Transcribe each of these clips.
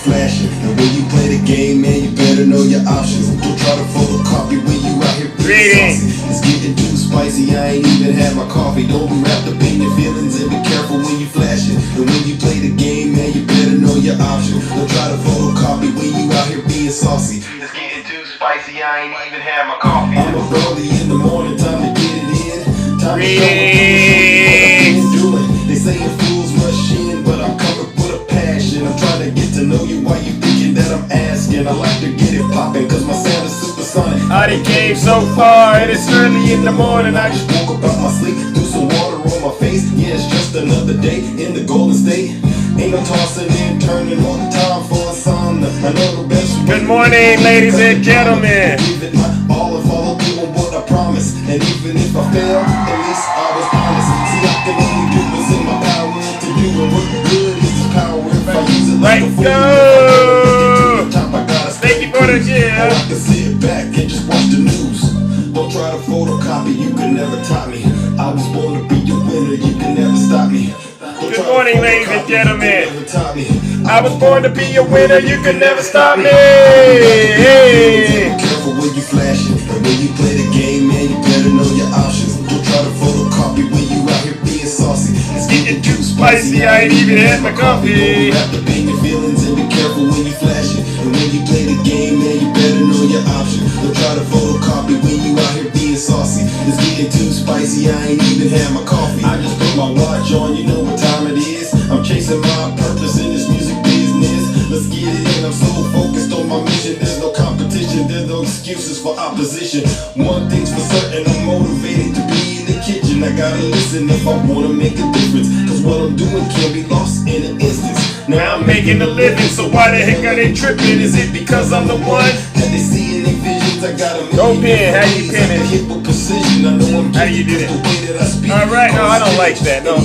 flashing. And when you play the game, man, you better know your options. Don't try to photocopy when you out here being saucy. It's getting too spicy, I ain't even had my coffee. Don't be wrapped up in your feelings and be careful when you flashing. And when you play the game, man, you better know your options. Don't try to photocopy when you out here being saucy. It's getting too spicy, I ain't even had my coffee. I'm up early in the morning, time to get it in. Time to show what I've been doing. They saying fools rush in, but I'm coming with a passion. I'm trying to get to know you while you thinking that I'm asking. I like to get it poppin', cause my sound is supersonic. I done came so far, and it's early in the morning. I just woke up out my sleep, threw some water on my face. Yeah, it's just another day in the Golden State. Ain't no tossing and turning, no time for insomnia. I know the best. Good morning, ladies and gentlemen. All and follow through on what I promised. And even if I fail, at least I was honest. See, I can only do what's in my power to do, and what good is this power if I use it like a fool? Thank you for the gift. Or I can sit back and just watch the news. Don't try to photocopy, you can never top me. I was born to be your winner, you can never stop me. Good morning, ladies and gentlemen. I was born to be a winner, you can never stop me. Hey. Careful when you flashing, and when you play the game, man, you better know your options. Don't try to photocopy when you out here being saucy. It's getting too spicy, I ain't even had my coffee. Don't wrap up in your feelings and be careful when you flashing. And when you play the game, man, you better know your options. Don't try to photocopy when you out here being saucy. It's getting too spicy, I ain't even had my coffee. I just put my watch on, you know what time it is. I'm chasing my purpose in this music business. Let's get it in, I'm so focused on my mission. There's no competition, there's no excuses for opposition. One thing's for certain, I'm motivated to be in the kitchen. I gotta listen if I wanna make a difference, cause what I'm doing can be lost in an instance. Now I'm making a living, so why the heck are they tripping? Is it because I'm the one that they see in their visions? I got a million pin. How you pin it? Precision. I know I'm how do you do that? Alright, no, I don't like that. No.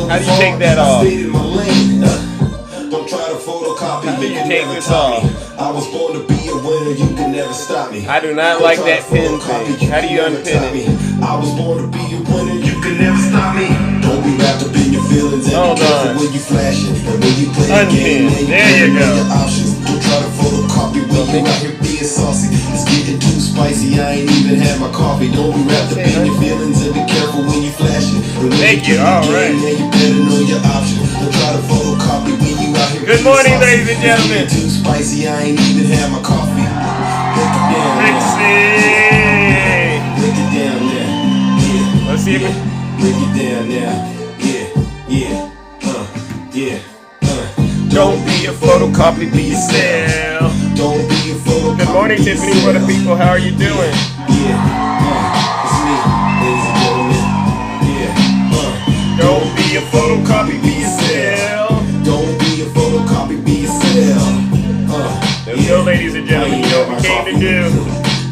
How do you take that off? Don't try to photocopy. How do you take this off? I was born to be a winner, you can never stop me. I do not like that pin thing. How do you unpin it? I was born to be a winner, you can never stop me. Don't be wrapped up in your feelings and be careful when you flashing. And when you play the game, there you go. Your options. Don't try to photocopy when you out here being saucy. It's getting too spicy, I ain't even had my coffee. Don't be wrapped up in your feelings and be careful when you flashing. Thank you, alright. You better know your options. Don't try to photocopy when you out here. Good morning, ladies and gentlemen. Too spicy, I ain't even had my coffee. Break it down, break it down there. Yeah. Let's see if we break it down now. Yeah. Don't be a photocopy, be yourself. Don't be a photocopy. Good morning, Tiffany. What up, people? How are you doing? Yeah, it's me, ladies and gentlemen. Yeah, don't be a photocopy, be yourself. Don't be a photocopy, be yourself. There we go, ladies and gentlemen. You know what we came to do.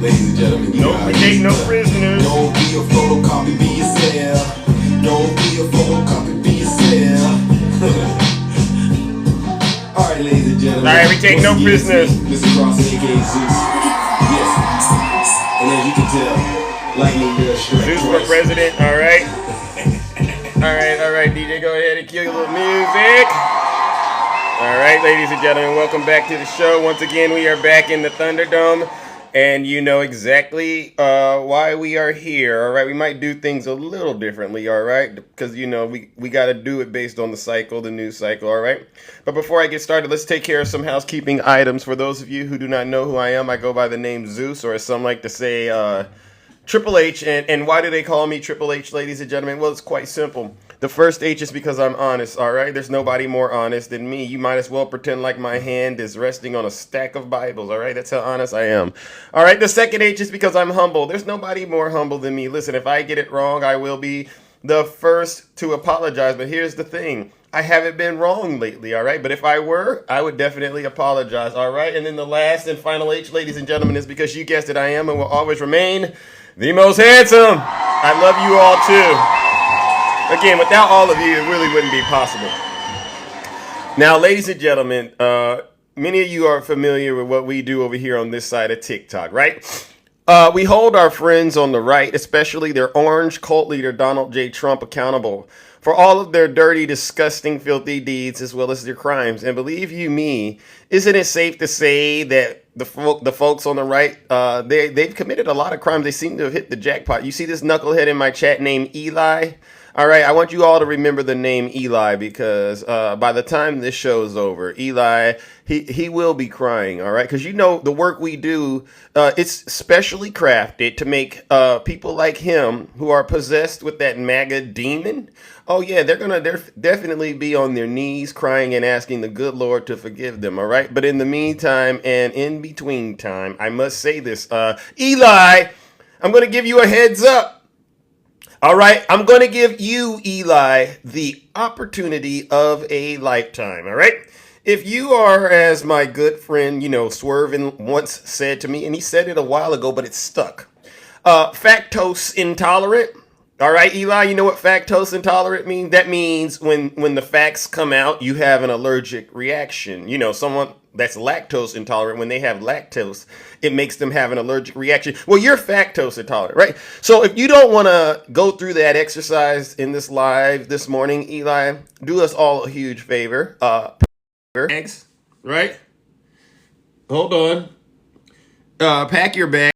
Ladies and gentlemen, no take no prisoners. Don't be a photocopy, be yourself. Don't be a photocopy, be yourself. Alright, ladies and gentlemen. Alright, we take no prisoners. Mr. Cross, aka Zeus. Yes. And as you can tell, lightning does strike. Zeus for president, alright. Alright, DJ, go ahead and cue a little music. Alright, ladies and gentlemen, welcome back to the show. Once again, we are back in the Thunderdome. And you know exactly why we are here, all right? We might do things a little differently, all right? Because, you know, we got to do it based on the cycle, the news cycle, all right? But before I get started, let's take care of some housekeeping items. For those of you who do not know who I am, I go by the name Zeus, or as some like to say, Triple H. And why do they call me Triple H, ladies and gentlemen? Well, it's quite simple. The first H is because I'm honest, all right? There's nobody more honest than me. You might as well pretend like my hand is resting on a stack of Bibles, all right? That's how honest I am. All right, the second H is because I'm humble. There's nobody more humble than me. Listen, if I get it wrong, I will be the first to apologize. But here's the thing. I haven't been wrong lately, all right? But if I were, I would definitely apologize, all right? And then the last and final H, ladies and gentlemen, is because you guessed it, I am and will always remain the most handsome. I love you all, too. Again, without all of you, it really wouldn't be possible. Now, ladies and gentlemen, many of you are familiar with what we do over here on this side of TikTok, right? We hold our friends on the right, especially their orange cult leader Donald J. Trump, accountable for all of their dirty, disgusting, filthy deeds as well as their crimes. And believe you me, isn't it safe to say that the folks on the right, they've committed a lot of crimes. They seem to have hit the jackpot. You see this knucklehead in my chat named Eli? All right, I want you all to remember the name Eli because by the time this show is over, Eli he will be crying. All right, because you know the work we do, it's specially crafted to make people like him who are possessed with that MAGA demon. Oh yeah, they're definitely be on their knees crying and asking the good Lord to forgive them. All right, but in the meantime and in between time, I must say this, Eli, I'm going to give you a heads up. All right, I'm going to give you, Eli, the opportunity of a lifetime. All right. If you are, as my good friend, Swervin once said to me, and he said it a while ago, but it stuck. Factose intolerant. All right, Eli, you know what factose intolerant means? That means when the facts come out, you have an allergic reaction. You know, someone that's lactose intolerant, when they have lactose, it makes them have an allergic reaction. Well, you're factose intolerant, right? So if you don't want to go through that exercise in this live this morning, Eli, do us all a huge favor. Bags, right? Hold on. Pack your bags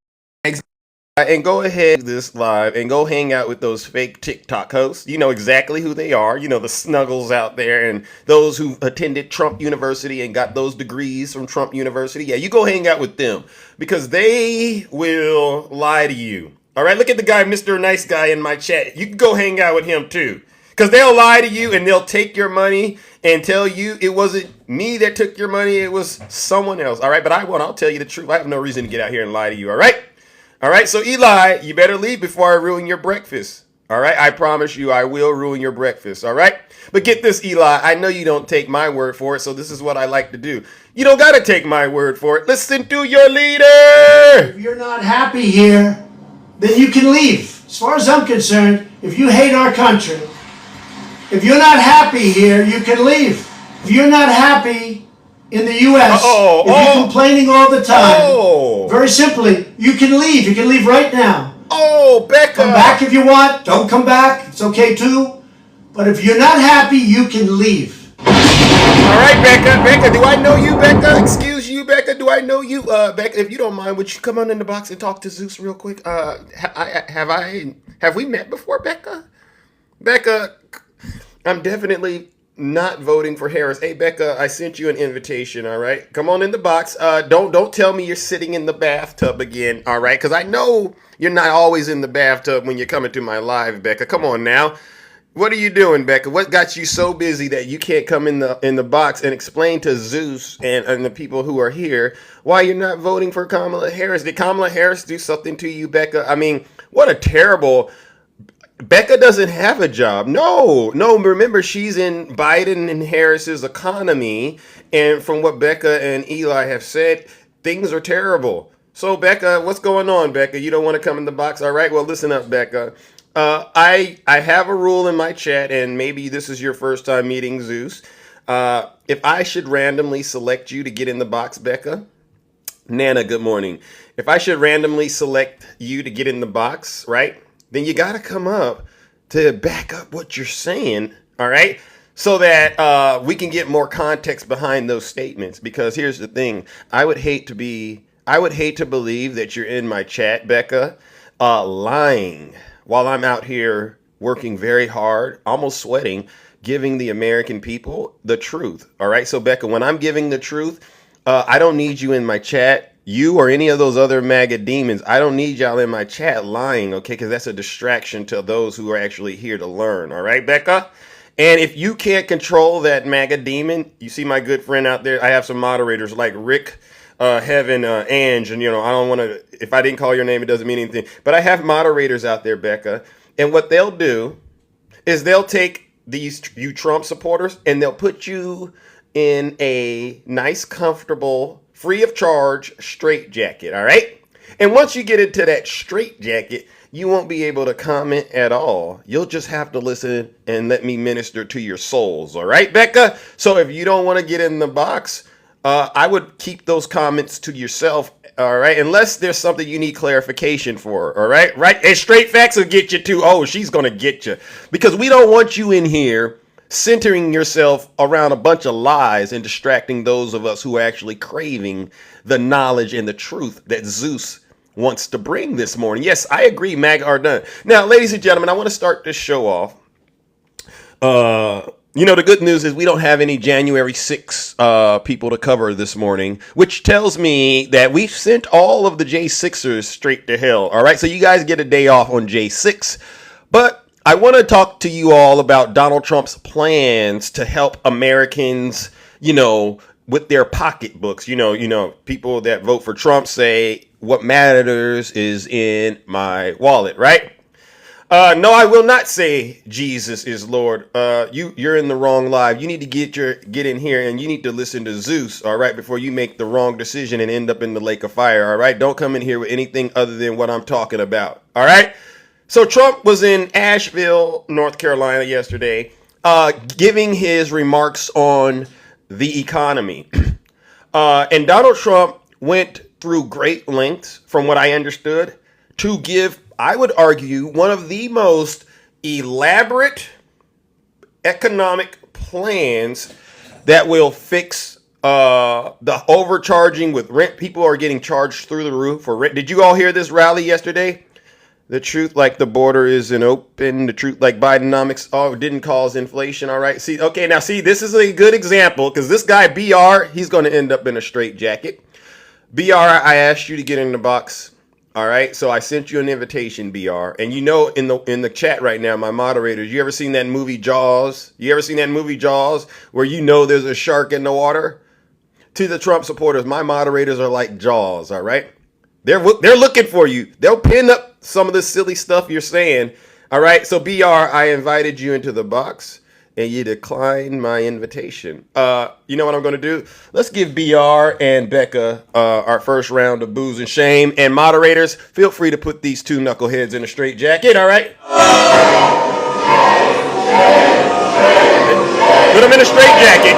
and go ahead this live and go hang out with those fake TikTok hosts. You know exactly who they are. You know, the snuggles out there and those who attended Trump University and got those degrees from Trump University. Yeah, you go hang out with them because they will lie to you. All right, look at the guy, Mr. Nice Guy in my chat. You can go hang out with him too. Because they'll lie to you and they'll take your money and tell you it wasn't me that took your money, it was someone else. All right, but I'll tell you the truth. I have no reason to get out here and lie to you. All right? All right, so Eli, you better leave before I ruin your breakfast. All right, I promise you I will ruin your breakfast. All right, but get this, Eli, I know you don't take my word for it, so this is what I like to do. You don't got to take my word for it. Listen to your leader. If you're not happy here, then you can leave. As far as I'm concerned, if you hate our country, if you're not happy here, you can leave. If you're not happy in the U.S., if you're complaining all the time, very simply, you can leave. You can leave right now. Oh, Becca. Come back if you want. Don't come back. It's okay too. But if you're not happy, you can leave. All right, Becca. Becca, do I know you, Becca? Excuse you, Becca. Do I know you? Becca, if you don't mind, would you come on in the box and talk to Zeus real quick? Have we met before, Becca? Becca, I'm definitely not voting for Harris. Hey, Becca, I sent you an invitation, all right? Come on in the box. Don't tell me you're sitting in the bathtub again, all right? Because I know you're not always in the bathtub when you're coming to my live, Becca. Come on now. What are you doing, Becca? What got you so busy that you can't come in the box and explain to Zeus and the people who are here why you're not voting for Kamala Harris? Did Kamala Harris do something to you, Becca? I mean, what a terrible... Becca doesn't have a job. No. Remember, she's in Biden and Harris's economy. And from what Becca and Eli have said, things are terrible. So, Becca, what's going on, Becca? You don't want to come in the box? All right. Well, listen up, Becca. I have a rule in my chat, and maybe this is your first time meeting Zeus. If I should randomly select you to get in the box, Becca, Nana, good morning. If I should randomly select you to get in the box, right? Then you got to come up to back up what you're saying, all right? So that we can get more context behind those statements. Because here's the thing. I would hate to believe that you're in my chat, Becca, lying while I'm out here working very hard, almost sweating, giving the American people the truth, all right? So, Becca, when I'm giving the truth, I don't need you in my chat. You or any of those other MAGA demons, I don't need y'all in my chat lying, okay? Because that's a distraction to those who are actually here to learn, all right, Becca? And if you can't control that MAGA demon, you see my good friend out there, I have some moderators like Rick, Heaven, Ange, and, I don't want to, if I didn't call your name, it doesn't mean anything. But I have moderators out there, Becca, and what they'll do is they'll take you Trump supporters and they'll put you in a nice, comfortable, free of charge straitjacket, all right? And once you get into that straitjacket, you won't be able to comment at all. You'll just have to listen and let me minister to your souls, all right, Becca? So if you don't want to get in the box, I would keep those comments to yourself, all right? Unless there's something you need clarification for, all right? Right? And straight facts will get you to, oh, she's going to get you. Because we don't want you in here centering yourself around a bunch of lies and distracting those of us who are actually craving the knowledge and the truth that Zeus wants to bring this morning. Yes, I agree, MAGA are done. Now, ladies and gentlemen, I want to start this show off. The good news is we don't have any January 6 people to cover this morning, which tells me that we've sent all of the J6ers straight to hell. All right, so you guys get a day off on J6. But I want to talk to you all about Donald Trump's plans to help Americans, with their pocketbooks. People that vote for Trump say what matters is in my wallet, right? No, I will not say Jesus is Lord. You're in the wrong live. You need to get in here and you need to listen to Zeus, all right, before you make the wrong decision and end up in the lake of fire, all right? Don't come in here with anything other than what I'm talking about, all right? So Trump was in Asheville, North Carolina yesterday, giving his remarks on the economy. And Donald Trump went through great lengths, from what I understood, to give, I would argue, one of the most elaborate economic plans that will fix the overcharging with rent. People are getting charged through the roof for rent. Did you all hear this rally yesterday? The truth like the border isn't open. The truth like Bidenomics didn't cause inflation. All right. This is a good example because this guy, BR, he's going to end up in a straitjacket. BR, I asked you to get in the box. All right. So I sent you an invitation, BR. And in the chat right now, my moderators, you ever seen that movie Jaws? Where there's a shark in the water? To the Trump supporters, my moderators are like Jaws. All right. They're looking for you. They'll pin up some of the silly stuff you're saying. All right. So BR, I invited you into the box and you declined my invitation. You know what I'm going to do? Let's give BR and Becca our first round of booze and shame. And moderators, feel free to put these two knuckleheads in a straitjacket. All right. Put them in a straitjacket.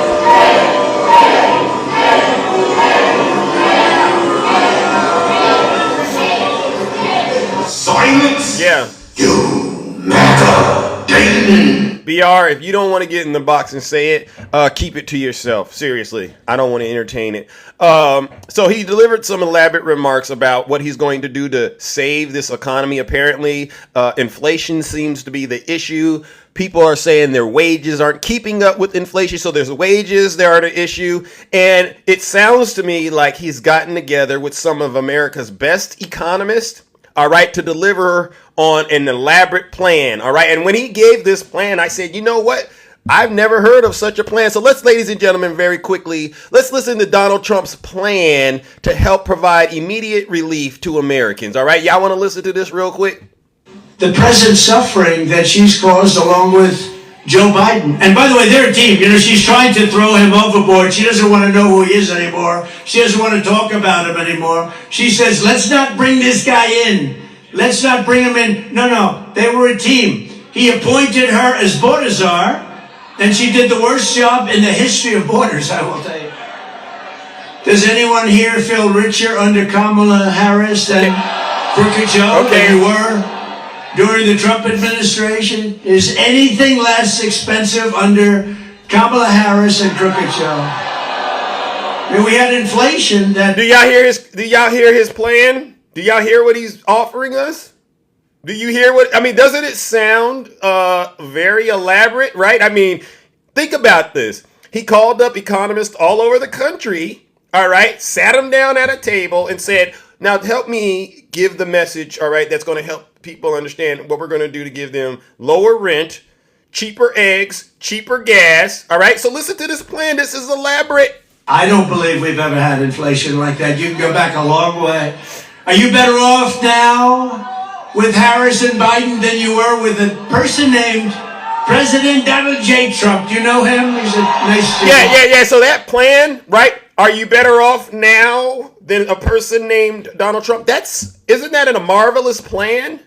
Silence. Yeah. You matter, Dayton. BR, if you don't want to get in the box and say it, keep it to yourself. Seriously, I don't want to entertain it. So he delivered some elaborate remarks about what he's going to do to save this economy. Apparently, inflation seems to be the issue. People are saying their wages aren't keeping up with inflation. So there's wages that are the issue. And it sounds to me like he's gotten together with some of America's best economists, all right, to deliver on an elaborate plan, all right? And when he gave this plan, I said, you know what? I've never heard of such a plan. So let's, ladies and gentlemen, very quickly, let's listen to Donald Trump's plan to help provide immediate relief to Americans, all right? Y'all want to listen to this real quick? The present suffering that she's caused along with Joe Biden. And by the way, they're a team. She's trying to throw him overboard. She doesn't want to know who he is anymore. She doesn't want to talk about him anymore. She says, let's not bring this guy in. Let's not bring him in. No, they were a team. He appointed her as border czar, and she did the worst job in the history of borders, I will tell you. Does anyone here feel richer under Kamala Harris than Crooked Joe than you were during the Trump administration? Is anything less expensive under Kamala Harris and Crooked Joe? I mean, we had inflation that... Do y'all hear his plan? Do y'all hear what he's offering us? Do you hear doesn't it sound very elaborate, right? I mean, think about this. He called up economists all over the country, all right, sat them down at a table and said, now help me give the message, all right, that's going to help people understand what we're going to do to give them lower rent, cheaper eggs, cheaper gas, all right? So listen to this plan. This is elaborate. I don't believe we've ever had inflation like that. You can go back a long way. Are you better off now with Harris and Biden than you were with a person named President Donald J. Trump? Do you know him? He's a nice dude. Yeah. So that plan, right? Are you better off now than a person named Donald Trump? Isn't that a marvelous plan?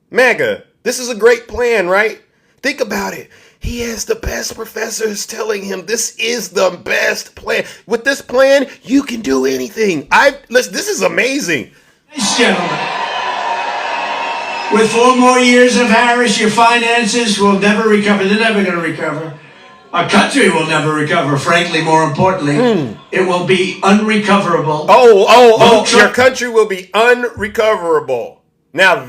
MAGA, this is a great plan, right? Think about it. He has the best professors telling him this is the best plan. With this plan, you can do anything. This is amazing. Ladies and gentlemen, with 4 more years of Harris, your finances will never recover. They're never going to recover. Our country will never recover, frankly, more importantly. It will be unrecoverable. Your country will be unrecoverable. Now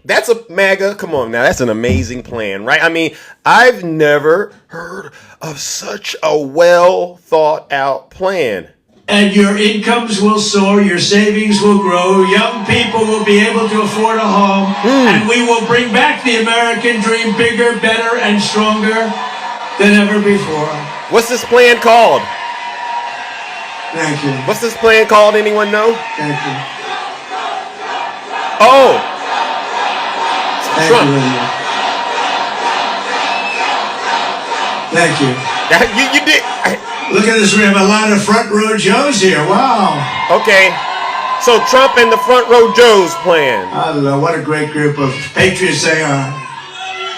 that's a MAGA. Come on, now that's an amazing plan, right? I mean, I've never heard of such a well thought out plan. And your incomes will soar, your savings will grow, young people will be able to afford a home, and we will bring back the American dream bigger, better, and stronger than ever before. What's this plan called? Thank you. What's this plan called? Anyone know? Thank you. Oh. Thank Trump. you, William. Thank you. You did. Look at this. We have a lot of front row Joes here. Wow. Okay. So Trump and the front row Joes plan. I don't know. What a great group of patriots they are.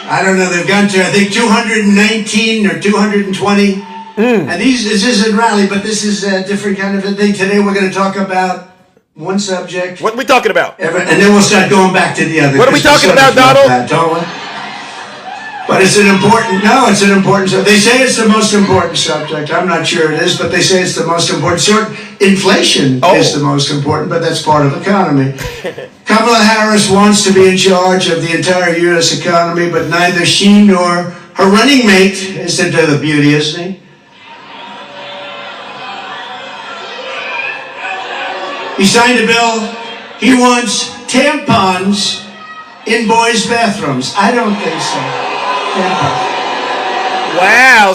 I don't know. They've gone to, I think, 219 or 220. And this isn't rally, but this is a different kind of a thing. Today we're going to talk about one subject. What are we talking about? And then we'll start going back to the other. What are we talking about, Donald? But it's an important, they say it's the most important subject. I'm not sure it is, but they say it's the most important. Inflation is the most important, but that's part of the economy. Kamala Harris wants to be in charge of the entire U.S. economy, but neither she nor her running mate is into the beauty, isn't he? He signed a bill. He wants tampons in boys' bathrooms. I don't think so. Wow.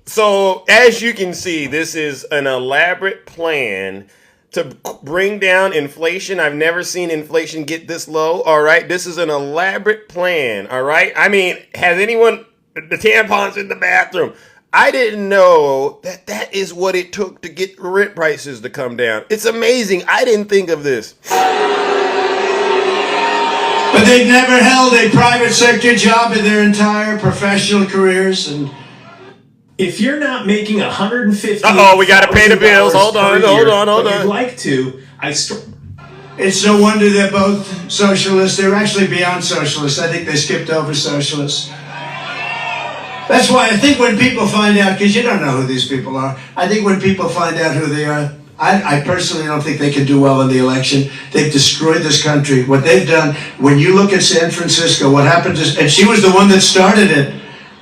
So as you can see, this is an elaborate plan to bring down inflation. I've never seen inflation get this low. All right. This is an elaborate plan. All right. I mean, has anyone, the tampons in the bathroom? I didn't know that is what it took to get rent prices to come down. It's amazing. I didn't think of this. But they've never held a private sector job in their entire professional careers. And if you're not making $150,000, we got to pay the bills. Hold on. You'd like to. It's no wonder they're both socialists. They're actually beyond socialists. I think they skipped over socialists. That's why I think when people find out, because you don't know who these people are, I think when people find out who they are, I personally don't think they can do well in the election. They've destroyed this country. What they've done, when you look at San Francisco, what happened to, and she was the one that started it.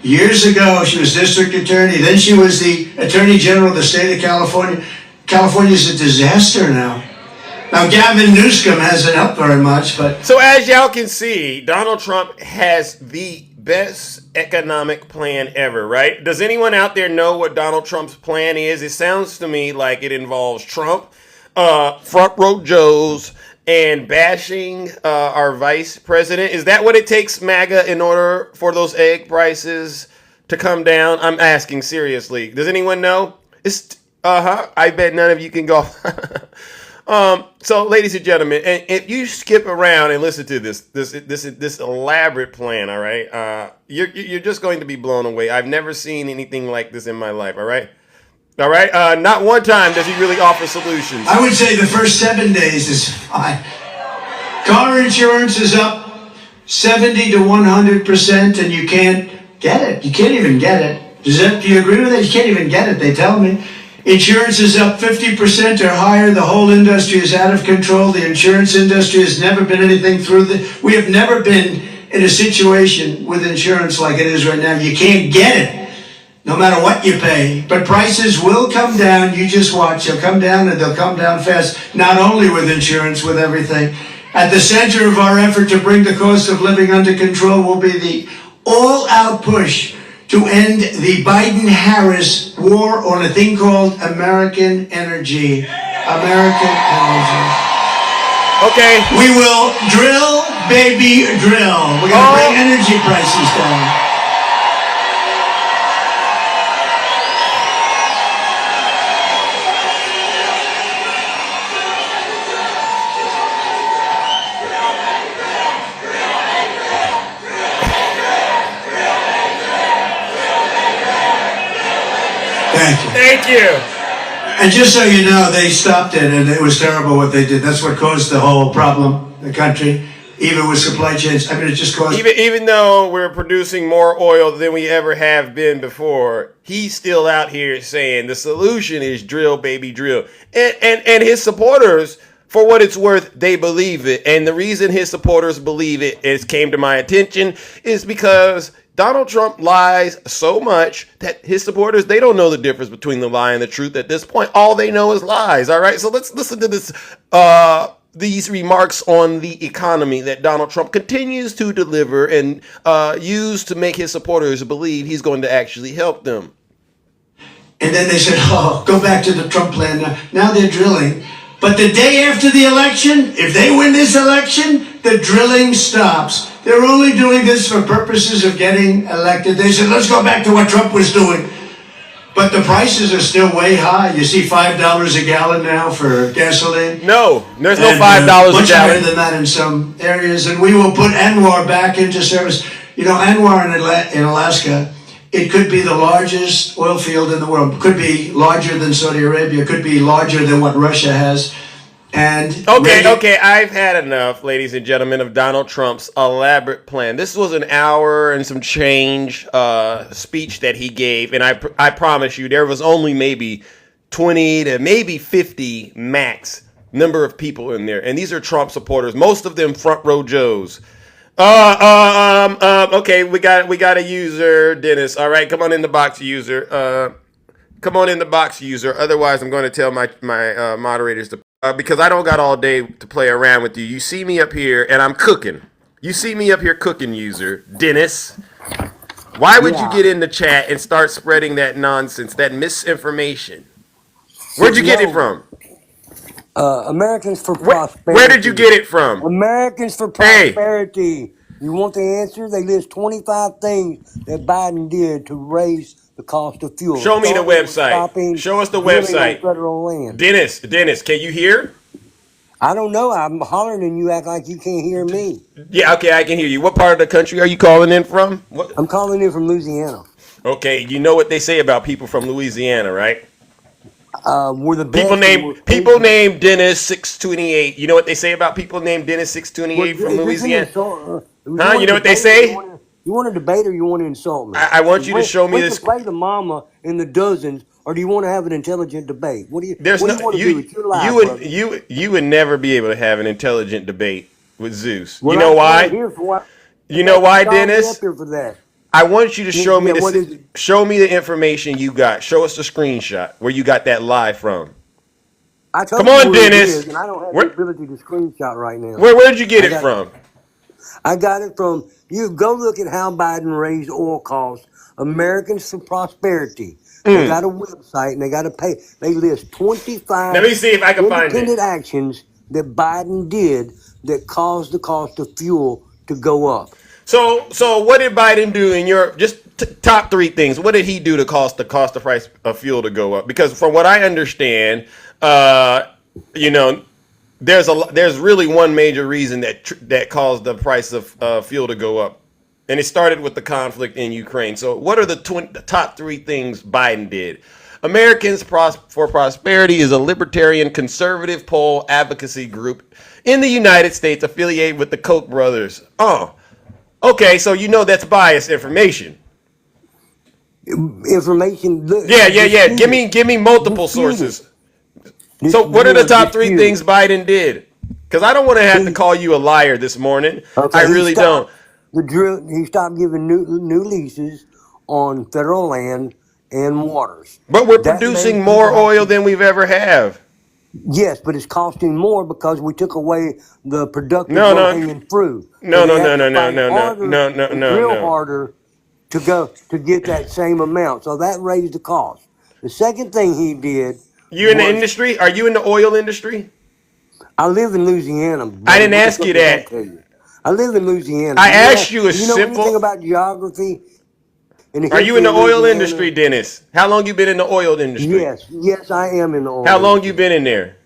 Years ago, she was district attorney. Then she was the attorney general of the state of California. California's a disaster now. Now, Gavin Newsom hasn't helped very much, but... So as y'all can see, Donald Trump has the best economic plan ever, right? Does anyone out there know what Donald Trump's plan is? It sounds to me like it involves Trump, front row Joes, and bashing our vice president. Is that what it takes, MAGA, in order for those egg prices to come down? I'm asking seriously. Does anyone know? I bet none of you can go. So, ladies and gentlemen, and if you skip around and listen to this elaborate plan, all right, you're just going to be blown away. I've never seen anything like this in my life. All right. Not one time does he really offer solutions. I would say the first 7 days is fine. Car insurance is up 70 to 100%, and you can't get it. You can't even get it. Do you agree with that? You can't even get it. They tell me. Insurance is up 50% or higher. The whole industry is out of control. The insurance industry has never been anything through we have never been in a situation with insurance like it is right now. You can't get it, no matter what you pay. But prices will come down. You just watch. They'll come down, and they'll come down fast, not only with insurance, with everything. At the center of our effort to bring the cost of living under control will be the all-out push to end the Biden-Harris war on a thing called American energy. American energy. Okay. We will drill, baby, drill. We're going to bring energy prices down. Thank you. Thank you. And just so you know, they stopped it, and it was terrible what they did. That's what caused the whole problem in the country, even with supply chains. I mean, it just caused... Even though we're producing more oil than we ever have been before, he's still out here saying the solution is drill, baby, drill. And his supporters, for what it's worth, they believe it. And the reason his supporters believe it, is came to my attention, is because Donald Trump lies so much that his supporters, they don't know the difference between the lie and the truth at this point. All they know is lies. All right. So let's listen to this, these remarks on the economy that Donald Trump continues to deliver and use to make his supporters believe he's going to actually help them. And then they said, oh, go back to the Trump plan. Now they're drilling. But the day after the election, if they win this election, the drilling stops. They're only doing this for purposes of getting elected. They said, let's go back to what Trump was doing. But the prices are still way high. You see $5 a gallon now for gasoline. No, there's no $5 a much higher gallon. than that in some areas. And we will put ANWR back into service. You know, ANWR in Alaska, it could be the largest oil field in the world. It could be larger than Saudi Arabia. It could be larger than what Russia has. And Okay, I've had enough, ladies and gentlemen, of Donald Trump's elaborate plan. This was an hour and some change speech that he gave, and I promise you, there was only maybe 20 to maybe 50 max number of people in there, and these are Trump supporters, most of them front row Joes. Okay, we got a user, Dennis. All right, come on in the box, user. Come on in the box, user. Otherwise, I'm going to tell my moderators to. Because I don't got all day to play around with you. You see me up here and I'm cooking. You see me up here cooking, user. Dennis, why would you get in the chat and start spreading that nonsense, that misinformation? Where'd you get it from? Americans for Prosperity. Where did you get it from? Americans for Prosperity. You want the answer? They list 25 things that Biden did to raise the cost of fuel. Show me the website. Show us the website. Federal land. Dennis, can you hear? I don't know. I'm hollering and you act like you can't hear me. Yeah, okay, I can hear you. What part of the country are you calling in from? What? I'm calling in from Louisiana. Okay, you know what they say about people from Louisiana, right? We're the best. People named Dennis 628. You know what they say about people named Dennis 628 from Louisiana? You know what they say? You want to debate or you want to insult me? I want you to show me this. Play the mama in the dozens, or do you want to have an intelligent debate? What do you want to do? It's your life, you would never be able to have an intelligent debate with Zeus. Well, you know why? You know why, Dennis? I want you to show me this. Show me the information you got. Show us the screenshot where you got that lie from. Come on, Dennis. And I don't have the ability to screenshot right now. Where'd you get it from? I got it from, you go look at how Biden raised oil costs. Americans for Prosperity. They got a website and they got to pay. They list 25 Let me see if I can find independent actions that Biden did that caused the cost of fuel to go up. So what did Biden do in your top three things? What did he do to cause the price of fuel to go up? Because from what I understand, there's really one major reason that caused the price of fuel to go up, and it started with the conflict in Ukraine. So what are the top three things Biden did? Americans for Prosperity is a libertarian conservative poll advocacy group in the United States affiliated with the Koch brothers. Oh, okay, so you know that's biased information. Information. Yeah. Give me multiple sources. So what are the top three things Biden did? Because I don't want to have to call you a liar this morning. Okay, I really don't. He stopped giving new leases on federal land and waters. But we're producing more oil than we've ever have. Yes, but it's costing more because we took away the productive low-hanging fruit. No. Real harder to get that same amount. So that raised the cost. The second thing he did. You in the industry? Are you in the oil industry? I live in Louisiana. I didn't ask you that. I live in Louisiana. I asked you a simple. You know anything about geography? Are you in the oil industry, Dennis? How long you been in the oil industry? Yes, I am in the oil. How long you been in there?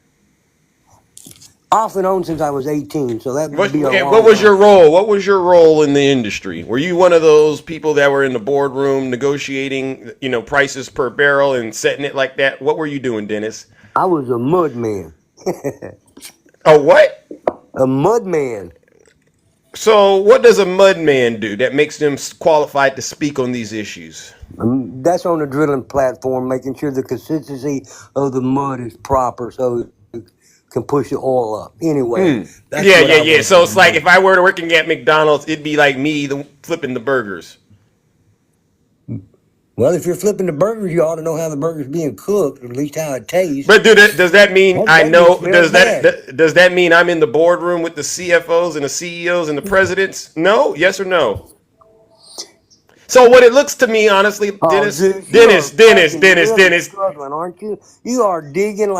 Off and on since I was 18, so that would be a long What was time. your role? What was your role in the industry? Were you one of those people that were in the boardroom negotiating, prices per barrel and setting it like that? What were you doing, Dennis? I was a mud man. Oh, what? A mud man. So, what does a mud man do that makes them qualified to speak on these issues? That's on the drilling platform, making sure the consistency of the mud is proper so it can push the oil up. Anyway, that's Yeah, what yeah, I yeah. was So it's like doing. if I were working at McDonald's, it'd be like me flipping the burgers. Well, if you're flipping the burgers, you ought to know how the burger's being cooked, or at least how it tastes. But does that mean I That meat know? smells bad. Does that mean I'm in the boardroom with the CFOs and the CEOs and the presidents? No, yes or no? So what it looks to me, honestly, Oh, Dennis, dude, you are Dennis, Dennis, fucking Dennis, really Dennis. struggling, aren't you? You are digging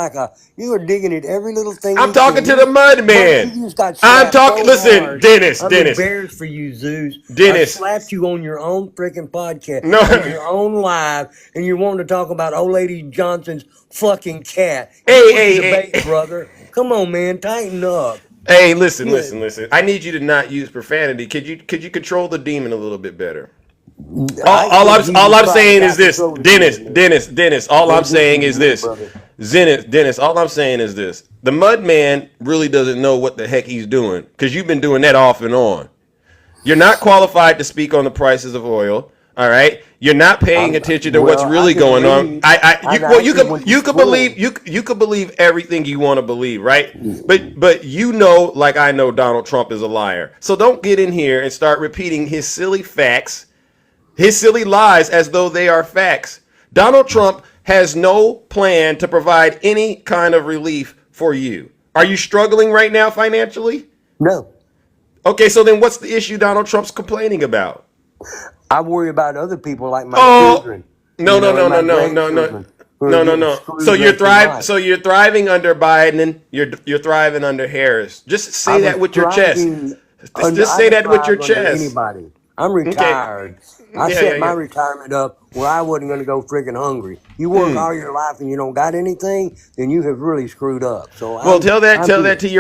you are digging at every little thing I'm you talking can. to the mud Brother, man. you just got I'm slapped talking. so Listen, hard. Dennis, I'm Dennis, embarrassed for you, Zeus. I Dennis. slapped you on your own freaking podcast, No. on your own live, and you're wanting to talk about old lady Johnson's fucking cat. Hey, Get with hey, the debate, hey. brother. Come on, man, tighten up. Hey, listen, Good. listen. I need you to not use profanity. Could you control the demon a little bit better? I said Jesus All I'm Christ, saying I is this, control the Dennis, demon. Dennis. All I'm Ain't nothing saying to is me, this, brother. Dennis. All I'm saying is this: the mud man really doesn't know what the heck he's doing because you've been doing that off and on. You're not qualified to speak on the prices of oil. All right, you're not paying attention to what's Well, I really can going on. read. I actually went to You could believe school. you could believe everything you want to believe, right? But like I know Donald Trump is a liar. So don't get in here and start repeating his silly facts, his silly lies as though they are facts. Donald Trump has no plan to provide any kind of relief for you. Are you struggling right now financially? No. Okay, so then what's the issue Donald Trump's complaining about? I worry about other people like my Oh, children, no, no, and no, no, my no, no, no, grandchildren who are no, no, getting no. So screwed left and right. you're thriving under Biden, and you're thriving under Harris. Just I say was that with your chest. thriving under, Just I say can that with your thrive under chest. anybody. I'm Okay. retired. I Yeah, yeah, set my yeah. retirement up where I wasn't going to go freaking hungry. You work all your life and you don't got anything, then you have really screwed up. So Well, tell I'm that here.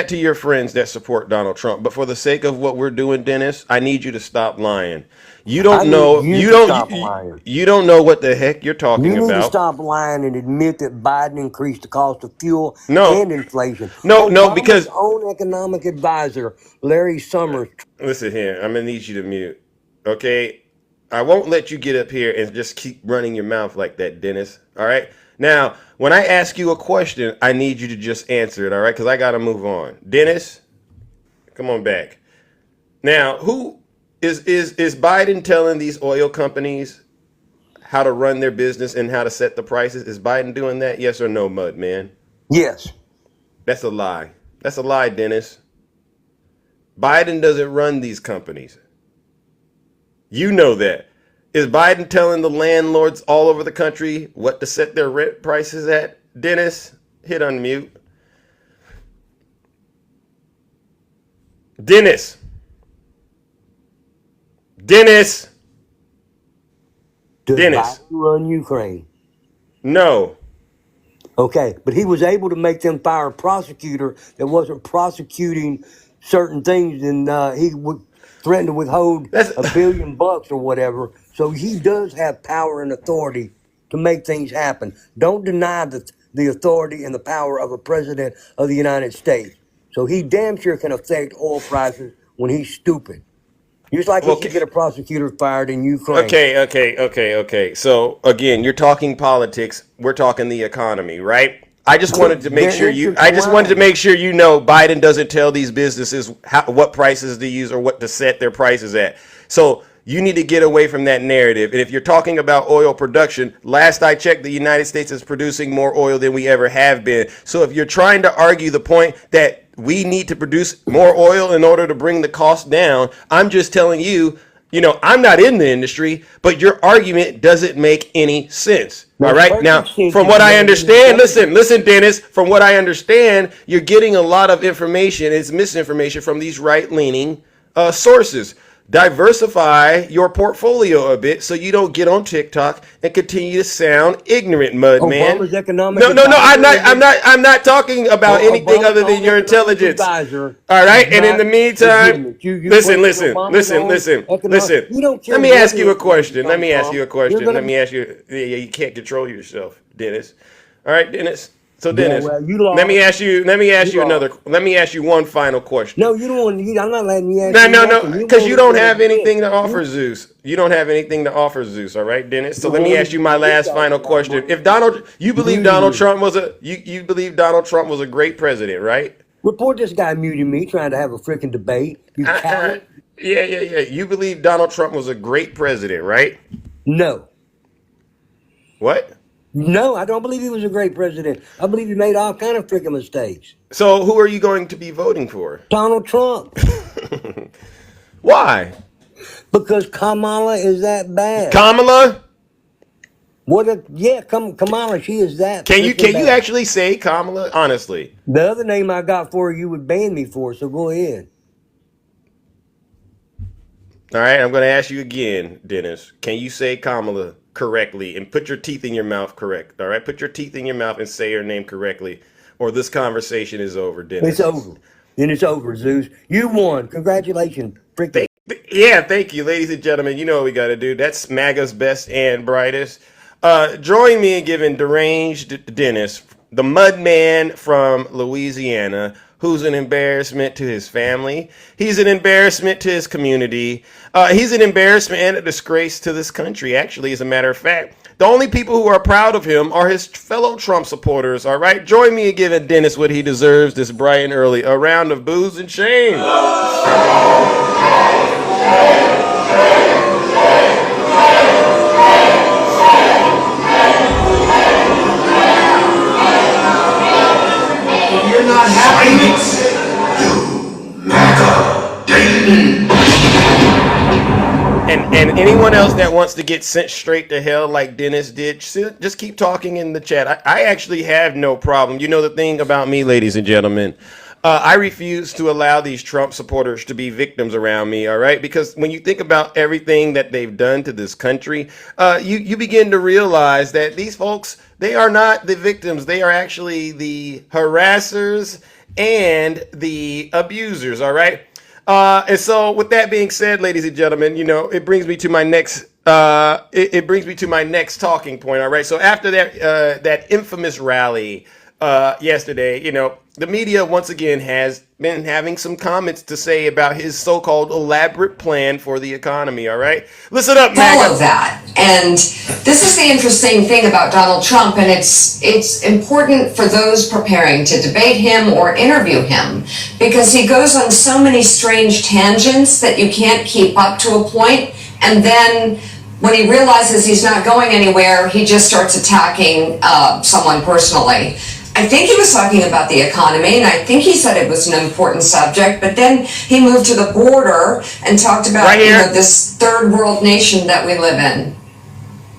to your friends that support Donald Trump. But for the sake of what we're doing, Dennis, I need you to stop lying. You I don't need know. you to stop lying. You don't know what the heck you're talking You need to about. stop lying and admit that Biden increased the cost of fuel No, and inflation. no, Obama's because own economic advisor, Larry Summers. listen here. I'm gonna need you to mute. Okay, I won't let you get up here and just keep running your mouth like that, Dennis. All right. Now, when I ask you a question, I need you to just answer it. All right, because I gotta move on. Dennis, come on back. Now, who is Biden telling these oil companies how to run their business and how to set the prices? Is Biden doing that? Yes or no, Mud Man? Yes. That's a lie. That's a lie, Dennis. Biden doesn't run these companies. You know that. Is Biden telling the landlords all over the country what to set their rent prices at? Dennis, hit unmute. Dennis. Dennis. Does Dennis. Biden run Ukraine? No. Okay, but he was able to make them fire a prosecutor that wasn't prosecuting certain things, and he would threaten to withhold That's $1 billion or whatever. So he does have power and authority to make things happen. Don't deny the authority and the power of a president of the United States. So he damn sure can affect oil prices when he's stupid. Just like he should get a prosecutor fired in Ukraine. Okay. So again, you're talking politics. We're talking the economy, right? I just wanted to make They're sure you know Biden doesn't tell these businesses what prices to use or what to set their prices at. So you need to get away from that narrative. And if you're talking about oil production, last I checked, the United States is producing more oil than we ever have been. So if you're trying to argue the point that we need to produce more oil in order to bring the cost down, I'm just telling you, I'm not in the industry, but your argument doesn't make any sense. All right. Now, from what I understand, listen, Dennis, from what I understand, you're getting a lot of information. It's misinformation from these right-leaning sources. diversify your portfolio a bit so you don't get on TikTok and continue to sound ignorant, mud man. Obama's economic No, advisor. I'm not talking about anything Obama's other than your economic intelligence. advisor All right, is and in not the meantime, legitimate. You listen. question Obama's own Listen. You don't care Let me what ask you a it question. comes from. You're gonna, Let me ask you. Yeah, you can't control yourself, Dennis. All right, Dennis. So yeah, Dennis, well, you lost. let me ask you You another. lost. Let me ask you one final question. No, you don't want to. I'm not letting you ask No, me no, nothing. no, You because won't you don't even have let me anything to in. offer, Zeus. You don't have anything to offer, Zeus. All right, Dennis. So You let me won't ask you even my get last that final much question. money. If you believe Donald You Trump was you believe Donald Trump was a great president, right? report this guy muting me, trying to have a freaking debate. You Uh, coward. yeah. You believe Donald Trump was a great president, right? No. What? No, I don't believe he was a great president. I believe he made all kind of freaking mistakes. So who are you going to be voting for? Donald Trump, Why? because Kamala is that bad. Kamala? Kamala, she is that Can you freaking bad. actually say Kamala honestly? The other name I got for her, you would ban me for, so go ahead. All right, I'm going to ask you again, Dennis. Can you say Kamala correctly and put your teeth in your mouth correct? All right, put your teeth in your mouth and say her name correctly, or this conversation is over, Dennis. It's over. Then it's over, Zeus. You won. Congratulations. Freaking. Thank you, ladies and gentlemen. You know what we got to do. That's MAGA's best and brightest. Join me in giving deranged Dennis, the mud man from Louisiana, who's an embarrassment to his family. He's an embarrassment to his community. He's an embarrassment and a disgrace to this country, actually, as a matter of fact. The only people who are proud of him are his fellow Trump supporters, all right? Join me in giving Dennis what he deserves this bright and early. A round of boos and shame. If you're not happy, And anyone else that wants to get sent straight to hell like Dennis did, just keep talking in the chat. I actually have no problem. You know the thing about me, ladies and gentlemen, I refuse to allow these Trump supporters to be victims around me, all right? Because when you think about everything that they've done to this country, you begin to realize that these folks, they are not the victims. They are actually the harassers and the abusers, all right? And so, with that being said, ladies and gentlemen, you know it brings me to my next. It brings me to my next talking point. All right. So after that infamous rally yesterday, you know, the media once again has been having some comments to say about his so-called elaborate plan for the economy. All right. Listen up, MAGA. Follow that. And this is the interesting thing about Donald Trump, and it's important for those preparing to debate him or interview him, because he goes on so many strange tangents that you can't keep up to a point, and then when he realizes he's not going anywhere, he just starts attacking someone personally. I think he was talking about the economy, and I think he said it was an important subject, but then he moved to the border and talked about Right here. this third world nation that we live in,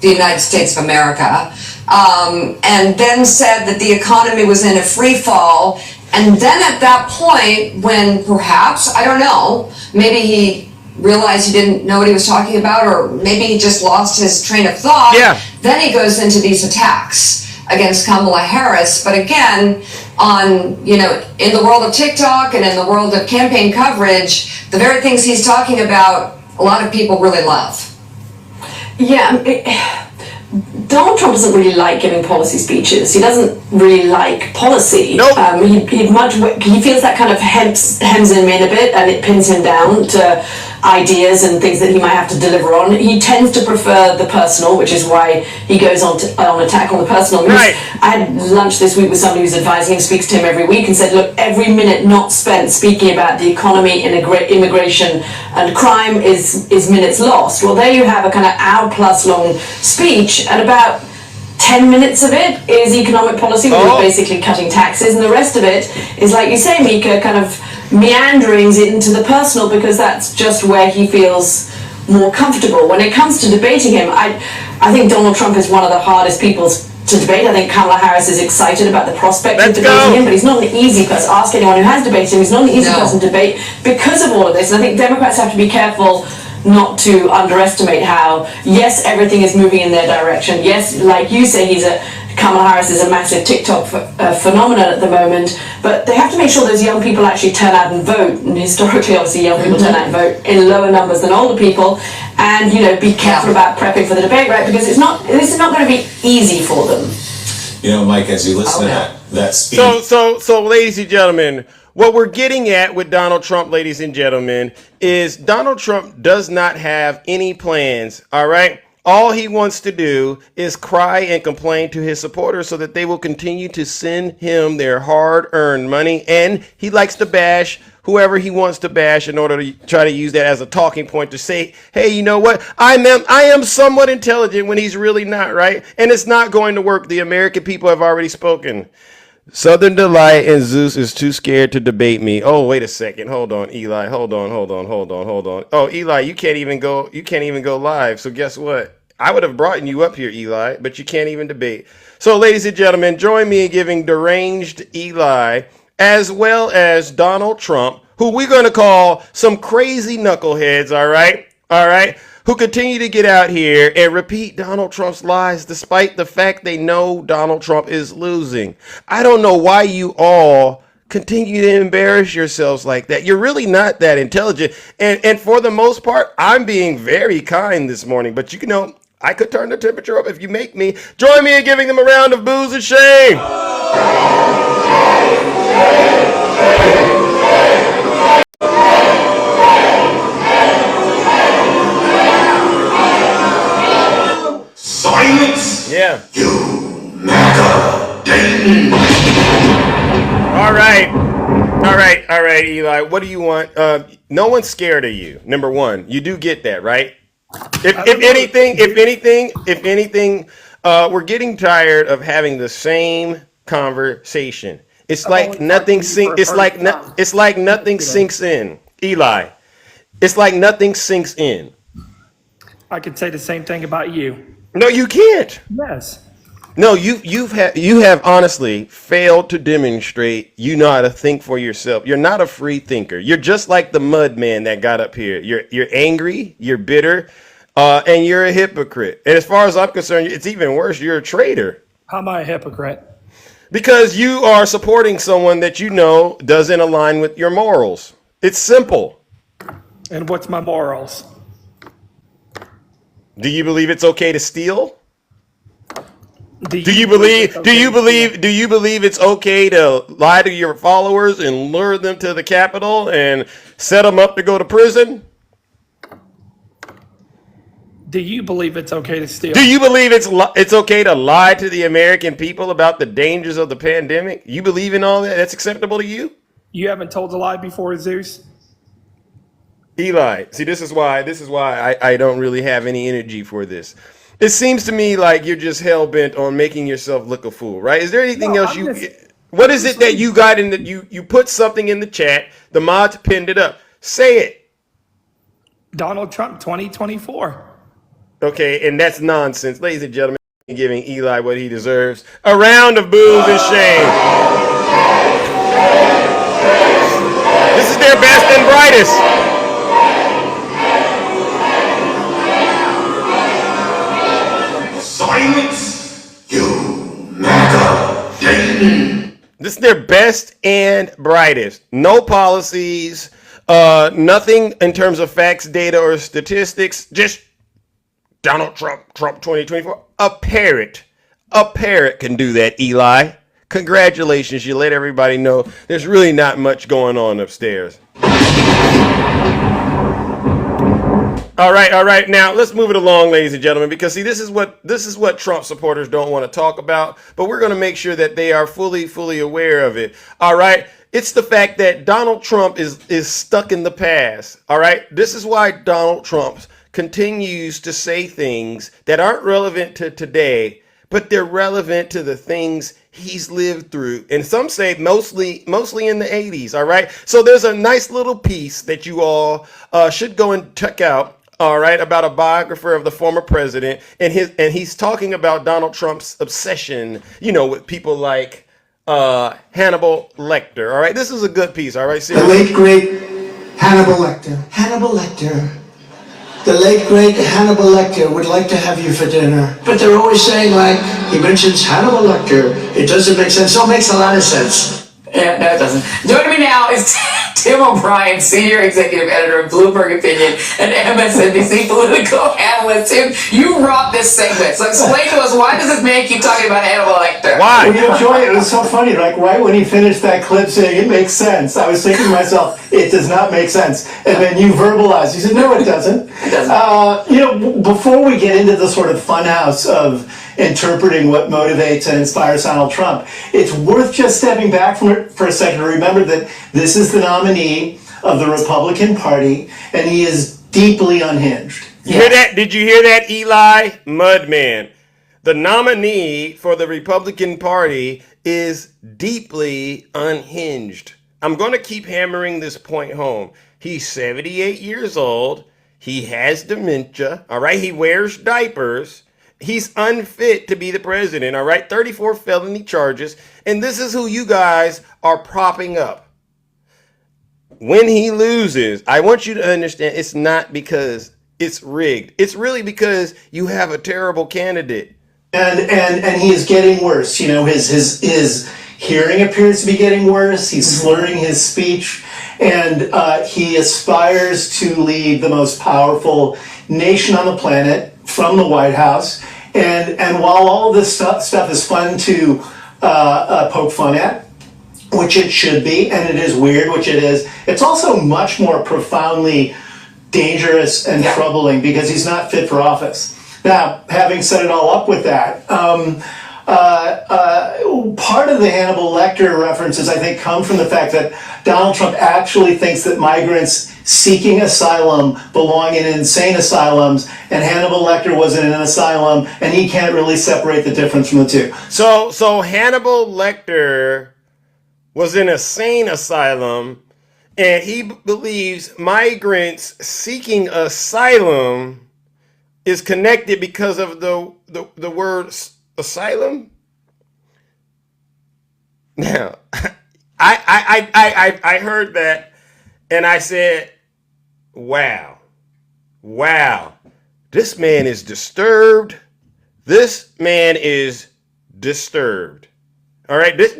the United States of America, and then said that the economy was in a free fall. And then at that point, when perhaps, I don't know, maybe he realized he didn't know what he was talking about, or maybe he just lost his train of thought, Yeah. then he goes into these attacks against Kamala Harris. But again, in the world of TikTok and in the world of campaign coverage, the very things he's talking about, a lot of people really love. Yeah, Donald Trump doesn't really like giving policy speeches. He doesn't really like policy. Nope. He feels that kind of hems him in a bit, and it pins him down to ideas and things that he might have to deliver on. He tends to prefer the personal, which is why he goes on attack on the personal. Right. I had lunch this week with somebody who's advising him, speaks to him every week, and said, look, every minute not spent speaking about the economy, immigration, and crime is minutes lost. Well, there you have a kind of hour-plus long speech, and about 10 minutes of it is economic policy, which is basically cutting taxes, and the rest of it is, like you say, Mika, kind of meanderings into the personal, because that's just where he feels more comfortable. When it comes to debating him, I think Donald Trump is one of the hardest people to debate. I think Kamala Harris is excited about the prospect of debating him, but he's not an easy person. Ask anyone who has debated him, he's not an easy person to debate because of all of this. And I think Democrats have to be careful not to underestimate how, yes, everything is moving in their direction. Yes, like you say, Kamala Harris is a massive TikTok phenomenon at the moment, but they have to make sure those young people actually turn out and vote. And historically, obviously, young people turn out and vote in lower numbers than older people. And, be careful about prepping for the debate, right? Because this is not going to be easy for them. Mike, as you listen to that speech. So, ladies and gentlemen, what we're getting at with Donald Trump, ladies and gentlemen, is Donald Trump does not have any plans, all right? All he wants to do is cry and complain to his supporters so that they will continue to send him their hard-earned money. And he likes to bash whoever he wants to bash in order to try to use that as a talking point to say, hey, you know what? I am somewhat intelligent when he's really not, right? And it's not going to work. The American people have already spoken. Southern Delight and Zeus is too scared to debate me. Oh, wait a second. Hold on, Eli. Hold on. Oh, Eli, you can't even go live. So guess what? I would have brought you up here, Eli, but you can't even debate. So, ladies and gentlemen, join me in giving deranged Eli as well as Donald Trump, who we're going to call some crazy knuckleheads, all right? Who continue to get out here and repeat Donald Trump's lies despite the fact they know Donald Trump is losing. I don't know why you all continue to embarrass yourselves like that. You're really not that intelligent. And for the most part, I'm being very kind this morning. But I could turn the temperature up if you make me. Join me in giving them a round of boos and shame. Silence! Yeah. You MAGA Dayton! All right, Eli. What do you want? No one's scared of you. Number one, you do get that, right? If anything, we're getting tired of having the same conversation. It's like nothing sinks. It's like nothing sinks in, Eli. It's like nothing sinks in. I could say the same thing about you. No, you can't. Yes. No, you have honestly failed to demonstrate you know how to think for yourself. You're not a free thinker. You're just like the mud man that got up here. You're angry, you're bitter, and you're a hypocrite. And as far as I'm concerned, it's even worse. You're a traitor. How am I a hypocrite? Because you are supporting someone that you know doesn't align with your morals. It's simple. And what's my morals? Do you believe it's okay to steal? Do you believe it's okay to lie to your followers and lure them to the Capitol and set them up to go to prison? Do you believe it's okay to steal? Do you believe it's okay to lie to the American people about the dangers of the pandemic? You believe in all that? That's acceptable to you? You haven't told a lie before, Zeus? Eli, see, this is why I don't really have any energy for this. It seems to me like you're just hell bent on making yourself look a fool, right? Is there anything else what is it that you got in that you put something in the chat, the mods pinned it up. Say it. Donald Trump 2024. Okay, and that's nonsense. Ladies and gentlemen, giving Eli what he deserves. A round of boos and shame. This is their best and brightest. Silence, you MAGA Dayton! This is their best and brightest. No policies, nothing in terms of facts, data, or statistics. Just Donald Trump 2024. A parrot can do that, Eli. Congratulations, you let everybody know there's really not much going on upstairs. All right. Now let's move it along, ladies and gentlemen, because see, this is what Trump supporters don't want to talk about, but we're going to make sure that they are fully aware of it. All right. It's the fact that Donald Trump is stuck in the past. All right. This is why Donald Trump continues to say things that aren't relevant to today, but they're relevant to the things he's lived through. And some say mostly in the 80s. All right. So there's a nice little piece that you all should go and check out. All right, about a biographer of the former president, and he's talking about Donald Trump's obsession, with people like Hannibal Lecter. All right, this is a good piece. All right, the late great Hannibal Lecter. Hannibal Lecter the late great Hannibal Lecter would like to have you for dinner. But they're always saying, like, he mentions Hannibal Lecter. It doesn't make sense. So it makes a lot of sense. Yeah, no, it doesn't. Joining me now is Tim O'Brien, Senior Executive Editor of Bloomberg Opinion and MSNBC political analyst. Tim, you wrote this segment, so explain to us, why does this man keep talking about Hannibal Lecter? Why? Well, you know, Joy, it was so funny. Like, right when he finished that clip saying it makes sense, I was thinking to myself, it does not make sense. And then you verbalized. You said, no, it doesn't. It doesn't. You know, before we get into the sort of funhouse of interpreting what motivates and inspires Donald Trump, it's worth just stepping back from it for a second to remember that this is the nominee of the Republican Party, and he is deeply unhinged. You hear that? Did you hear that, Eli Mudman? The nominee for the Republican Party is deeply unhinged. I'm going to keep hammering this point home. He's 78 years old. He has dementia. All right. He wears diapers. He's unfit to be the president. All right. 34 felony charges. And this is who you guys are propping up. When he loses, I want you to understand it's not because it's rigged. It's really because you have a terrible candidate. And he is getting worse. You know, his hearing appears to be getting worse. He's slurring his speech, and he aspires to lead the most powerful nation on the planet from the White House. And while all of this stuff is fun to poke fun at, which it should be, and it is weird, which it is, it's also much more profoundly dangerous and troubling because he's not fit for office. Now, having set it all up with that, part of the Hannibal Lecter references, I think, come from the fact that Donald Trump actually thinks that migrants seeking asylum belong in insane asylums, and Hannibal Lecter was in an asylum, and he can't really separate the difference from the two. So Hannibal Lecter was in a sane asylum, and he believes migrants seeking asylum is connected because of the word asylum. Now, I heard that, and I said, wow, this man is disturbed. This man is disturbed. All right, this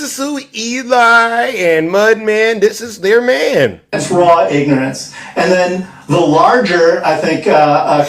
is who Eli and Mudman, this is their man. That's raw ignorance. And then the larger, I think,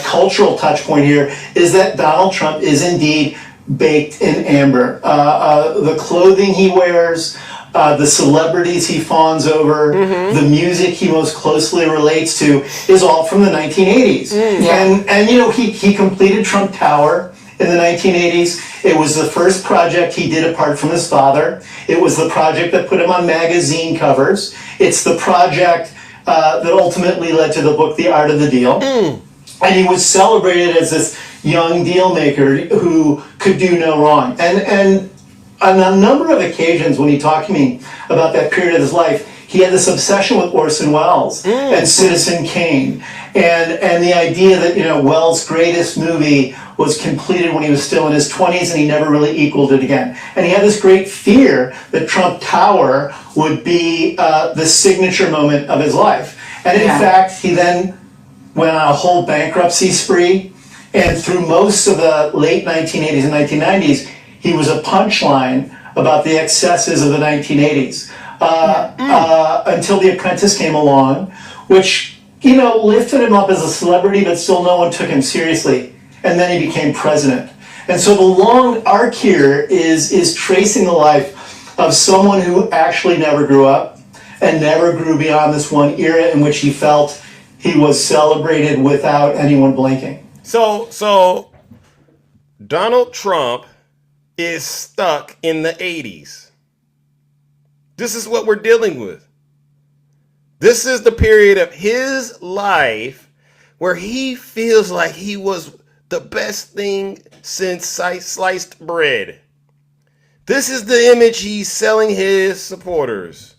cultural touch point here is that Donald Trump is indeed baked in amber. The clothing he wears, the celebrities he fawns over, the music he most closely relates to is all from the 1980s. And you know, he completed Trump Tower in the 1980s. It was the first project he did apart from his father. It was the project that put him on magazine covers. It's the project that ultimately led to the book, The Art of the Deal. And he was celebrated as this young deal maker who could do no wrong. And on a number of occasions when he talked to me about that period of his life, he had this obsession with Orson Welles and Citizen Kane, and the idea that, you know, Welles' greatest movie was completed when he was still in his 20s and he never really equaled it again. And he had this great fear that Trump Tower would be the signature moment of his life. And in fact, he then went on a whole bankruptcy spree, and through most of the late 1980s and 1990s, he was a punchline about the excesses of the 1980s. Until The Apprentice came along, which, you know, lifted him up as a celebrity, but still no one took him seriously. And then he became president. And so the long arc here is tracing the life of someone who actually never grew up and never grew beyond this one era in which he felt he was celebrated without anyone blinking. So Donald Trump is stuck in the 80s. This is what we're dealing with. This is the period of his life where he feels like he was the best thing since sliced bread. This is the image he's selling his supporters.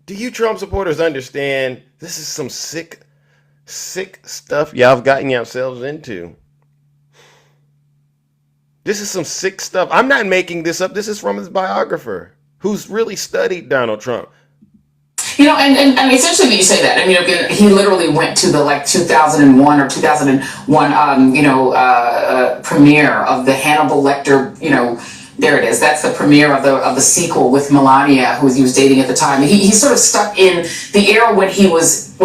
Do you Trump supporters understand this is some sick stuff y'all have gotten yourselves into? This is some sick stuff. I'm not making this up. This is from his biographer, who's really studied Donald Trump. You know, and it's interesting that you say that. I mean, again, he literally went to the 2001 or 2001, premiere of the Hannibal Lecter, there it is. That's the premiere of the sequel with Melania, who he was dating at the time. He sort of stuck in the era when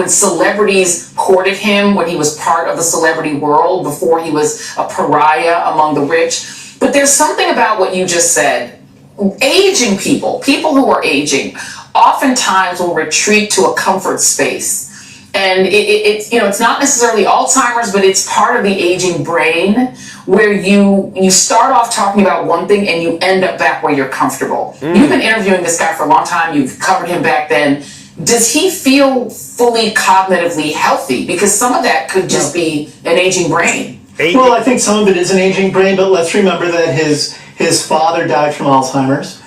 celebrities courted him, when he was part of the celebrity world, before he was a pariah among the rich. But there's something about what you just said. Aging people who are aging, oftentimes will retreat to a comfort space. And it's not necessarily Alzheimer's, but it's part of the aging brain, where you start off talking about one thing and you end up back where you're comfortable. You've been interviewing this guy for a long time. You've covered him back then. Does he feel fully cognitively healthy? Because some of that could just be an aging brain. Well, I think some of it is an aging brain, but let's remember that his father died from Alzheimer's.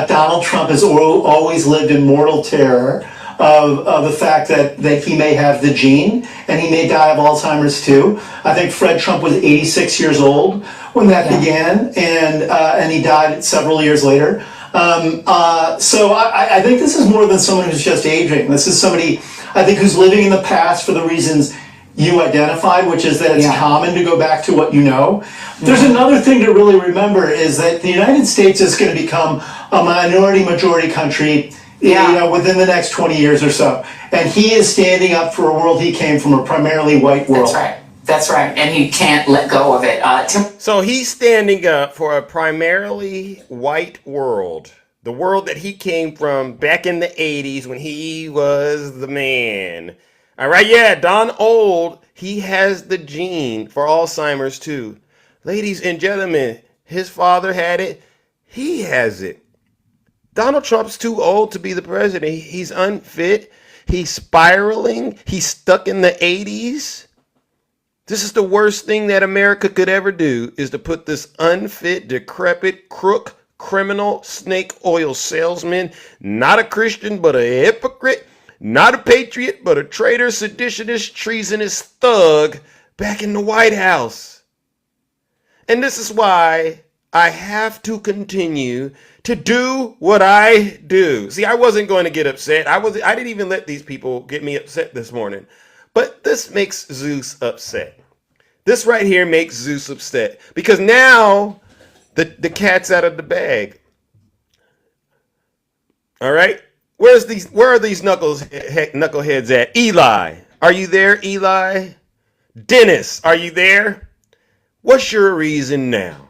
Donald Trump has always lived in mortal terror of the fact that he may have the gene and he may die of Alzheimer's too. I think Fred Trump was 86 years old when that began, and he died several years later. So I think this is more than someone who's just aging. This is somebody, I think, who's living in the past for the reasons you identified, which is that it's common to go back to what you know. There's another thing to really remember, is that the United States is going to become a majority country within the next 20 years or so. And he is standing up for a world he came from, a primarily white world. That's right. And he can't let go of it. So he's standing up for a primarily white world. The world that he came from back in the 80s when he was the man. All right, Don Old, he has the gene for Alzheimer's too. Ladies and gentlemen, his father had it. He has it. Donald Trump's too old to be the president. He's unfit. He's spiraling. He's stuck in the 80s. This is the worst thing that America could ever do, is to put this unfit, decrepit, crook, criminal, snake oil salesman, not a Christian, but a hypocrite, not a patriot, but a traitor, seditionist, treasonous thug back in the White House. And this is why I have to continue to do what I do. See, I wasn't going to get upset. I didn't even let these people get me upset this morning. But this makes Zeus upset. This right here makes Zeus upset, because now the cat's out of the bag. All right? Where are these knuckleheads at? Eli, are you there, Eli? Dennis, are you there? What's your reason now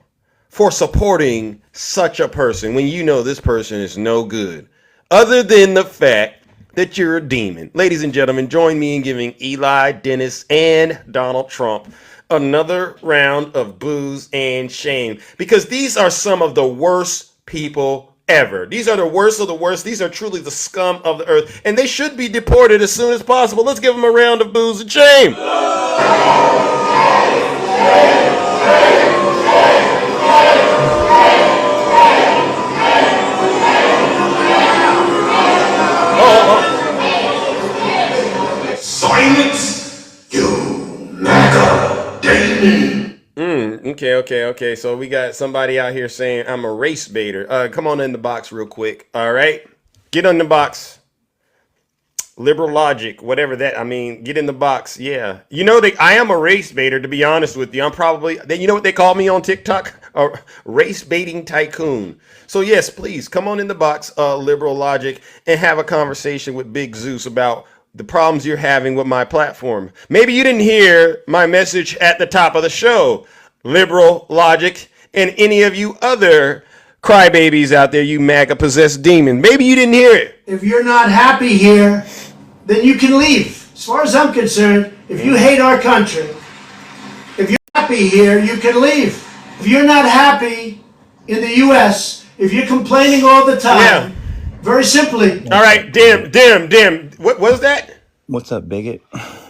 for supporting such a person when you know this person is no good, other than the fact that you're a demon? Ladies and gentlemen, join me in giving Eli, Dennis, and Donald Trump another round of booze and shame, because these are some of the worst people ever. These are the worst of the worst. These are truly the scum of the earth, and they should be deported as soon as possible. Let's give them a round of booze and shame. Silence, you MAGA demon. Okay. So we got somebody out here saying I'm a race baiter. Come on in the box real quick. All right, get on the box. Liberal logic, whatever that. I mean, get in the box. Yeah, I am a race baiter. To be honest with you, I'm probably. You know what they call me on TikTok? A race baiting tycoon. So yes, please come on in the box, liberal logic, and have a conversation with Big Zeus about the problems you're having with my platform. Maybe you didn't hear my message at the top of the show, liberal logic, and any of you other crybabies out there, you MAGA possessed demon. Maybe you didn't hear it. If you're not happy here, then you can leave. As far as I'm concerned, if you hate our country, if you're happy here, you can leave. If you're not happy in the U.S., if you're complaining all the time, very simply. All right, dim. What was that? What's up, bigot?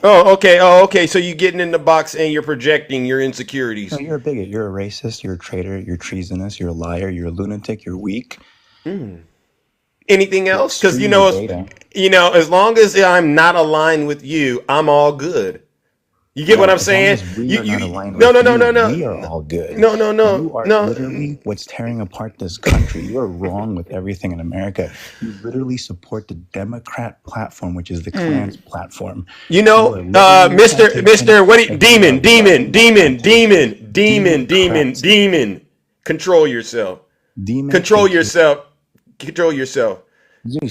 Oh, okay. So you're getting in the box and you're projecting your insecurities. No, you're a bigot. You're a racist. You're a traitor. You're treasonous. You're a liar. You're a lunatic. You're weak. Anything else? Because as long as I'm not aligned with you, I'm all good. You get what I'm saying? We are not aligned No, with no, no, no, you. We no. are all good. No, no, no, You are no. literally what's tearing apart this country. You are wrong with everything in America. You literally support the Democrat platform, which is the Klan's platform. You know, Mr. What? Demon. Control yourself. Control yourself. Control yourself.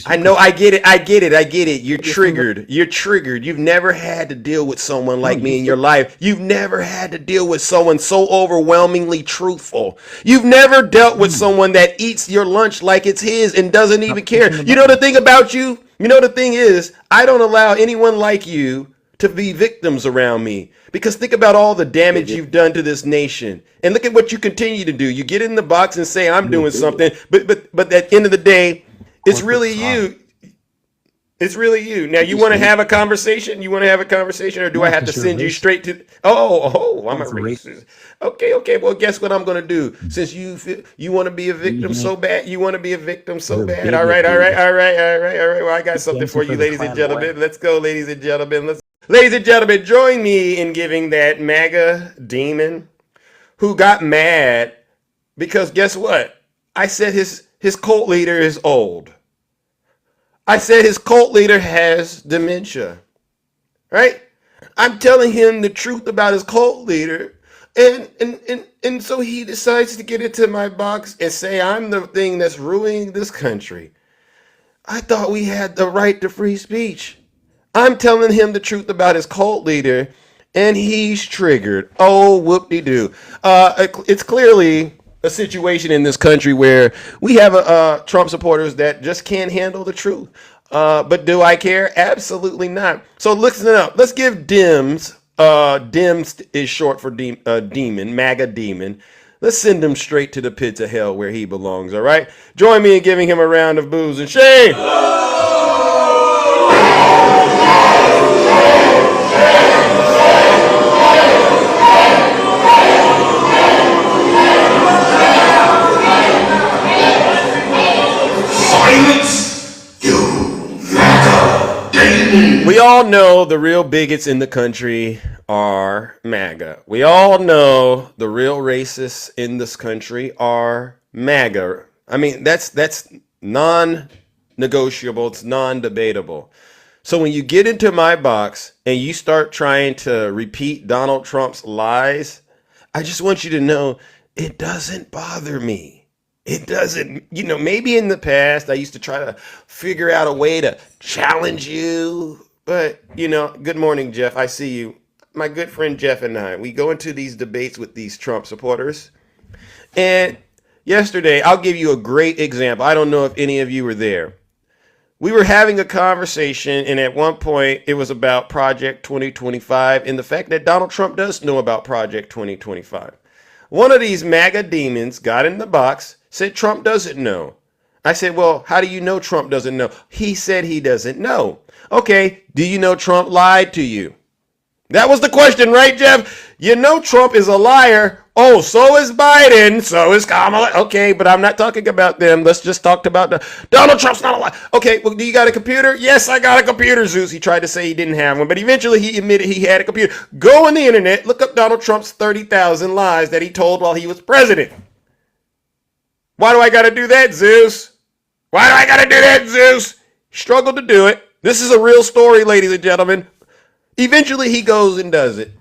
I know. I get it. You're triggered. You've never had to deal with someone like me in your life. You've never had to deal with someone so overwhelmingly truthful. You've never dealt with someone that eats your lunch like it's his and doesn't even care. You know the thing about you? You know the thing is, I don't allow anyone like you to be victims around me. Because think about all the damage you've done to this nation. And look at what you continue to do. You get in the box and say, I'm doing something. But at the end of the day, it's really you. It's really you. Now, you want to have a conversation? Or do I have to send you straight to? Oh, I'm a racist. Okay. Well, guess what I'm going to do? Since you want to be a victim so bad, All right. Well, I got something for you, ladies and gentlemen. Let's go, ladies and gentlemen. Ladies and gentlemen, join me in giving that MAGA demon who got mad because guess what? I said his cult leader is old. I said his cult leader has dementia, right? I'm telling him the truth about his cult leader, and so he decides to get into my box and say I'm the thing that's ruining this country. I thought we had the right to free speech. I'm telling him the truth about his cult leader, and he's triggered. Oh, whoop-de-doo. It's clearly a situation in this country where we have Trump supporters that just can't handle the truth. But do I care? Absolutely not. So listen up. Let's give Dems, Dems is short for demon, MAGA demon. Let's send him straight to the pits of hell where he belongs, all right? Join me in giving him a round of boos and shame. We all know the real bigots in the country are MAGA. We all know the real racists in this country are MAGA. I mean, that's non-negotiable. It's non-debatable. So when you get into my box and you start trying to repeat Donald Trump's lies, I just want you to know it doesn't bother me. It doesn't, maybe in the past I used to try to figure out a way to challenge you. But, good morning, Jeff. I see you. My good friend Jeff and I, we go into these debates with these Trump supporters. And yesterday, I'll give you a great example. I don't know if any of you were there. We were having a conversation, and at one point, it was about Project 2025 and the fact that Donald Trump does know about Project 2025. One of these MAGA demons got in the box, said Trump doesn't know. I said, well, how do you know Trump doesn't know? He said he doesn't know. Okay, do you know Trump lied to you? That was the question, right, Jeff? You know Trump is a liar. Oh, so is Biden. So is Kamala. Okay, but I'm not talking about them. Let's just talk about Donald Trump's not a liar. Okay, well, do you got a computer? Yes, I got a computer, Zeus. He tried to say he didn't have one, but eventually he admitted he had a computer. Go on the internet, look up Donald Trump's 30,000 lies that he told while he was president. Why do I got to do that, Zeus? He struggled to do it. This is a real story, ladies and gentlemen. Eventually, he goes and does it.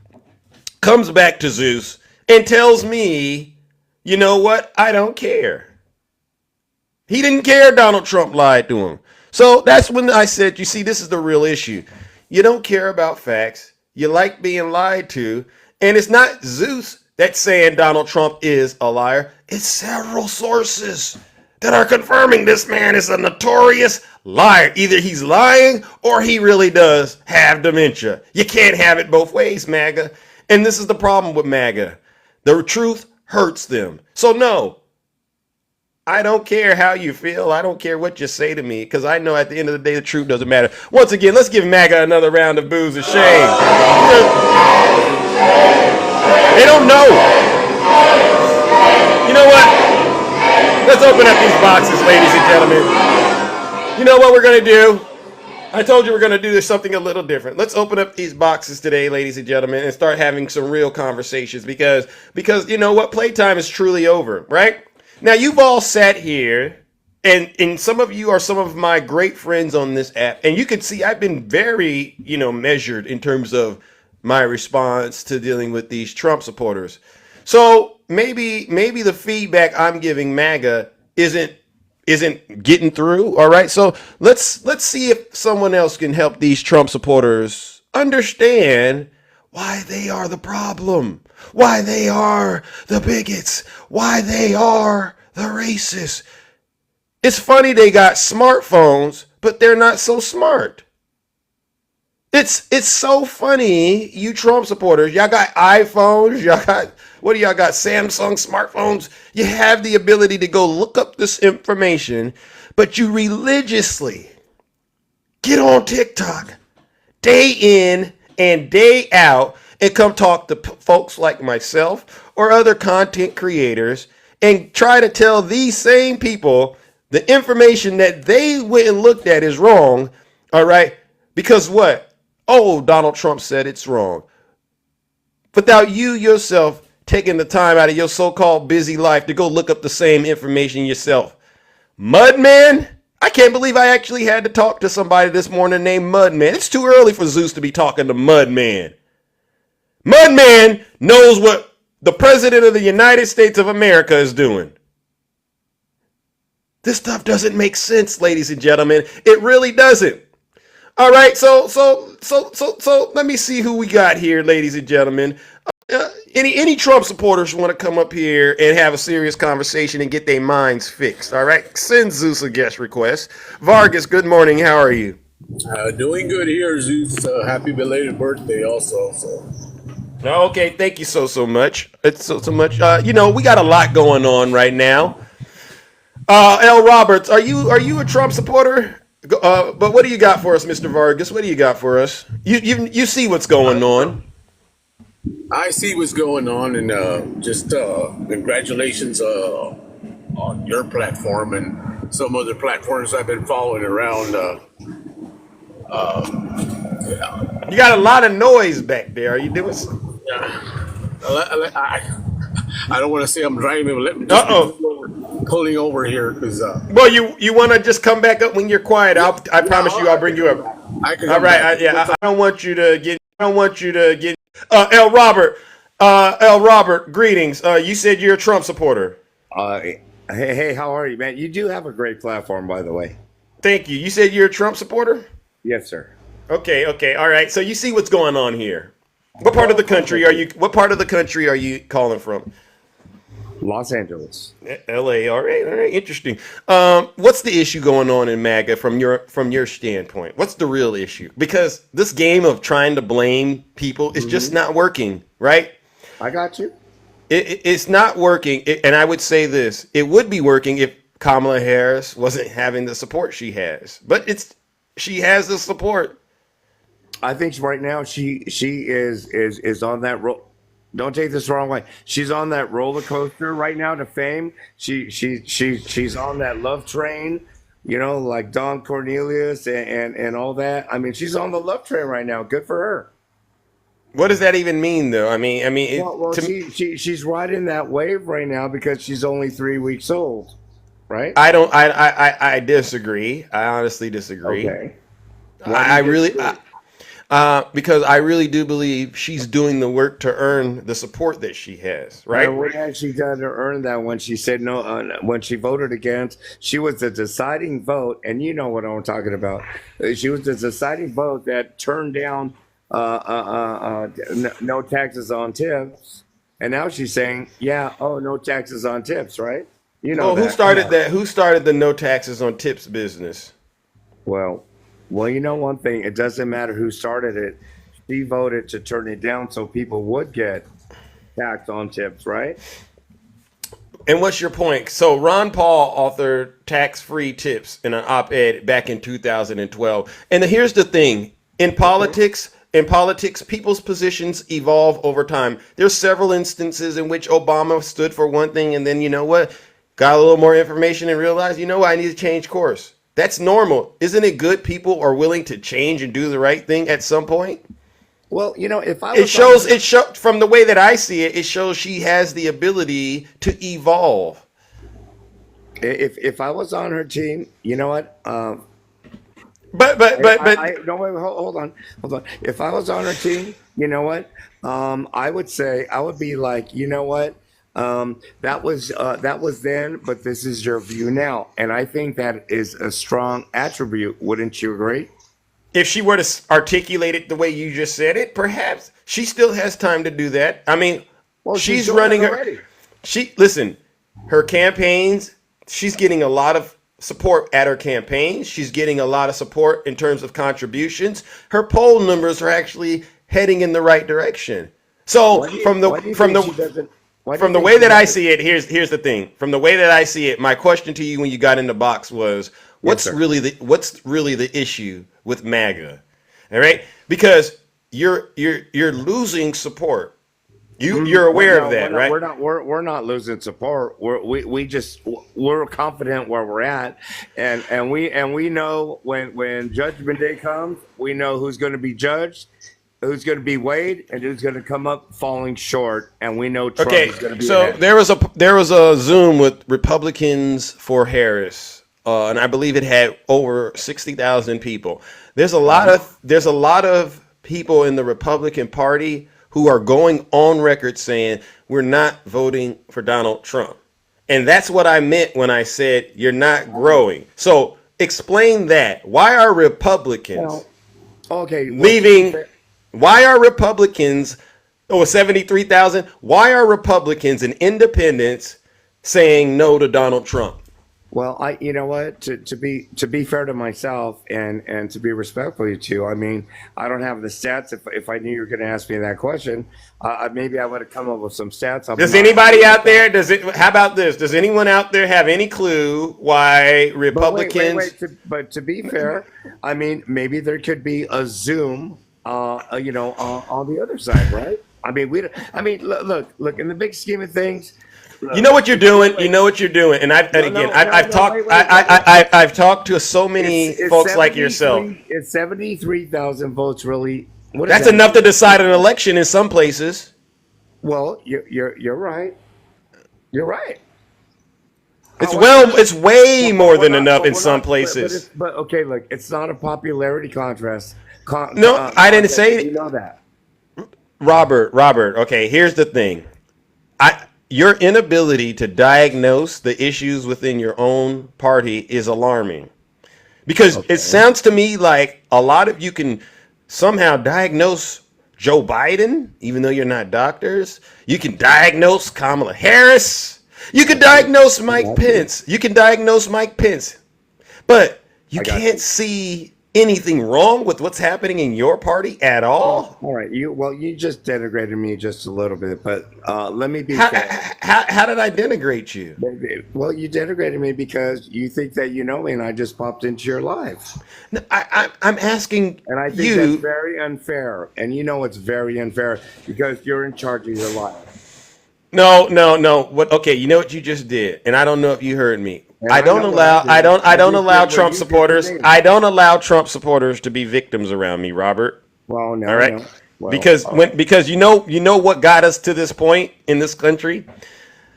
Comes back to Zeus and tells me, you know what? I don't care. He didn't care Donald Trump lied to him. So that's when I said, you see, this is the real issue. You don't care about facts. You like being lied to. And it's not Zeus that's saying Donald Trump is a liar. It's several sources that are confirming this man is a notorious liar. Either he's lying or he really does have dementia. You can't have it both ways, MAGA. And this is the problem with MAGA. The truth hurts them. So no, I don't care how you feel. I don't care what you say to me, because I know at the end of the day, the truth doesn't matter. Once again, let's give MAGA another round of boos and shame. They don't know. You know what? Let's open up these boxes, ladies and gentlemen. You know what we're going to do? I told you we're going to do this something a little different. Let's open up these boxes today, ladies and gentlemen, and start having some real conversations because you know what? Playtime is truly over, right? Now, you've all sat here, and some of you are some of my great friends on this app, and you can see I've been very, measured in terms of my response to dealing with these Trump supporters. So maybe the feedback I'm giving MAGA isn't getting through. All right. So let's see if someone else can help these Trump supporters understand why they are the problem, why they are the bigots, why they are the racists. It's funny they got smartphones, but they're not so smart. It's so funny, you Trump supporters. Y'all got iPhones, y'all got Samsung smartphones. You have the ability to go look up this information, but you religiously get on TikTok day in and day out and come talk to folks like myself or other content creators and try to tell these same people the information that they went and looked at is wrong. All right. Because what? Oh, Donald Trump said it's wrong. Without you yourself taking the time out of your so-called busy life to go look up the same information yourself. Mudman? I can't believe I actually had to talk to somebody this morning named Mudman. It's too early for Zeus to be talking to Mudman. Mudman knows what the president of the United States of America is doing. This stuff doesn't make sense, ladies and gentlemen. It really doesn't. All right, so let me see who we got here, ladies and gentlemen. Any Trump supporters want to come up here and have a serious conversation and get their minds fixed? All right, send Zeus a guest request. Vargas, good morning. How are you? Doing good here, Zeus. Happy belated birthday, also. So. Okay, thank you so much. It's so much. We got a lot going on right now. L. Roberts, are you a Trump supporter? But what do you got for us, Mr. Vargas? What do you got for us? You see what's going on. I see what's going on, and just congratulations on your platform and some other platforms I've been following around. You got a lot of noise back there. Are you doing something? I don't want to say I'm driving, but let me just pulling over here because. Well, you want to just come back up when you're quiet. I promise you, I'll bring you up. All right. I don't want you to get. L. Robert, greetings. You said you're a Trump supporter. Hey, how are you, man? You do have a great platform, by the way. Thank you. You said you're a Trump supporter? Yes, sir. Okay. All right. So you see what's going on here. What part of the country are you calling from? Los Angeles. LA. All right. Interesting. What's the issue going on in MAGA from your standpoint? What's the real issue? Because this game of trying to blame people is just not working, right? I got you. It's not working. And I would say this, it would be working if Kamala Harris wasn't having the support she has. But she has the support. I think right now she is on that roll. Don't take this the wrong way. She's on that roller coaster right now to fame. She's on that love train, like Don Cornelius and all that. I mean, she's on the love train right now. Good for her. What does that even mean, though? She's riding that wave right now because she's only 3 weeks old, right? I disagree. I honestly disagree. Okay. Because I really do believe she's doing the work to earn the support that she has, right? And what has she done to earn that when she said no, when she voted against? She was the deciding vote, and you know what I'm talking about. She was the deciding vote that turned down no taxes on tips, and now she's saying, no taxes on tips, right? Who started that? Who started the no taxes on tips business? Well, you know one thing, it doesn't matter who started it. She voted to turn it down so people would get taxed on tips, right? And what's your point? So Ron Paul authored tax-free tips in an op-ed back in 2012. And here's the thing. In politics, people's positions evolve over time. There's several instances in which Obama stood for one thing and then, got a little more information and realized, I need to change course. That's normal. Isn't it good people are willing to change and do the right thing at some point? Well, you know, if I It was shows, from the way that I see it, it shows she has the ability to evolve. if I was on her team, you know what? But no, wait, hold on. If I was on her team, you know what? I would say I would be like, you know what? That was then, but this is your view now, and I think that is a strong attribute. Wouldn't you agree? if she were to articulate it the way you just said it, perhaps she still has time to do that. I mean, Well, she's doing running it her. already. Listen, her campaigns. She's getting a lot of support at her campaigns. She's getting a lot of support in terms of contributions. Her poll numbers are actually heading in the right direction. So Why do you from think she doesn't? Why do you from the think way she that I doesn't? see it, here's the thing. From the way that I see it, my question to you when you got in the box was, Yes, sir. what's really the issue with MAGA? All right, because you're losing support. You're aware No, of that, right? we're not losing support. We're confident where we're at, and we know when Judgment Day comes, we know who's going to be judged, who's going to be weighed, and who's going to come up falling short, and we know Trump Okay, is going to be so ahead. there was a Zoom with Republicans for Harris, and I believe it had over 60,000 people. There's a lot of people in the Republican Party who are going on record saying we're not voting for Donald Trump, and that's what I meant when I said you're not growing. So explain that. Why are Republicans Okay, leaving? Why are Republicans, 73,000? Why are Republicans and independents saying no to Donald Trump? Well, you know what, to be fair to myself and to be respectful to you, I mean, I don't have the stats. If I knew you were going to ask me that question, maybe I would have come up with some stats. Does anybody out there, how about this? Does anyone out there have any clue why Republicans? But to be fair, I mean, maybe there could be a Zoom, you know, on the other side, right? I mean, look. In the big scheme of things, You know what you're doing. You know what you're doing, and I've talked to so many folks like yourself. It's 73,000 votes, really. What is That's that? enough to decide an election in some places. Well, you're right. You're right. It's way more than enough in But we're some not- places. But okay, look, it's not a popularity contest. No, I didn't say You know that. Robert. Okay, here's the thing. Your inability to diagnose the issues within your own party is alarming. Because it sounds to me like a lot of you can somehow diagnose Joe Biden, even though you're not doctors. You can diagnose Kamala Harris. You can diagnose Mike Pence. But you can't see anything wrong with what's happening in your party at all. All right. You just denigrated me just a little bit, but let me be How fair. did I denigrate you? Well, you denigrated me because you think that you know me, and I just popped into your life. No, I'm asking And I think you. that's very unfair. And you know it's very unfair because you're in charge of your life. No. What? Okay, you know what you just did, and I don't know if you heard me. Yeah, I don't know what allow. did. I don't I just allow did what Trump you did to supporters. me. I don't allow Trump supporters to be victims around me, Robert. Well, no. All right. No. Well, Because you know what got us to this point in this country.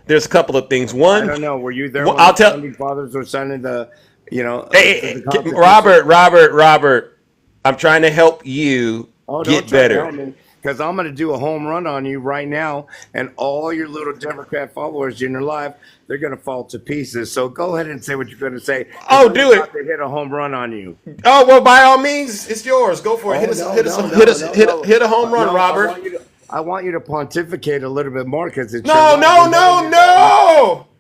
There's a couple of things. I One, don't know. Were you there Well, when I'll the tell- founding fathers were signing the, hey, the Constitution? Robert. I'm trying to help you get better. Because I'm going to do a home run on you right now, and all your little Democrat followers in your life, they're going to fall to pieces. So go ahead and say what you're going to say. Oh, I'm do it. about to hit a home run on you. Oh well, by all means, it's yours. Go for it. Hit a home run, Robert. I want you to pontificate a little bit more because it's No.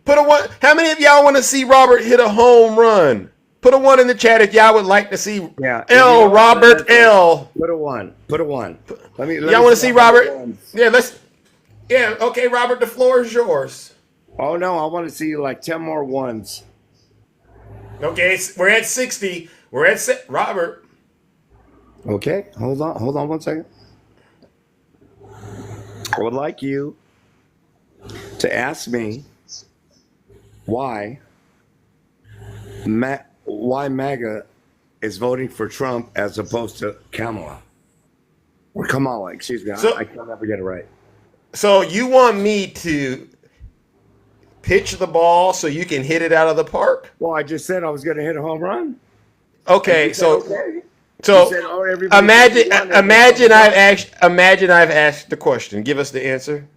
Put a one. How many of y'all want to see Robert hit a home run? Put a one in the chat if y'all would like to see Robert L. Put a one. Let me. Y'all want to see Robert? Yeah. Okay, Robert. The floor is yours. Oh no, I want to see like 10 more ones. Okay, we're at 60. We're at Robert. Okay, hold on 1 second. I would like you to ask me why why MAGA is voting for Trump as opposed to Kamala. Or Kamala, excuse me. So- I can never get it right. So you want me to pitch the ball so you can hit it out of the park? Well, I just said I was going to hit a home run. Okay, You said, so okay. You so said, oh, everybody imagine said one, imagine I've asked the question. Give us the answer.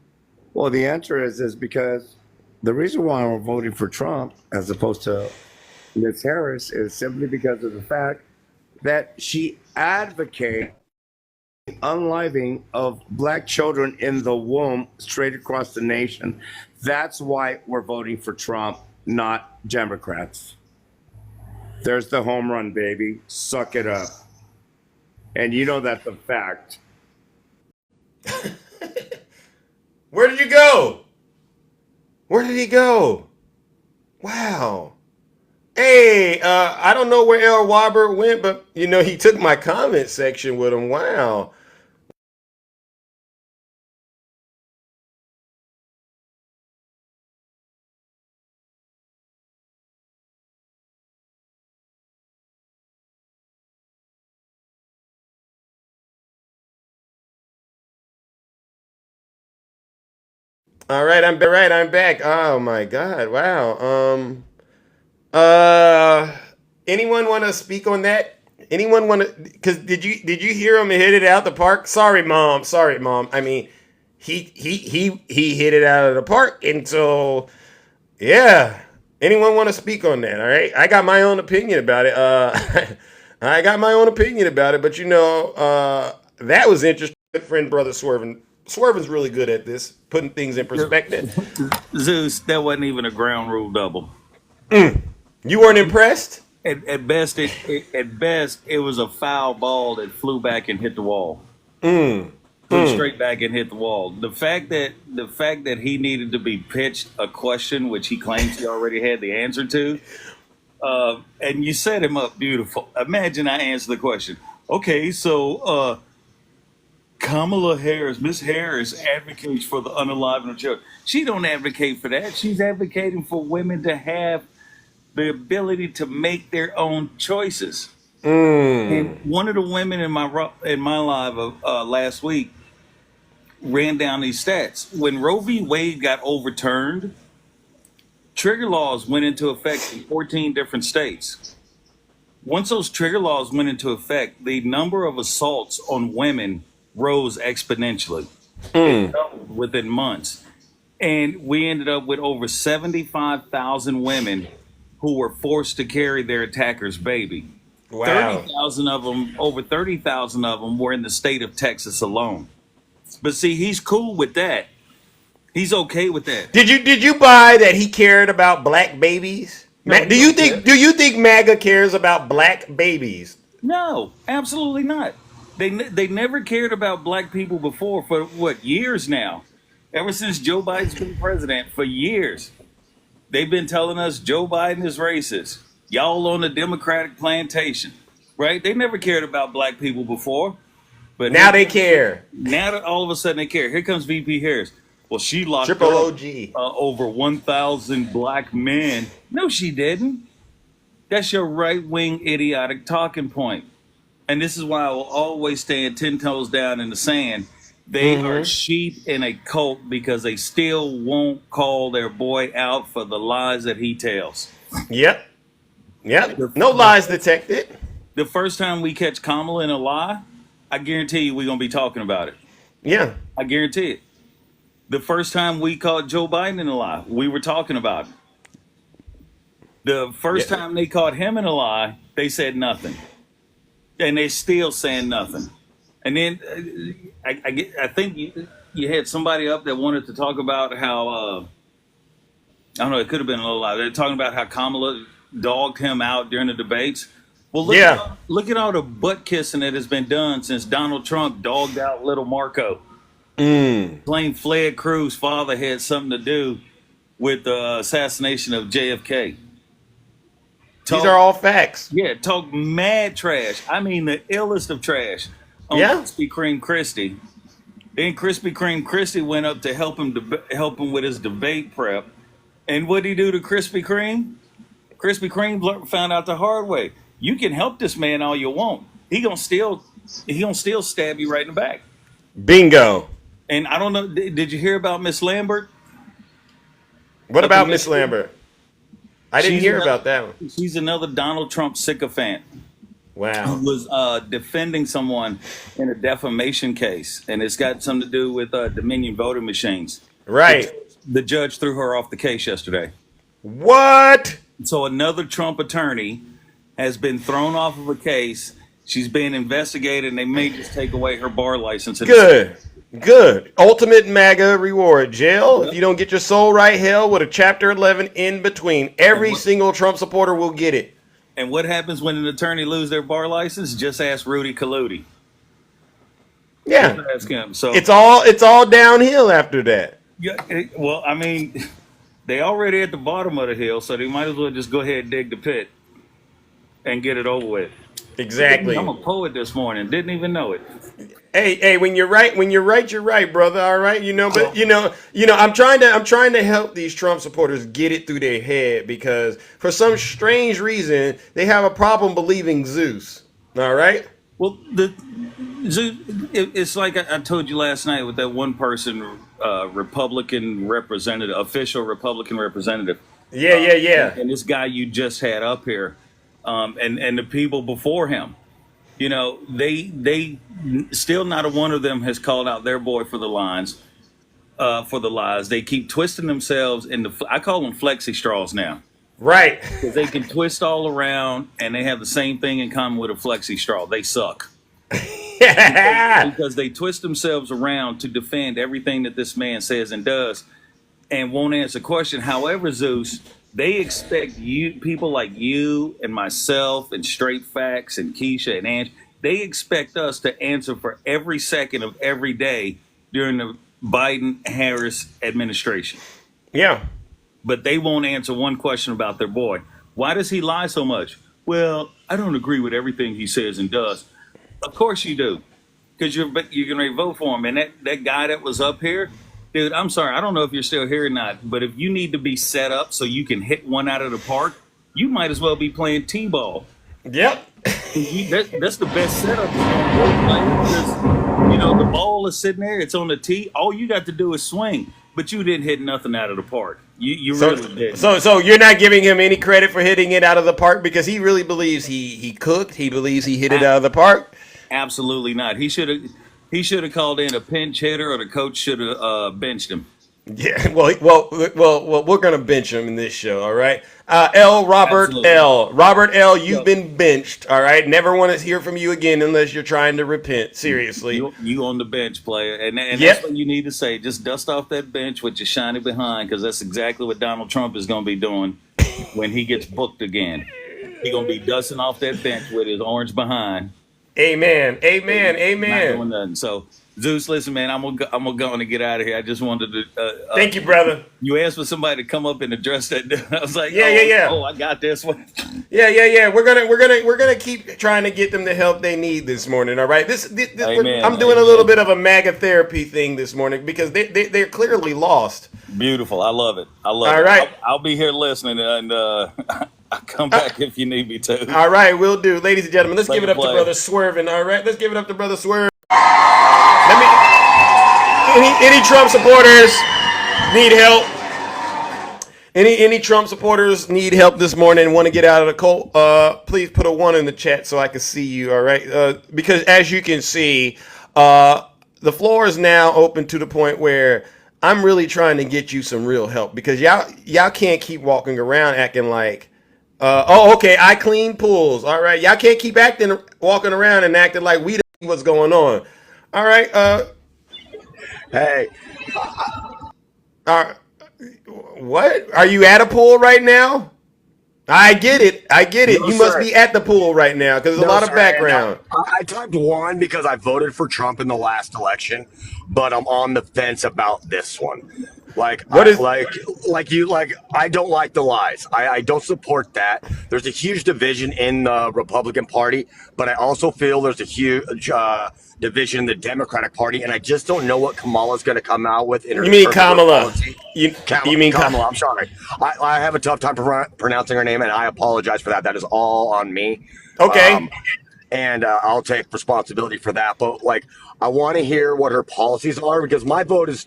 Well, the answer is because the reason why we're voting for Trump as opposed to Ms. Harris is simply because of the fact that she advocates unliving of black children in the womb straight across the nation. That's why we're voting for Trump, not Democrats. There's the home run, baby. Suck it up. And you know that's a fact. Where did you go? Where did he go? Wow. Hey, I don't know where El Wobber went, but you know he took my comment section with him. Wow. All right, I'm back. Oh my God! Wow. Anyone want to speak on that? Anyone want to? Because did you hear him hit it out the park? Sorry, mom. I mean, he hit it out of the park, and so yeah. Anyone want to speak on that? All right, I got my own opinion about it. I got my own opinion about it, but you know, that was interesting. Good friend, brother Swervin. Swervin's really good at this, putting things in perspective. Zeus, that wasn't even a ground rule double. You weren't impressed? At best, it was a foul ball that flew back and hit the wall. Flew straight back and hit the wall. The fact that he needed to be pitched a question which he claims he already had the answer to, and you set him up beautiful. Imagine I answer the question. Okay, so Kamala Harris, Miss Harris, advocates for the unaliving of children. She don't advocate for that. She's advocating for women to have the ability to make their own choices. And one of the women in my live last week ran down these stats. When Roe v. Wade got overturned, trigger laws went into effect in 14 different states. Once those trigger laws went into effect, the number of assaults on women rose exponentially. It doubled within months. And we ended up with over 75,000 women who were forced to carry their attacker's baby. Wow. 30,000 of them, over 30,000 of them were in the state of Texas alone. But see, he's cool with that. He's okay with that. Did you buy that he cared about black babies? No, Do you think MAGA cares about black babies? No, absolutely not. They never cared about black people before for what, years now? Ever since Joe Biden's been president, for years. They've been telling us Joe Biden is racist. Y'all on the Democratic plantation, right? They never cared about black people before. But Now they care. Now that all of a sudden they care. Here comes VP Harris. Well, she locked Triple up OG. over 1,000 black men. No, she didn't. That's your right-wing idiotic talking point. And this is why I will always stand 10 toes down in the sand. They are sheep in a cult because they still won't call their boy out for the lies that he tells. Yep. No lies detected. The first time we catch Kamala in a lie, I guarantee you we're going to be talking about it. Yeah. I guarantee it. The first time we caught Joe Biden in a lie, we were talking about it. The first time they caught him in a lie, they said nothing. And they're still saying nothing. And then I think you had somebody up that wanted to talk about how, I don't know, it could have been a little loud. They're talking about how Kamala dogged him out during the debates. Well, look at all the butt kissing that has been done since Donald Trump dogged out little Marco. Claimed Fred Cruz's father had something to do with the assassination of JFK. These are all facts. Yeah, talk mad trash. I mean, the illest of trash on Krispy Kreme Christie. Then Krispy Kreme Christie went up to help him with his debate prep. And what did he do to Krispy Kreme? Krispy Kreme found out the hard way. You can help this man all you want. He gonna still stab you right in the back. Bingo. And I don't know. Did you hear about Miss Lambert? What about Miss Lambert? I didn't hear another, about that one. She's another Donald Trump sycophant. Wow. Who was defending someone in a defamation case, and it's got something to do with Dominion voting machines. Right. The judge threw her off the case yesterday. What? So another Trump attorney has been thrown off of a case. She's being investigated, and they may just take away her bar license. Good. Good. Ultimate MAGA reward. Jail. If you don't get your soul right, hell with a Chapter 11 in between. Every single Trump supporter will get it. And what happens when an attorney loses their bar license? Just ask Rudy Kaludi. Yeah. Just ask him. So it's all downhill after that. Yeah. Well, I mean, they already at the bottom of the hill, so they might as well just go ahead and dig the pit and get it over with. Exactly. I'm a poet this morning. Didn't even know it. Hey, when you're right, you're right, brother. All right, but I'm trying to help these Trump supporters get it through their head because for some strange reason they have a problem believing Zeus. All right. Well, it's like I told you last night with that one person, Republican representative, official Republican representative. Yeah. And this guy you just had up here, and the people before him. They still not a one of them has called out their boy for the lies. They keep twisting themselves into. I call them flexi straws now. Right. Because they can twist all around, and they have the same thing in common with a flexi straw. They suck. because they twist themselves around to defend everything that this man says and does, and won't answer a question. However, Zeus. They expect people like you and myself and Straight Facts and Keisha and Ange, they expect us to answer for every second of every day during the Biden-Harris administration. Yeah. But they won't answer one question about their boy. Why does he lie so much? Well, I don't agree with everything he says and does. Of course you do, because you're going to vote for him. And that guy that was up here, dude, I'm sorry. I don't know if you're still here or not, but if you need to be set up so you can hit one out of the park, you might as well be playing T-ball. Yep. That's the best setup. The ball is sitting there. It's on the tee. All you got to do is swing, but you didn't hit nothing out of the park. You really did. So you're not giving him any credit for hitting it out of the park because he really believes he cooked. He believes he hit it out of the park. Absolutely not. He should have called in a pinch hitter, or the coach should have benched him. Yeah, well, we're gonna bench him in this show, all right? Robert L, you've been benched, all right? Never want to hear from you again unless you're trying to repent. Seriously, you on the bench, player, and that's what you need to say. Just dust off that bench with your shiny behind, because that's exactly what Donald Trump is gonna be doing when he gets booked again. He's gonna be dusting off that bench with his orange behind. Amen. Not doing nothing. So, Zeus, listen, man, I'm gonna go and get out of here. I just wanted to. Thank you, brother. You asked for somebody to come up and address that. I was like, yeah. Oh, I got this one. Yeah. We're gonna keep trying to get them the help they need this morning. All right. I'm doing a little bit of a MAGA therapy thing this morning because they're clearly lost. Beautiful. I love it. All right. I'll be here listening, and I'll come back if you need me to. All right, we'll do. Ladies and gentlemen, let's give it up to Brother Swervin'. All right, let's give it up to Brother Swerve. Any Trump supporters need help? Any Trump supporters need help this morning and want to get out of the cult? Please put a 1 in the chat so I can see you. All right, because as you can see, the floor is now open to the point where I'm really trying to get you some real help because y'all can't keep walking around acting like. Okay, I clean pools. All right, y'all can't keep walking around and acting like we don't know what's going on. All right, hey. What? Are you at a pool right now? I get it. No, you sir. must be at the pool right now because there's a lot of background. I typed 1 because I voted for Trump in the last election, but I'm on the fence about this one. Like, What is I don't like the lies. I don't support that. There's a huge division in the Republican Party, but I also feel there's a huge division in the Democratic Party, and I just don't know what Kamala's going to come out with. In her, You mean terms of her Kamala? policy. You mean Kamala? I'm sorry. I have a tough time pronouncing her name, and I apologize for that. That is all on me. Okay. And I'll take responsibility for that. But like, I want to hear what her policies are because my vote is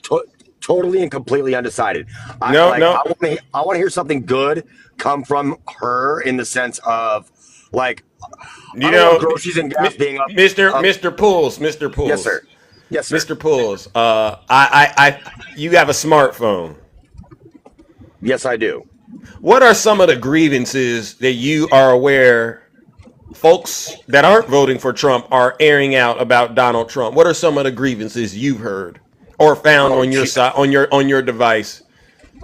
totally and completely undecided. I want to hear something good come from her in the sense of like, groceries and gas being up. Mr. Pools. Yes, sir. Yes, sir. Mr. Pools. You have a smartphone. Yes, I do. What are some of the grievances that you are aware folks that aren't voting for Trump are airing out about Donald Trump? What are some of the grievances you've heard or found on your side, on your device?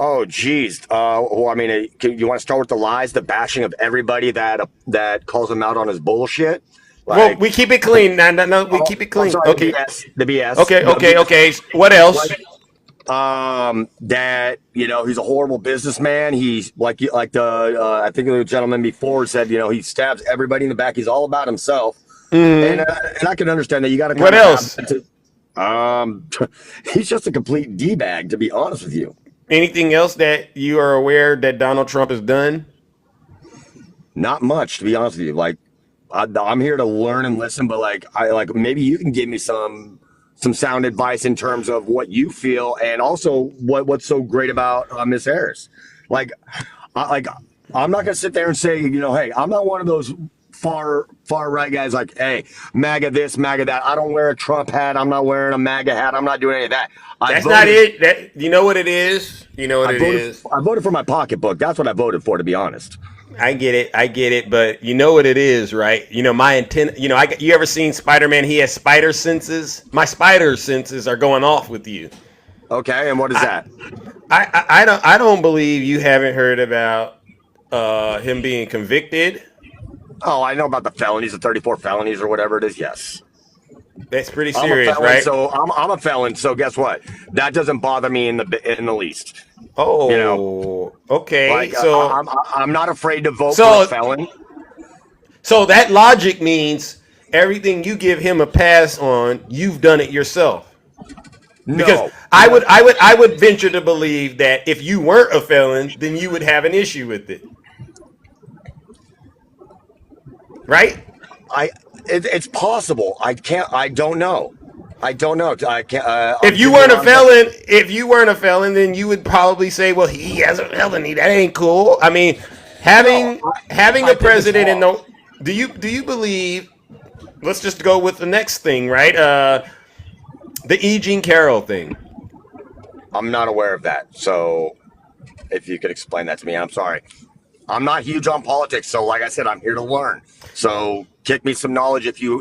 Oh, geez. Well, I mean, you want to start with the lies, the bashing of everybody that calls him out on his bullshit? Well, we keep it clean. No, we keep it clean. Sorry, Okay. The BS. Okay. What else? That he's a horrible businessman. He's like I think the gentleman before said he stabs everybody in the back. He's all about himself, and I can understand that. You got to. What else? He's just a complete d-bag, to be honest with you. Anything else that you are aware that Donald Trump has done? Not much, to be honest with you. Like, I'm here to learn and listen, but maybe you can give me some sound advice in terms of what you feel, and also what's so great about Miss Harris. I'm not gonna sit there and say, hey, I'm not one of those far right guys. Like, hey, MAGA this, MAGA that. I don't wear a Trump hat. I'm not wearing a MAGA hat. I'm not doing any of that. That's not it. You know what it is. I voted for my pocketbook. That's what I voted for, to be honest. I get it, but you know what it is, right? My antenna. You ever seen Spider-Man? He has spider senses. My spider senses are going off with you. Okay, and what is that? I don't believe you haven't heard about him being convicted. Oh, I know about the felonies, the 34 felonies or whatever it is. Yes. That's pretty serious, right? So I'm a felon. So guess what? That doesn't bother me in the least. Oh, okay. So I'm not afraid to vote for a felon. So that logic means everything you give him a pass on, you've done it yourself. Because I would venture to believe that if you weren't a felon, then you would have an issue with it. Right? It's possible. I don't know. I can't. If you weren't a felon, then you would probably say, "Well, he has a felony. That ain't cool." I mean, having a president in no. Do you believe? Let's just go with the next thing, right? The E. Jean Carroll thing. I'm not aware of that. So, if you could explain that to me, I'm sorry. I'm not huge on politics, so like I said, I'm here to learn. So kick me some knowledge if you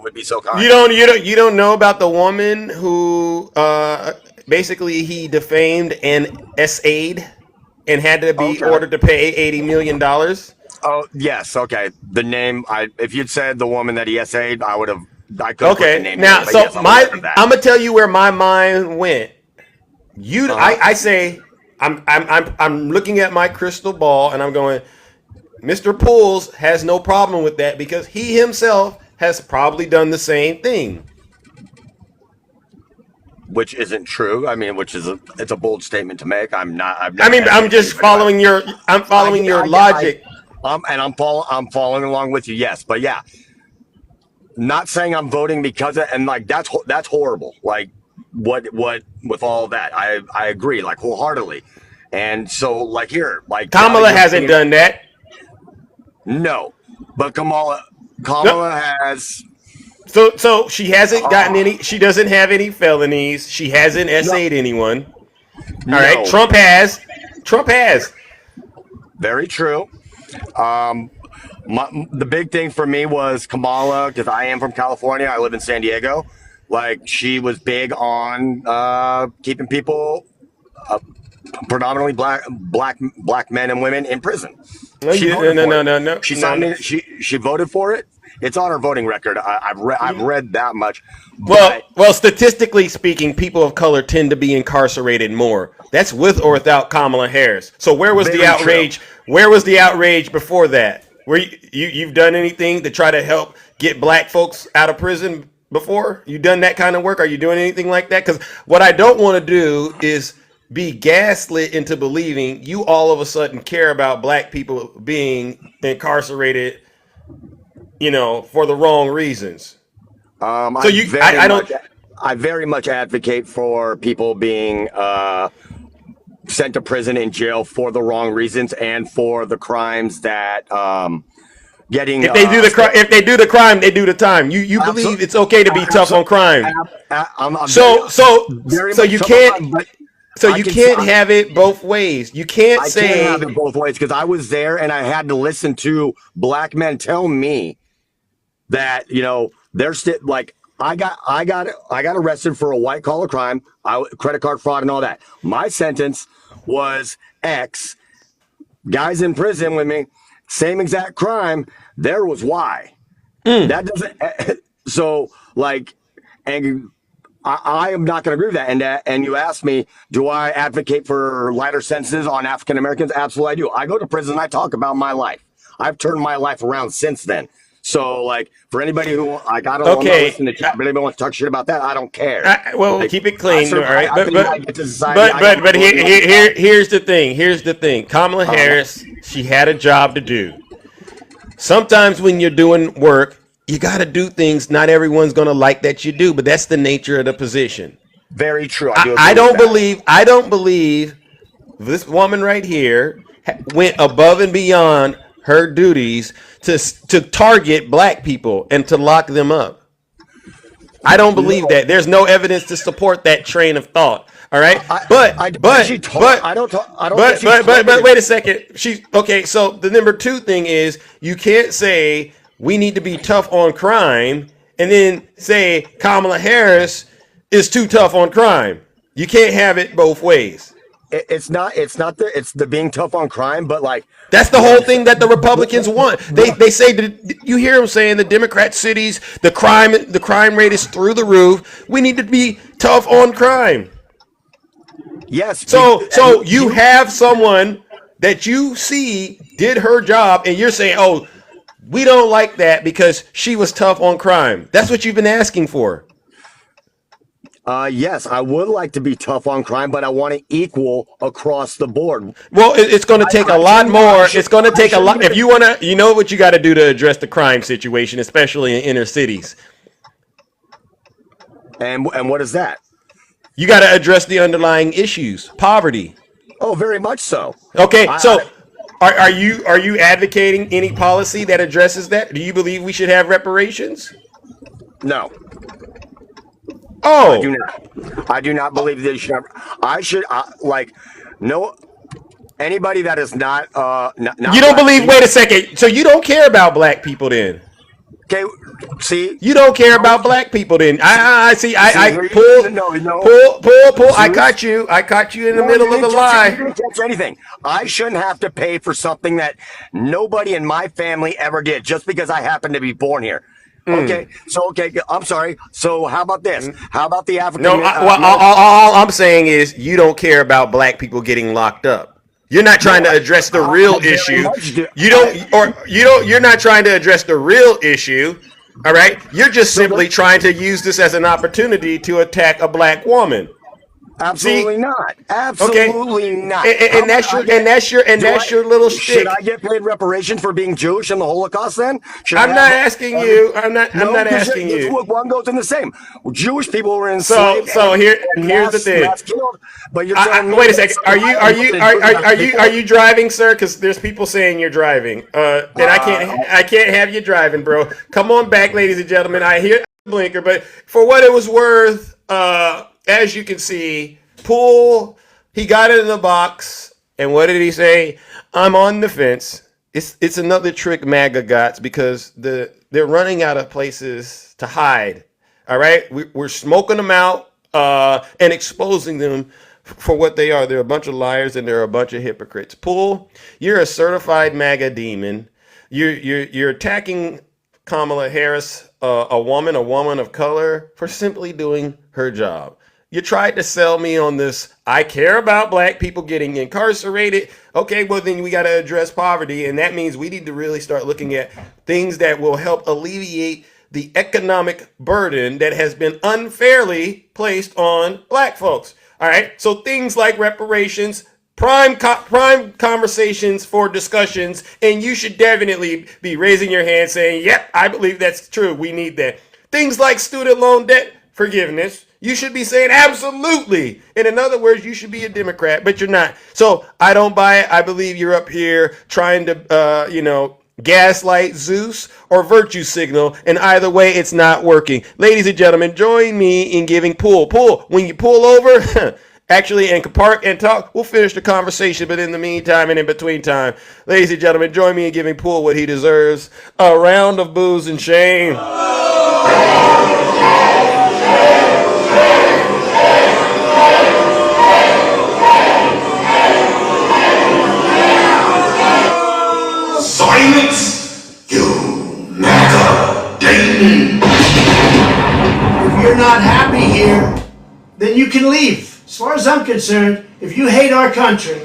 would be so kind. You don't know about the woman who basically he defamed and essayed and had to be ordered to pay $80 million. Oh yes, okay. The name if you'd said the woman that he essayed, I could have put the name. Now, in, so yes, I'm gonna tell you where my mind went. I say. I'm looking at my crystal ball and I'm going, Mr. Pools has no problem with that because he himself has probably done the same thing. Which isn't true. I mean, it's a bold statement to make. I'm just following your logic. I'm following along with you. Yes, but yeah, not saying I'm voting because of, and like that's horrible. Like. What with all that, I agree like wholeheartedly, and so like here, like Kamala hasn't done that. No, but Kamala has. So she hasn't gotten any. She doesn't have any felonies. She hasn't essayed anyone. All right, Trump has. Very true. The big thing for me was Kamala because I am from California. I live in San Diego. Like she was big on keeping people, predominantly black men and women in prison. No. She voted for it, It's on her voting record. I've read that much. Well, statistically speaking, people of color tend to be incarcerated more. That's with or without Kamala Harris. So where was the outrage? Where was the outrage before that? Where you've done anything to try to help get black folks out of prison before? You done that kind of work? Are you doing anything like that? Because what I don't want to do is be gaslit into believing you all of a sudden care about black people being incarcerated, for the wrong reasons. I very much advocate for people being sent to prison and jail for the wrong reasons and for the crimes that getting. If they do the crime, they do the time. You believe it's okay to be tough on crime. You can't have it both ways. You can't say. I can't have it both ways because I was there and I had to listen to black men tell me that they're still like I got arrested for a white collar crime, credit card fraud and all that. My sentence was X. Guys in prison with me, same exact crime. There was Y. That doesn't. So and I am not going to agree with that. And you asked me, do I advocate for lighter sentences on African Americans? Absolutely, I do. I go to prison and I talk about my life. I've turned my life around since then. So, for anybody who I don't want to listen to chat, but anybody wants to talk shit about that, I don't care. Keep it clean, all right? But here's the thing. Here's the thing. Kamala Harris, she had a job to do. Sometimes when you're doing work, you got to do things not everyone's going to like that you do, but that's the nature of the position. Very true. I don't believe this woman right here went above and beyond her duties to target black people and to lock them up. I don't believe that. There's no evidence to support that train of thought. All right, but wait a second. So the number two thing is you can't say we need to be tough on crime and then say Kamala Harris is too tough on crime. You can't have it both ways. It's the being tough on crime, but that's the whole thing that the Republicans want. They say that you hear them saying the Democrat cities, the crime rate is through the roof. We need to be tough on crime. Yes. So you have someone that you see did her job, and you're saying, "Oh, we don't like that because she was tough on crime." That's what you've been asking for. Yes, I would like to be tough on crime, but I want to equal across the board. Well, it's going to take a lot more. It's going to take a lot. If you want to, what you got to do to address the crime situation, especially in inner cities. And what is that? You got to address the underlying issues, poverty. Oh, very much so. Okay, so are you advocating any policy that addresses that? Do you believe we should have reparations? No. Oh, I do not believe that you should have. No. Anybody that is not you don't believe. Wait a second. So you don't care about black people then? Okay. See, you don't care about black people then. I see. Pull. I caught you. I caught you in the middle of the lie. You didn't catch anything. I shouldn't have to pay for something that nobody in my family ever did just because I happen to be born here. Okay, I'm sorry. So how about this? How about the African? No, all I'm saying is you don't care about black people getting locked up. You're not trying to address the real issue. You're not trying to address the real issue. All right, you're just simply trying to use this as an opportunity to attack a black woman. Absolutely not. Absolutely not. And that's your little shtick. Should I get paid reparations for being Jewish in the Holocaust then? I'm not asking you. I'm not asking you. One goes in the same. Jewish people were enslaved. So here's the thing. But you're telling me wait a second. Are you driving, sir? Because there's people saying you're driving. And I can't have you driving, bro. Come on back, ladies and gentlemen. I hear the blinker, but for what it was worth, as you can see, Poole, he got it in the box, and what did he say? I'm on the fence. It's another trick MAGA got because they're running out of places to hide. All right, we're smoking them out and exposing them for what they are. They're a bunch of liars and they're a bunch of hypocrites. Poole, you're a certified MAGA demon. You're attacking Kamala Harris a woman of color for simply doing her job. You tried to sell me on this, I care about black people getting incarcerated. Okay, well then we got to address poverty, and that means we need to really start looking at things that will help alleviate the economic burden that has been unfairly placed on black folks. All right, so things like reparations, prime conversations for discussions, and you should definitely be raising your hand saying, yep, I believe that's true. We need that. Things like student loan debt forgiveness, you should be saying absolutely. And in other words, you should be a Democrat, but you're not. So I don't buy it. I believe you're up here trying to, gaslight Zeus or virtue signal, and either way, it's not working. Ladies and gentlemen, join me in giving Pool. When you pull over, actually, and can park and talk, we'll finish the conversation. But in the meantime and in between time, ladies and gentlemen, join me in giving Pool what he deserves. A round of booze and shame. Silence, you matter, Dayton. If you're not happy here, then you can leave. As far as I'm concerned, if you hate our country,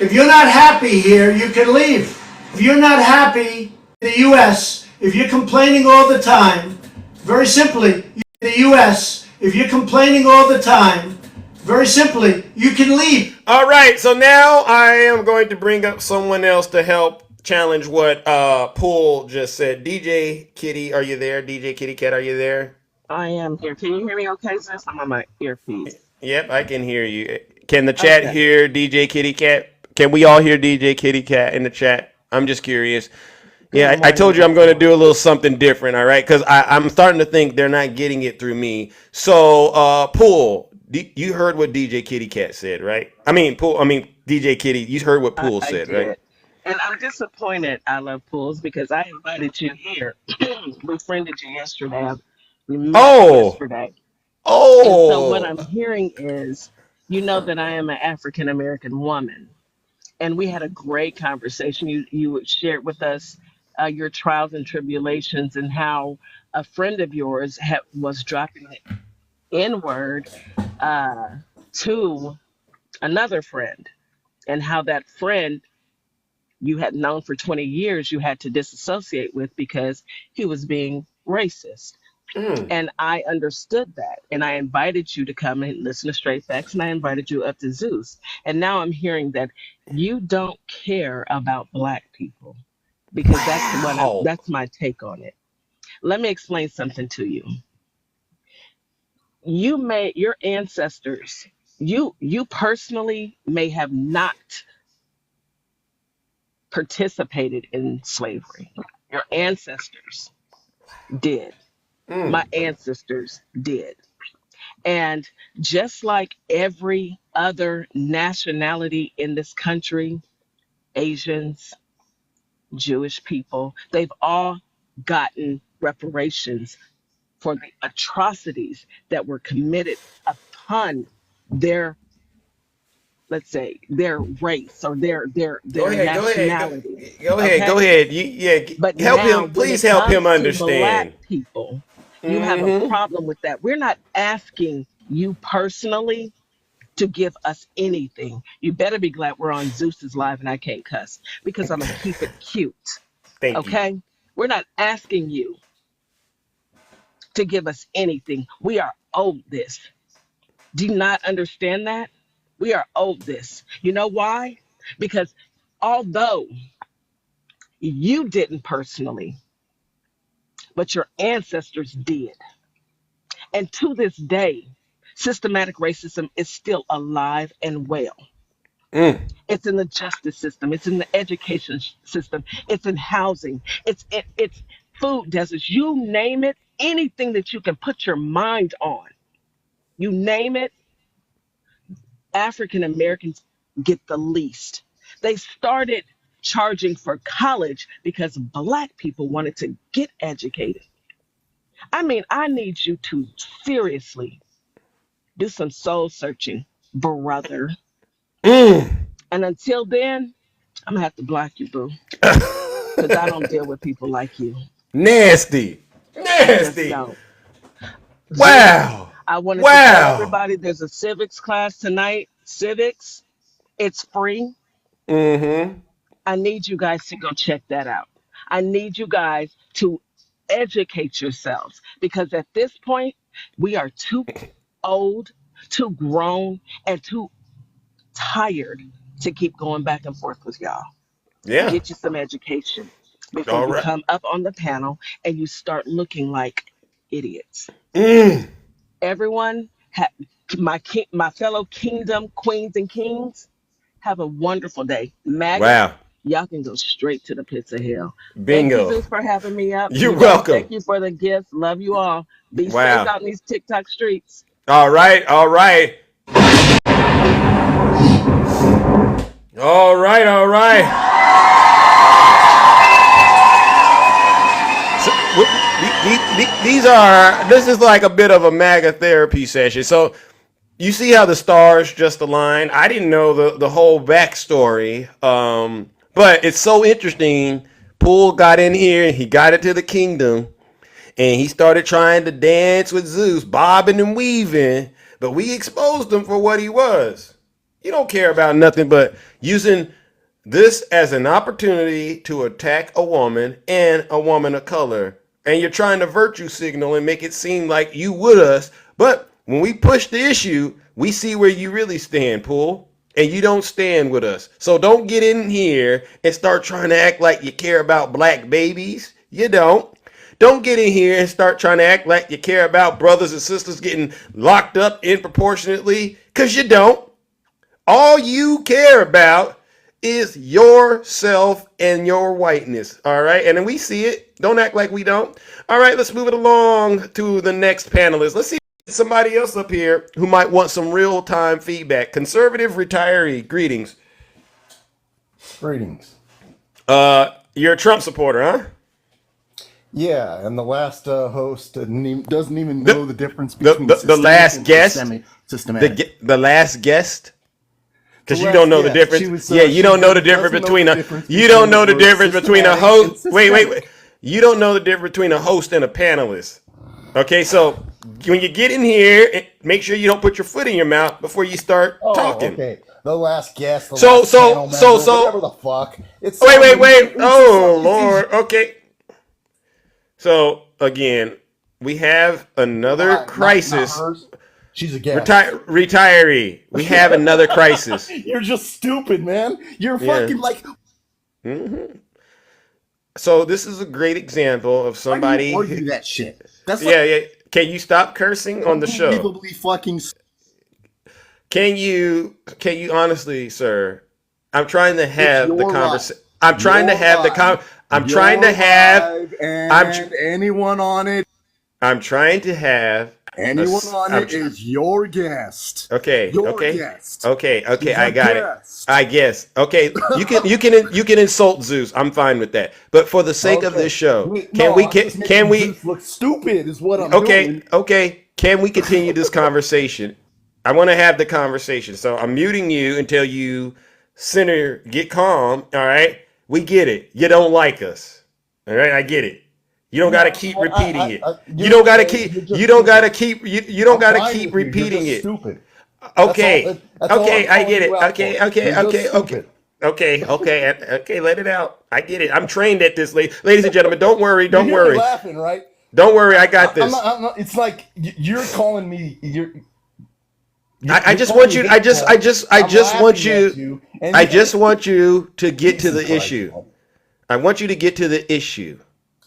if you're not happy here, you can leave. If you're not happy in the U.S., if you're complaining all the time, very simply, the U.S., if you're complaining all the time, very simply, you can leave. All right, so now I am going to bring up someone else to help challenge what Pool just said. DJ Kitty, are you there? DJ Kitty Cat, are you there? I am here. Can you hear me okay, sis? I'm on my earpiece. Yep, I can hear you. Can the chat hear DJ Kitty Cat? Can we all hear DJ Kitty Cat in the chat? I'm just curious. Yeah, I told you I'm going to do a little something different, all right? Because I'm starting to think they're not getting it through me. So, Pool, you heard what DJ Kitty Cat said, right? DJ Kitty, you heard what Pool said, right? And I'm disappointed, I love Pools, because I invited you here. We friended you yesterday. We met yesterday. And so what I'm hearing is, you know that I am an African American woman. And we had a great conversation. You shared with us your trials and tribulations and how a friend of yours was dropping the N-word to another friend, and how that friend you had known for 20 years you had to disassociate with because he was being racist. And I understood that. And I invited you to come and listen to Straight Facts, and I invited you up to Zeus. And now I'm hearing that you don't care about black people, because that's my take on it. Let me explain something to you. Your ancestors, you personally may have not participated in slavery. Your ancestors did. My ancestors did. And just like every other nationality in this country, Asians, Jewish people, they've all gotten reparations for the atrocities that were committed upon their, let's say, their race or their nationality. Go ahead. But help now, him. Please help him understand. Black people, you have a problem with that. We're not asking you personally to give us anything. You better be glad we're on Zeus's live and I can't cuss, because I'm gonna keep it cute. Thank you. We're not asking you to give us anything. We are owed this. Do you not understand that? We are owed this. You know why? Because although you didn't personally, but your ancestors did. And to this day, systematic racism is still alive and well. It's in the justice system. It's in the education system. It's in housing. It's food deserts. You name it, anything that you can put your mind on. You name it, African Americans get the least. They started charging for college because black people wanted to get educated. I mean, I need you to seriously do some soul searching, brother. And until then, I'm gonna have to block you, boo. Because I don't deal with people like you. Nasty. I just Nasty. don't. Zeus, Wow. I wanted to tell Wow. everybody there's a civics class tonight. Civics, it's free. Mm-hmm. I need you guys to go check that out. I need you guys to educate yourselves because at this point, we are too old, too grown, and too tired to keep going back and forth with y'all. Yeah. Get you some education before All you right. come up on the panel and you start looking like idiots. Mm. Everyone, my fellow kingdom queens and kings, have a wonderful day. MAGA, Wow. y'all can go straight to the pits of hell. Thank you, Bingo. Zeus, for having me up. You're You guys, welcome. thank you for the gifts. Love you all. Be safe Wow. out in these TikTok streets. All right. All right. All right. All right. This is like a bit of a MAGA therapy session. So you see how the stars just aligned. I didn't know the whole backstory, but it's so interesting. Poole got in here and he got into the kingdom, and he started trying to dance with Zeus, bobbing and weaving. But we exposed him for what he was. You don't care about nothing but using this as an opportunity to attack a woman and a woman of color. And you're trying to virtue signal and make it seem like you with us. But when we push the issue, we see where you really stand, Poole. And you don't stand with us. So don't get in here and start trying to act like you care about black babies. You don't. Don't get in here and start trying to act like you care about brothers and sisters getting locked up disproportionately, because you don't. All you care about is yourself and your whiteness. All right. And then we see it. Don't act like we don't. All right. Let's move it along to the next panelist. Let's see somebody else up here who might want some real time feedback. Conservative retiree. Greetings. Greetings. You're a Trump supporter, huh? Yeah, and the last host doesn't even know the difference between the last guest, systematic. the last guest, because The you don't last know the guest. difference. She was, Yeah, you she don't know the doesn't difference know between the a difference you don't know the between difference between a systematic and host. Wait. systemic. You don't know the difference between a host and a panelist. Okay, so when you get in here, make sure you don't put your foot in your mouth before you start talking. Okay. The last guest, the So last panel member, whatever the fuck. It's wait. Oh Lord. Okay. So again, we have another crisis. Not hers. She's a guest. Retiree. We have another crisis. You're just stupid, man. You're Yeah. fucking like. Mm-hmm. So this is a great example of somebody. Why do you argue that shit? That's yeah. Can you stop cursing on the show? Unbelievably fucking. Can you honestly, sir? I'm trying to have the conversation. Right. I'm trying to have the con. I'm trying to have. And anyone on it. I'm trying to have. Anyone on it is your guest. Okay. Your okay. guest. Okay. She's I a got guest. it. I guess. Okay. You can insult Zeus. I'm fine with that. But for the sake of this show, can we Zeus look stupid? Is what I'm doing. Okay. Can we continue this conversation? I want to have the conversation. So I'm muting you until you get calm. All right. We get it. You don't like us. All right. I get it. You don't got to keep repeating it. You don't got to keep. You don't got to keep. You don't got to keep repeating it. Stupid. Okay. That's all Okay. I'm I get it. calling you out for. Okay. Let it out. I get it. I'm trained at this, ladies and gentlemen. Don't worry. You Don't hear worry. me laughing, right? Don't worry. I got this. I'm not, it's like you're calling me. I just want you. I just want you. I just want you to get to the issue. I want you to get to the issue.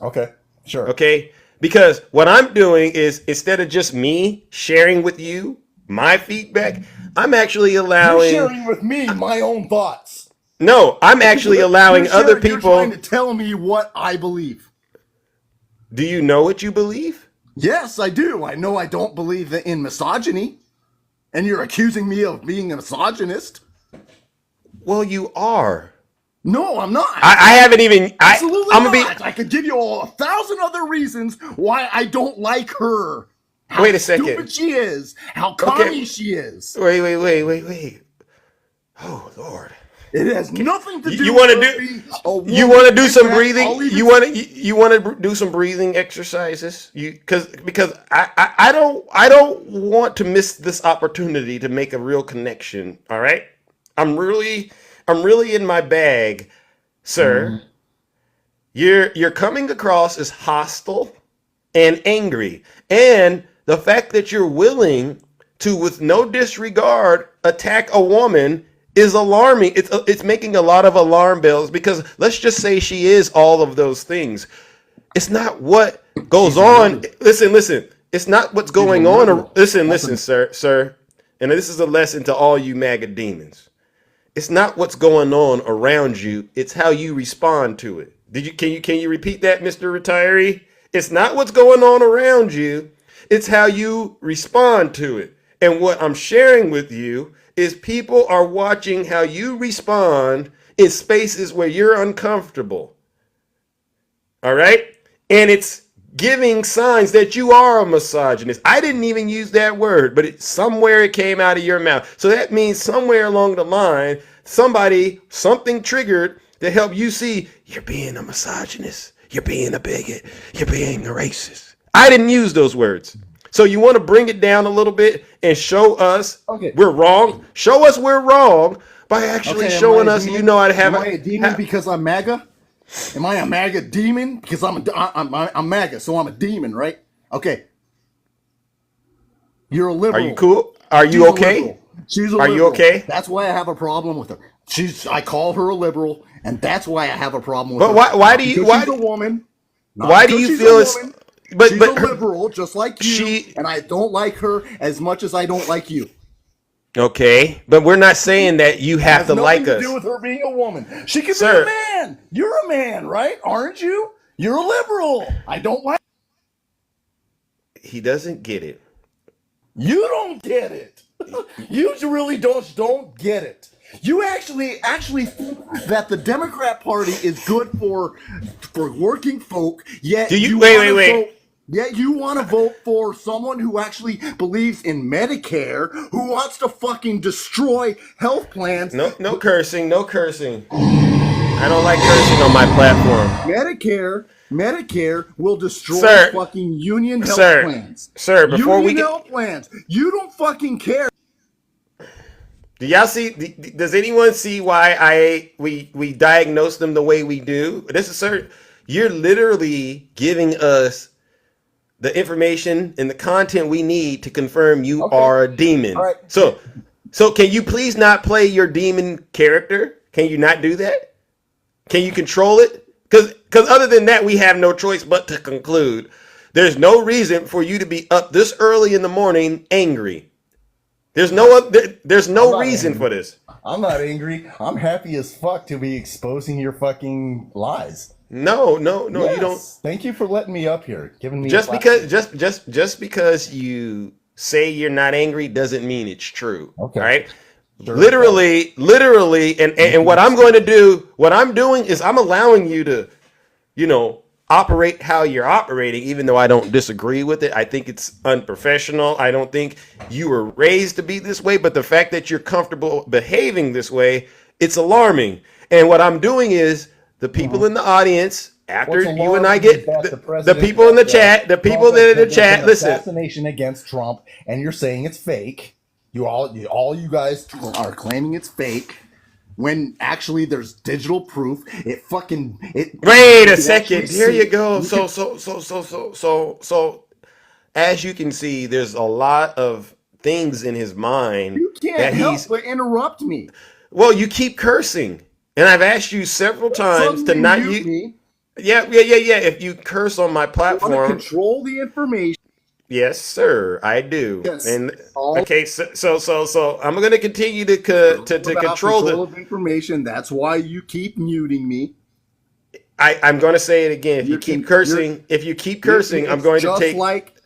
Okay. Sure. Okay. Because what I'm doing is, instead of just me sharing with you my feedback, I'm actually allowing. You're sharing with me my own thoughts. No, I'm actually allowing other people. You're trying to tell me what I believe. Do you know what you believe? Yes, I do. I know I don't believe in misogyny. And you're accusing me of being a misogynist? Well, you are. No, I'm not. I haven't even. Absolutely I'm not. gonna be. I could give you 1,000 other reasons why I don't like her. How Wait a second. stupid she is. How commie she is. Wait. Oh, Lord. It has nothing to do. You want to do? You want to do some breathing? You want to? You want to do some breathing exercises? Because I don't want to miss this opportunity to make a real connection. All right, I'm really in my bag, sir. You're coming across as hostile and angry, and the fact that you're willing to, with no disregard, attack a woman is alarming. It's making a lot of alarm bells, because let's just say she is all of those things. It's not what goes on. Listen. It's not what's going on. Listen, sir. And this is a lesson to all you MAGA demons. It's not what's going on around you. It's how you respond to it. Can you repeat that, Mr. Retiree? It's not what's going on around you. It's how you respond to it. And what I'm sharing with you is people are watching how you respond in spaces where you're uncomfortable. All right? And it's giving signs that you are a misogynist. I didn't even use that word, but somewhere it came out of your mouth. So that means somewhere along the line, something triggered to help you see you're being a misogynist, you're being a bigot, you're being a racist. I didn't use those words. So you want to bring it down a little bit and show us we're wrong? Show us we're wrong by actually showing us you know how to have Am I a demon because I'm MAGA? Am I a MAGA demon? Because I'm MAGA, so I'm a demon, right? Okay. You're a liberal. Are you cool? Are you okay? She's a liberal. Are you okay? That's why I have a problem with her. I call her a liberal, and that's why I have a problem with but her. But why do you? Why she's a woman? Why do you feel it's? But she's a liberal, just like you, and I don't like her as much as I don't like you. Okay, but we're not saying that you have to like us. It has nothing to do with her being a woman. She can be a man. You're a man, right? Aren't you? You're a liberal. I don't like. He doesn't get it. You don't get it. You really don't get it. You actually think that the Democrat Party is good for working folk, yet do you wait. Yet you want to vote for someone who actually believes in Medicare, who wants to fucking destroy health plans. No cursing. I don't like cursing on my platform. Medicare will destroy fucking union health plans. Sir, before we get health plans, you don't fucking care. Do y'all see? Does anyone see why we diagnose them the way we do? This is sir. You're literally giving us the information and the content we need to confirm you are a demon. All right. So can you please not play your demon character? Can you not do that? Can you control it? Because other than that, we have no choice but to conclude there's no reason for you to be up this early in the morning angry. There's no reason for this. I'm not angry. I'm happy as fuck to be exposing your fucking lies. No, yes. You don't. Thank you for letting me up here, giving me just because you say you're not angry doesn't mean it's true. Okay. Right? Sure. Literally, and what I'm going to do, what I'm doing is I'm allowing you to, operate how you're operating, even though I don't disagree with it. I think it's unprofessional. I don't think you were raised to be this way, but the fact that you're comfortable behaving this way, it's alarming. And what I'm doing is the people in the audience, after you and I get the people in the chat, listen. Assassination against Trump, and you're saying it's fake. All you guys are claiming it's fake. When actually there's digital proof. Wait a second. Here you go. So as you can see, there's a lot of things in his mind. You can't help but interrupt me. Well, you keep cursing. And I've asked you several times to not use me. Yeah. If you curse on my platform, I want to control the information. Yes, sir, I do. Yes. And okay, so I'm going to continue to control the information. That's why you keep muting me. I'm going to say it again. If you keep cursing, I'm going to take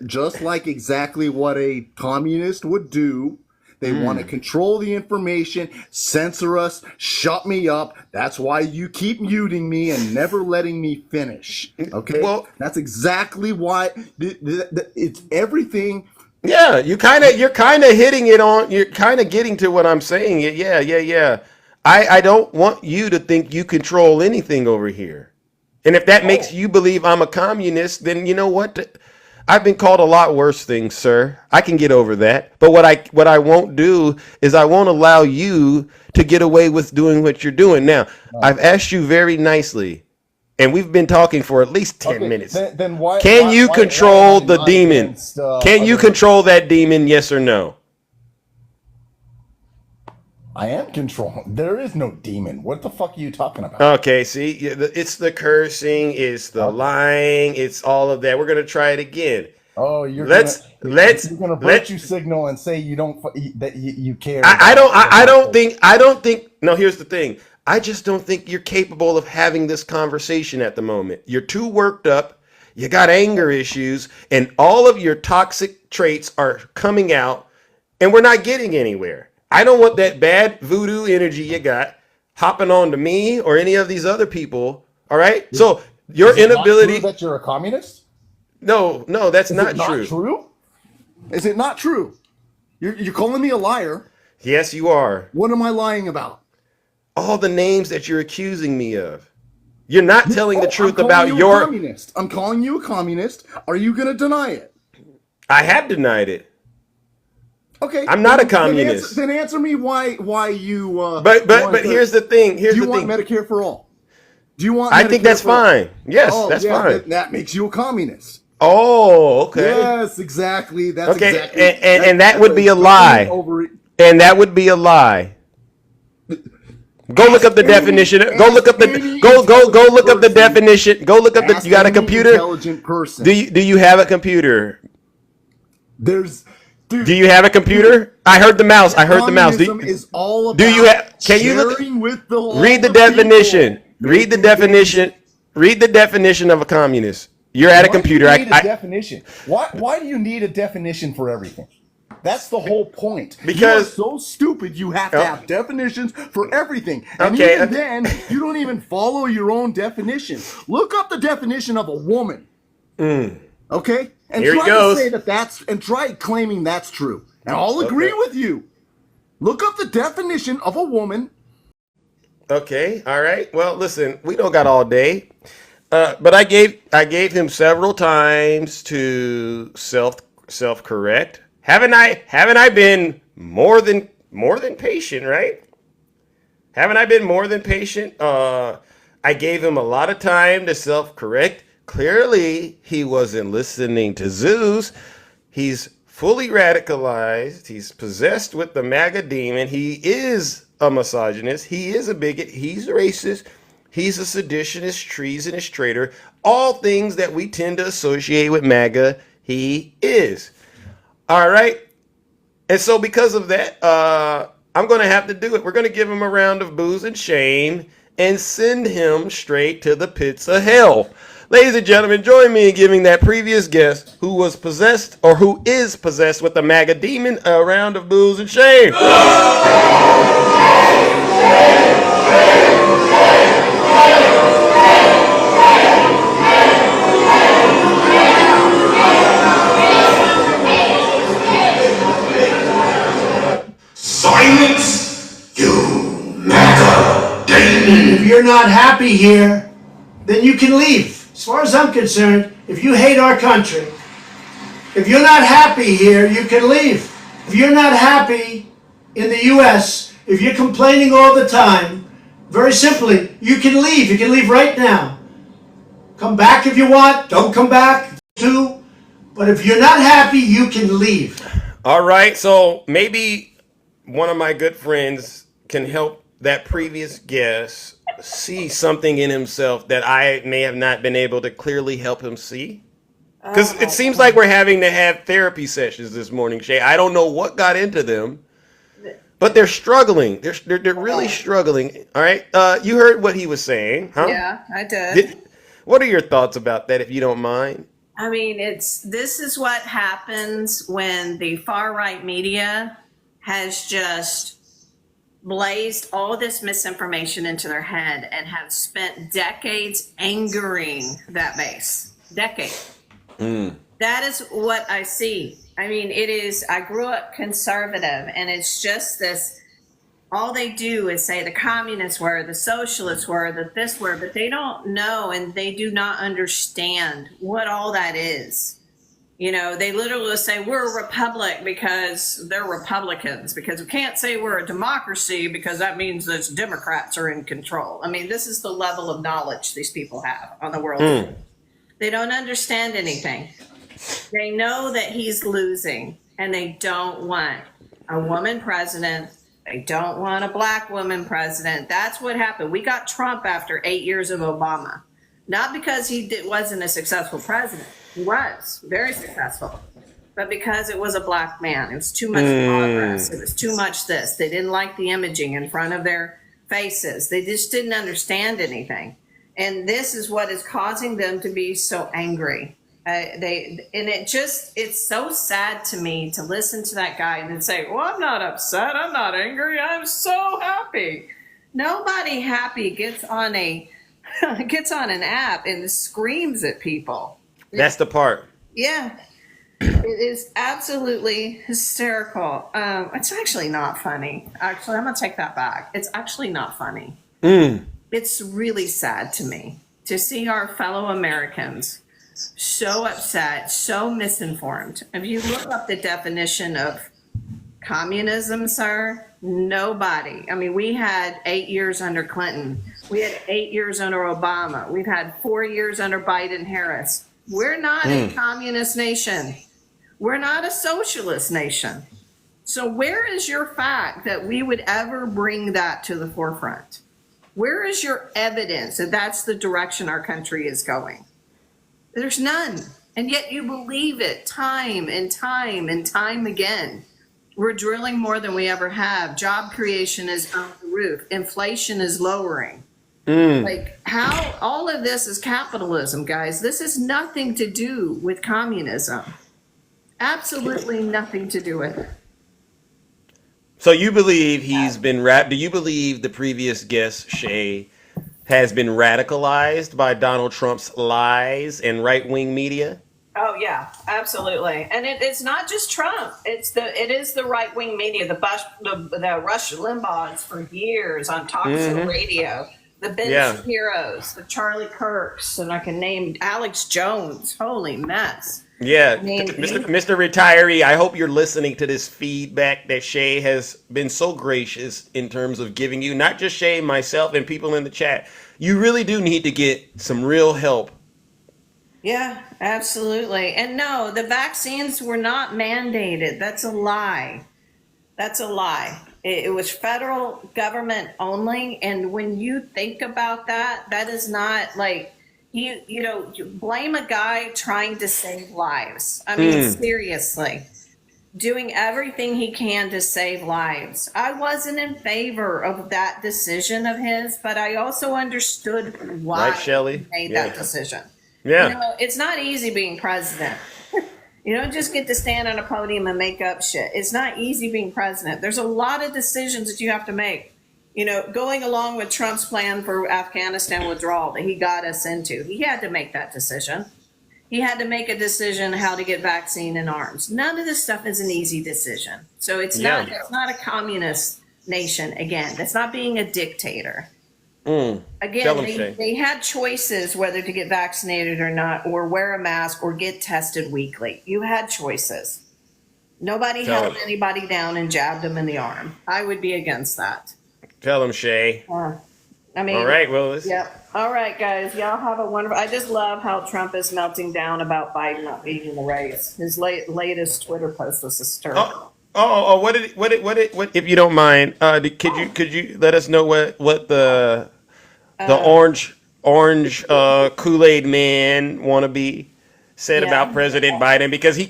just like exactly what a communist would do. They want to control the information, censor us, shut me up. That's why you keep muting me and never letting me finish. Okay? Well, that's exactly why it's everything. Yeah, you're kind of hitting it on. You're kind of getting to what I'm saying. Yeah. I don't want you to think you control anything over here. And if that makes you believe I'm a communist, then you know what? I've been called a lot worse things, sir. I can get over that. But what I won't do is I won't allow you to get away with doing what you're doing. Now, I've asked you very nicely, and we've been talking for at least 10 minutes. Then why? Can you control the am I demon? against, Can you other- control that demon? Yes or no? I am controlling. There is no demon. What the fuck are you talking about? Okay, see, it's the cursing, it's the lying, it's all of that. We're gonna try it again. Oh, you're Let's you're gonna virtue signal and say you don't that you care. I don't think. No, here's the thing. I just don't think you're capable of having this conversation at the moment. You're too worked up. You got anger issues, and all of your toxic traits are coming out, and we're not getting anywhere. I don't want that bad voodoo energy you got hopping on to me or any of these other people. All right. So your Is it not inability true that you're a communist? No, that's Is not it not true. true. Is it not true? You're calling me a liar. Yes, you are. What am I lying about? All the names that you're accusing me of. You're not telling the truth I'm calling about you your. a communist. I'm calling you a communist. Are you going to deny it? I have denied it. Okay. I'm not a communist. Then answer me why you. But here's the thing. Here's do you the want thing. Medicare for all? Do you want? I think Medicare that's for all? fine. Yes, that's yeah, fine. That makes you a communist. Oh, okay. Yes, exactly. That's Okay, exactly. and that would be a lie. And that would be a lie. Go look up the definition. Go look up the go look up the definition. Go look up the. You got a computer? Intelligent person. Do you have a computer? There's. Do you have a computer? I heard the mouse. I heard the mouse. Communism is all about Do you have? Can you look? sharing with the Read the definition. Read the definition. Read the definition of a communist. You're at a computer. Why do you need a definition? Why do you need a definition for everything? That's the whole point. Because- you are so stupid, you have to have definitions for everything. And Okay, even okay. then, you don't even follow your own definition. Look up the definition of a woman. Okay? And Here he try goes. to say and try claiming that's true. And I'll agree with you. Look up the definition of a woman. Okay, all right. Well, listen, we don't got all day, but I gave him several times to self correct. Haven't I been more than patient, right? Haven't I been more than patient? I gave him a lot of time to self correct. Clearly, he wasn't listening to Zeus. He's fully radicalized. He's possessed with the MAGA demon. He is a misogynist. He is a bigot. He's racist. He's a seditionist, treasonous traitor. All things that we tend to associate with MAGA, he is. All right. And so because of that, I'm going to have to do it. We're going to give him a round of booze and shame and send him straight to the pits of hell. Ladies and gentlemen, join me in giving that previous guest who was possessed or who is possessed with the MAGA demon a round of booze and shame. Silence, you MAGA demon. If you're not happy here, then you can leave. As far as I'm concerned, if you hate our country, if you're not happy here, you can leave. If you're not happy in the U.S., if you're complaining all the time, very simply, you can leave. You can leave right now. Come back if you want. Don't come back too. But if you're not happy, you can leave. All right. So maybe one of my good friends can help that previous guest see something in himself that I may have not been able to clearly help him see. Because it seems like we're having to have therapy sessions this morning, Shay. I don't know what got into them, but they're struggling. They're really struggling. All right. You heard what he was saying, huh? Yeah, I did. What are your thoughts about that, if you don't mind? I mean, this is what happens when the far right media has just blazed all this misinformation into their head and have spent decades angering that base. Decades. That is what I see. I mean, I grew up conservative, and it's just this all they do is say the communists were, the socialists were, that this were, but they don't know and they do not understand what all that is. You know, they literally say we're a republic because they're Republicans, because we can't say we're a democracy because that means that Democrats are in control. I mean, this is the level of knowledge these people have on the world. They don't understand anything. They know that he's losing and they don't want a woman president. They don't want a black woman president. That's what happened. We got Trump after 8 years of Obama, not because he wasn't a successful president. He was very successful, but because it was a black man. It was too much progress. It was too much this. They didn't like the imaging in front of their faces. They just didn't understand anything. And this is what is causing them to be so angry. It's so sad to me to listen to that guy and then say, well, I'm not upset. I'm not angry. I'm so happy. Nobody happy gets on an app and screams at people. That's the part. Yeah, it is absolutely hysterical. It's actually not funny. Actually, I'm going to take that back. It's actually not funny. It's really sad to me to see our fellow Americans so upset, so misinformed. If you look up the definition of communism, sir, nobody. I mean, we had 8 years under Clinton. We had 8 years under Obama. We've had 4 years under Biden-Harris. We're not a communist nation. We're not a socialist nation. So where is your fact that we would ever bring that to the forefront? Where is your evidence that that's the direction our country is going? There's none. And yet you believe it time and time and time again. We're drilling more than we ever have. Job creation is on the roof. Inflation is lowering. Like, how all of this is capitalism, guys. This has nothing to do with communism. Absolutely nothing to do with it. So you believe he's been do you believe the previous guest, Shay, has been radicalized by Donald Trump's lies and right-wing media? Oh yeah, absolutely. And it's not just Trump. It is the right wing media. The Rush Limbaughs for years on talk show radio. The Ben Shapiro's, the Charlie Kirks, and I can name Alex Jones. Holy mess. Yeah, I mean, Mr. Retiree, I hope you're listening to this feedback that Shay has been so gracious in terms of giving you, not just Shay, myself, and people in the chat. You really do need to get some real help. Yeah, absolutely. And no, the vaccines were not mandated. That's a lie. That's a lie. It was federal government only. And when you think about that, that is not like, you blame a guy trying to save lives. I mean, seriously, doing everything he can to save lives. I wasn't in favor of that decision of his, but I also understood why he made that decision. Yeah. It's not easy being president. You don't just get to stand on a podium and make up shit. It's not easy being president. There's a lot of decisions that you have to make. Going along with Trump's plan for Afghanistan withdrawal that he got us into, he had to make that decision. He had to make a decision how to get vaccine and arms. None of this stuff is an easy decision. So it's not a communist nation. Again, that's not being a dictator. Again, they had choices whether to get vaccinated or not, or wear a mask or get tested weekly. You had choices. Nobody held anybody down and jabbed them in the arm. I would be against that. Tell him, Shay. I mean, all right, well, all right, guys, y'all have a wonderful. I just love how Trump is melting down about Biden not beating the race. His latest Twitter post was hysterical. What if you don't mind, could you let us know what the orange Kool-Aid man wannabe said about President Biden, because he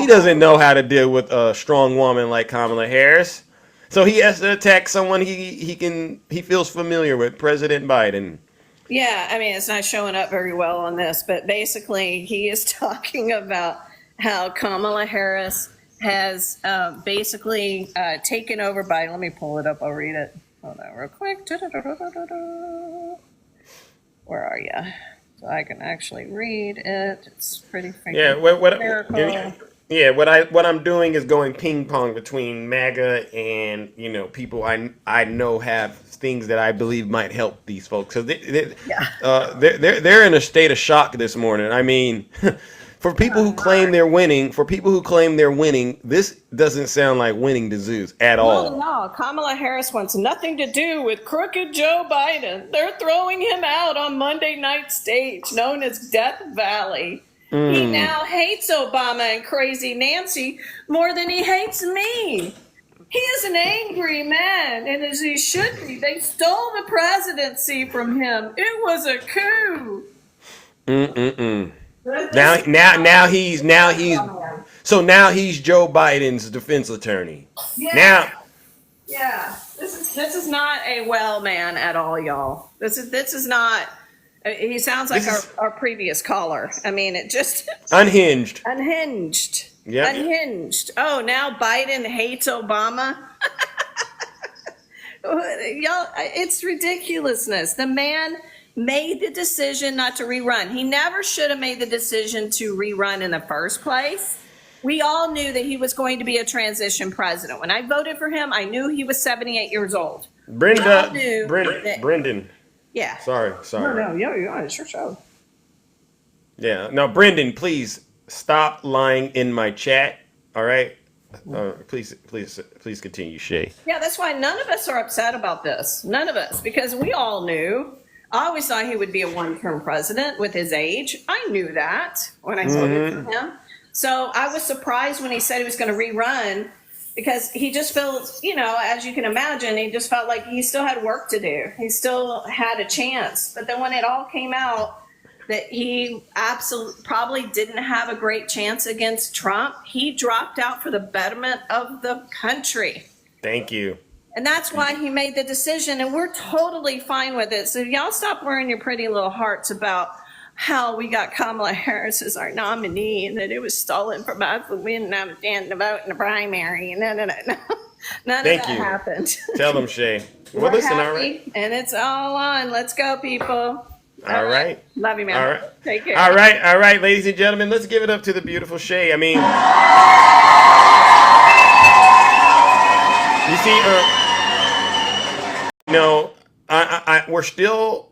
doesn't know how to deal with a strong woman like Kamala Harris. So he has to attack someone he feels familiar with, President Biden. Yeah, I mean, it's not showing up very well on this, but basically he is talking about how Kamala Harris has basically taken over Biden. Let me pull it up. I'll read it. Hold on real quick. Where are you? So I can actually read it. It's pretty freaking hysterical. Yeah, what I'm doing is going ping pong between MAGA and people I know have things that I believe might help these folks. So they're in a state of shock this morning. I mean, for people who claim they're winning, this doesn't sound like winning to Zeus at all. No, Kamala Harris wants nothing to do with crooked Joe Biden. They're throwing him out on Monday night stage, known as Death Valley. He now hates Obama and Crazy Nancy more than he hates me. He is an angry man, and as he should be. They stole the presidency from him. It was a coup. Now he's Joe Biden's defense attorney. Yeah. This is not a well man at all, y'all. This is not. He sounds like our previous caller. I mean, it just unhinged. Yeah. Unhinged. Oh, now Biden hates Obama. Y'all, it's ridiculousness. The man made the decision not to rerun. He never should have made the decision to rerun in the first place. We all knew that he was going to be a transition president. When I voted for him, I knew he was 78 years old. Brendan. Yeah. Sorry. No, it's your show. Yeah. No, Brendan, please stop lying in my chat. All right. Please continue, Shay. Yeah, that's why none of us are upset about this. None of us, because we all knew. I always thought he would be a one-term president with his age. I knew that when I voted for him. So I was surprised when he said he was going to rerun, because he just feels, as you can imagine, he just felt like he still had work to do. He still had a chance. But then when it all came out that he absolutely probably didn't have a great chance against Trump, he dropped out for the betterment of the country. Thank you. And that's why he made the decision, and we're totally fine with it. So y'all stop wearing your pretty little hearts about how we got Kamala Harris as our nominee and that it was stolen from us when we didn't stand to vote in the primary. No. None of that happened. Tell them, Shay. We're happy, all right. And it's all on. Let's go, people. All right. Love you, man. All right. Take care. All right, ladies and gentlemen, let's give it up to the beautiful Shay. I mean, you see, we're still,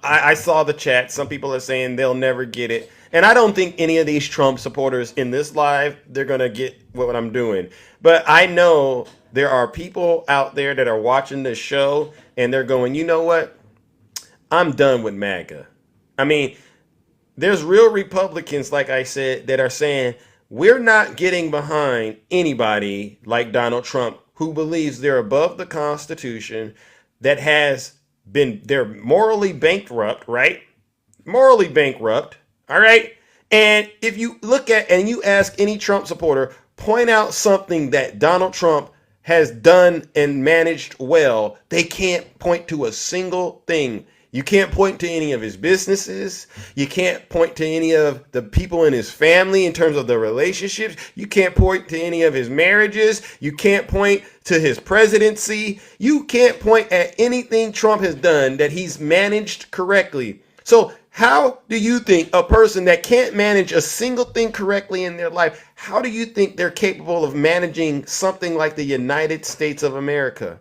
I saw the chat. Some people are saying they'll never get it. And I don't think any of these Trump supporters in this live, they're going to get what I'm doing. But I know there are people out there that are watching this show and they're going, you know what? I'm done with MAGA. I mean, there's real Republicans, like I said, that are saying we're not getting behind anybody like Donald Trump, who believes they're above the Constitution, that they're morally bankrupt, right? Morally bankrupt, all right? And if you look at and you ask any Trump supporter, point out something that Donald Trump has done and managed well, they can't point to a single thing. You can't point to any of his businesses. You can't point to any of the people in his family in terms of the relationships. You can't point to any of his marriages. You can't point to his presidency. You can't point at anything Trump has done that he's managed correctly. So how do you think a person that can't manage a single thing correctly in their life, how do you think they're capable of managing something like the United States of America?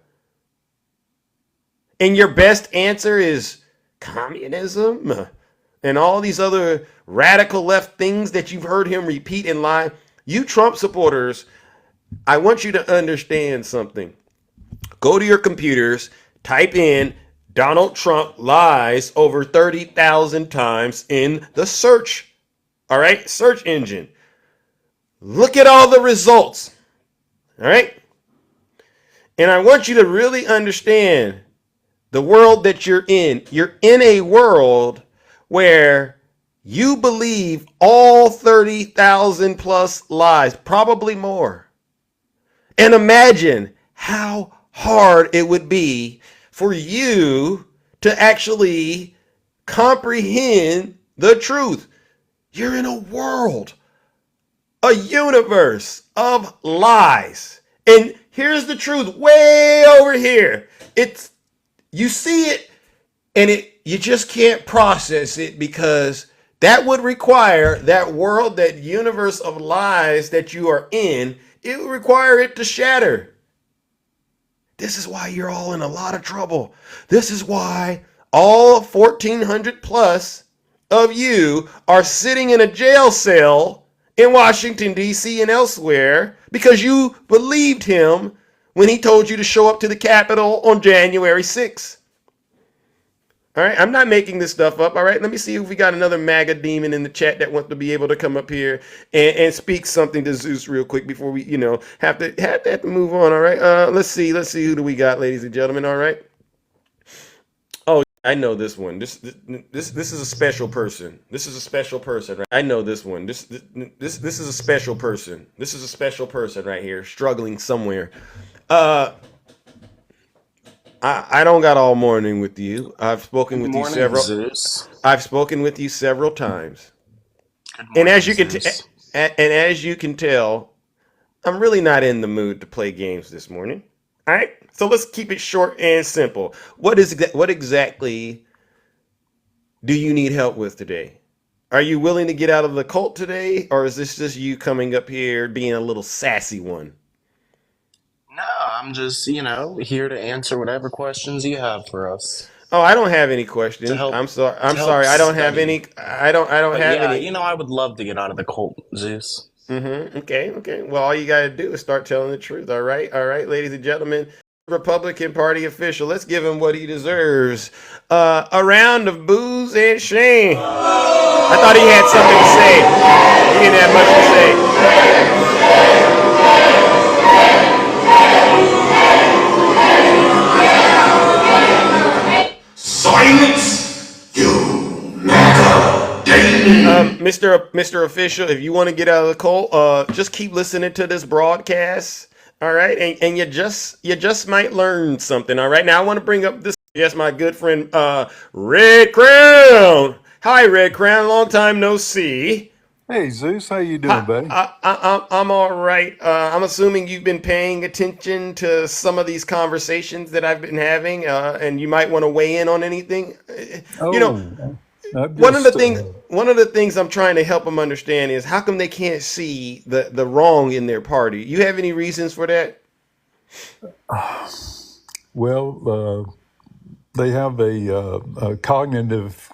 And your best answer is communism and all these other radical left things that you've heard him repeat in live. You Trump supporters, I want you to understand something. Go to your computers, type in Donald Trump lies over 30,000 times in the search, all right, search engine. Look at all the results, all right? And I want you to really understand the world that you're in. You're in a world where you believe all 30,000 plus lies, probably more. And imagine how hard it would be for you to actually comprehend the truth. You're in a world, a universe of lies. And here's the truth way over here. You see it and you just can't process it because That would require that world, that universe of lies that you are in, it would require it to shatter. This is why you're all in a lot of trouble. This is why all 1,400 plus of you are sitting in a jail cell in Washington, D.C. and elsewhere because you believed him when he told you to show up to the Capitol on January 6th. All right, I'm not making this stuff up. All right, let me see if we got another MAGA demon in the chat that wants to be able to come up here and speak something to Zeus real quick before we, have to move on. All right, let's see who do we got, ladies and gentlemen. All right. Oh, I know this one. This is a special person. This is a special person. Right? I know this one. This is a special person. This is a special person right here, struggling somewhere. I don't got all morning with you. I've spoken with you several. I've spoken with you several times, and as you can tell, I'm really not in the mood to play games this morning. All right, so let's keep it short and simple. What exactly do you need help with today? Are you willing to get out of the cult today, or is this just you coming up here being a little sassy one? No, I'm just, here to answer whatever questions you have for us. Oh, I don't have any questions. I'm sorry. I don't have any. I don't have any. I would love to get out of the cult, Zeus. Okay. Well, all you got to do is start telling the truth. All right, ladies and gentlemen. Republican Party official. Let's give him what he deserves. A round of booze and shame. I thought he had something to say. He didn't have much to say. Silence, you MAGA demon. Mr. Official, if you want to get out of the cult, just keep listening to this broadcast. All right, and you just might learn something. All right, now I want to bring up this. Yes, my good friend, Red Crown. Hi, Red Crown. Long time no see. Hey, Zeus, how you doing, buddy? I'm all right. I'm assuming you've been paying attention to some of these conversations that I've been having, and you might want to weigh in on anything. One of the things I'm trying to help them understand is how come they can't see the wrong in their party. You have any reasons for that? Well, they have a cognitive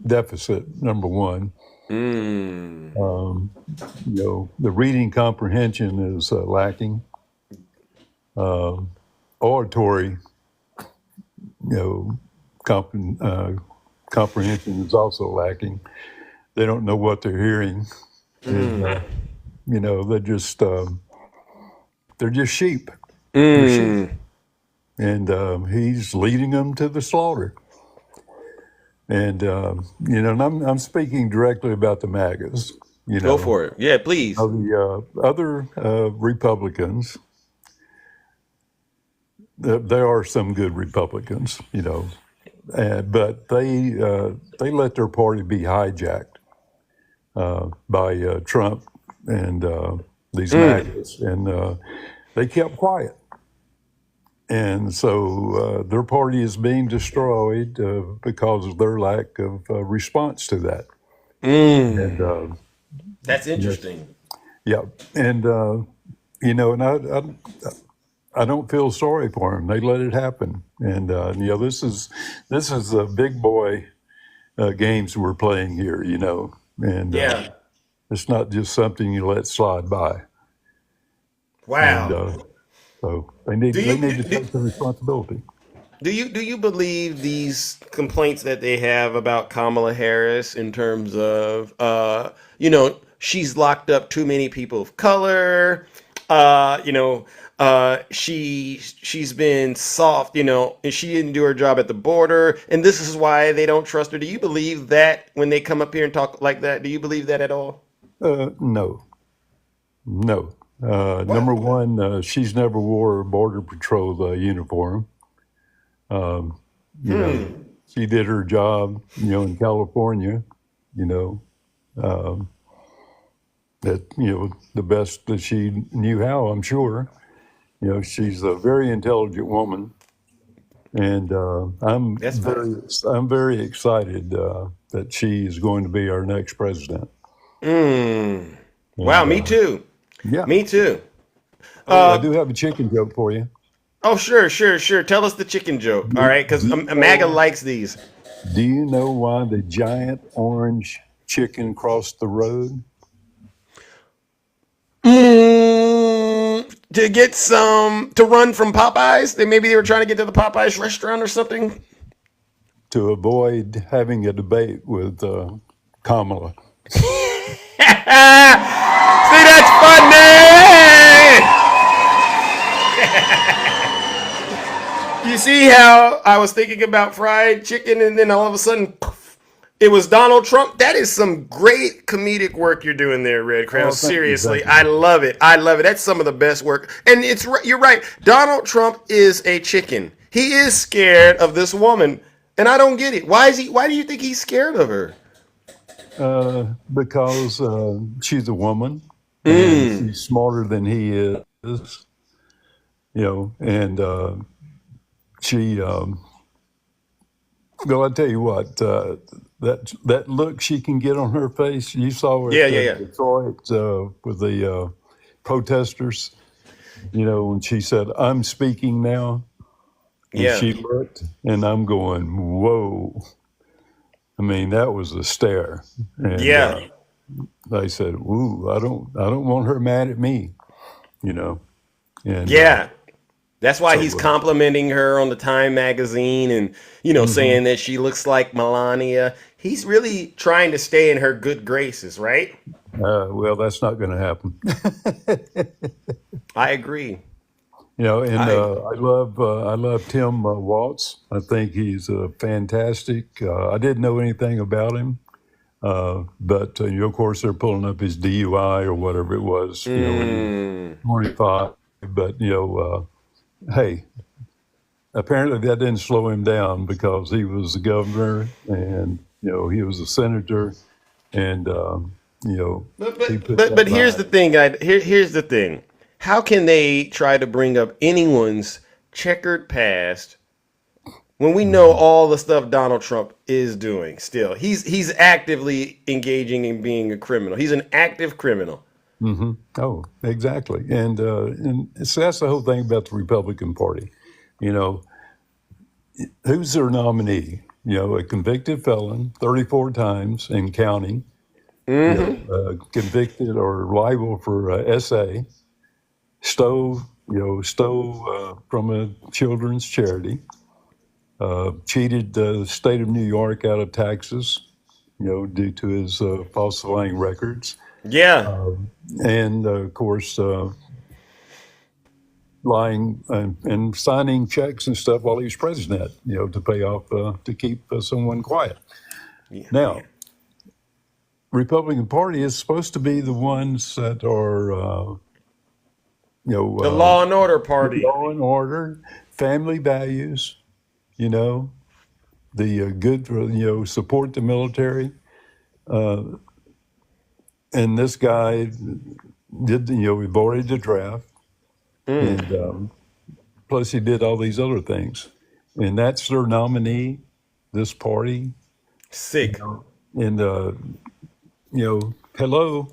deficit, number one. The reading comprehension is lacking. Auditory, comprehension is also lacking. They don't know what they're hearing. And, they're just sheep. They're sheep. And he's leading them to the slaughter. And and I'm speaking directly about the MAGAs. Go for it. Yeah, please. The other Republicans, there are some good Republicans, but they let their party be hijacked by Trump and these MAGAs, and they kept quiet. And so their party is being destroyed because of their lack of response to that. And that's interesting. Yeah, and and I don't feel sorry for them. They let it happen, and this is the big boy games we're playing here. And it's not just something you let slide by. Wow. And, so they need to take the responsibility. Do you believe these complaints that they have about Kamala Harris in terms of she's locked up too many people of color, she's been soft, and she didn't do her job at the border, and this is why they don't trust her. Do you believe that when they come up here and talk like that? Do you believe that at all? No. Number one, she's never wore a Border Patrol uniform. She did her job, in California, the best that she knew how, I'm sure. She's a very intelligent woman. And I'm very excited that she is going to be our next president. Wow, me too. Yeah. Me too. I do have a chicken joke for you. Oh, sure. Tell us the chicken joke. All right, because MAGA likes these. Do you know why the giant orange chicken crossed the road? To get to run from Popeyes. Maybe they were trying to get to the Popeyes restaurant or something. To avoid having a debate with Kamala. See, that's funny. You see how I was thinking about fried chicken and then all of a sudden, poof, it was Donald Trump? That is some great comedic work you're doing there, Red Crown. Seriously, I love it. That's some of the best work. And you're right. Donald Trump is a chicken. He is scared of this woman, and I don't get it. Why do you think he's scared of her? Because she's a woman, and she's smarter than he is. And she, well, I tell you what, that look she can get on her face, you saw it in Detroit with the protesters, when she said, "I'm speaking now." And she looked, and I'm going, whoa. I mean, that was a stare. And, I said, "Ooh, I don't want her mad at me," And that's why he's complimenting her on the Time magazine and saying that she looks like Melania. He's really trying to stay in her good graces, right? Well, that's not going to happen. I agree. I love Tim Waltz. I think he's fantastic. I didn't know anything about him. But of course, they're pulling up his DUI or whatever it was, 25. But, hey, apparently that didn't slow him down because he was the governor and, he was a senator and, But here's the thing. Here's the thing. How can they try to bring up anyone's checkered past when we know all the stuff Donald Trump is doing still? He's actively engaging in being a criminal. He's an active criminal. Mm-hmm. Oh, exactly. And so that's the whole thing about the Republican Party. Who's their nominee? A convicted felon, 34 times and counting, convicted or liable for SA, stole from a children's charity, cheated the state of New York out of taxes, due to his falsifying records. And of course, lying and signing checks and stuff while he was president, to pay off, to keep someone quiet. Now, Republican Party is supposed to be the ones that are, the law and order party. Law and order, family values, the good for, support the military. And this guy did, we voted the draft. And plus he did all these other things. And that's their nominee, this party. Sick. And, hello.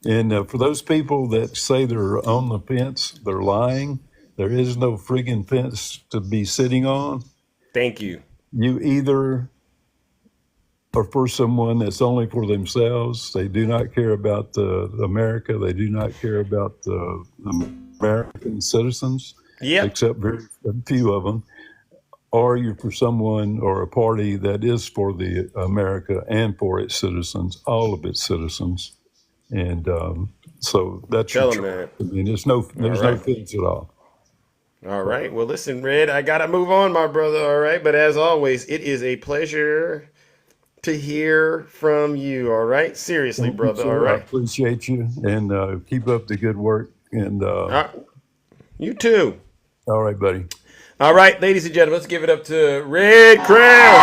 And for those people that say they're on the fence, they're lying. There is no friggin' fence to be sitting on. Thank you. You either are for someone that's only for themselves. They do not care about America. They do not care about the American citizens, except very few of them. Or you're for someone or a party that is for the America and for its citizens, all of its citizens. And so that's your choice. I mean, there's no fence at all. All right. Well, listen, Red, I got to move on, my brother. All right. But as always, it is a pleasure to hear from you. All right. Seriously, brother. All right. I appreciate you and keep up the good work. And you too. All right, buddy. All right, ladies and gentlemen, let's give it up to Red Crown.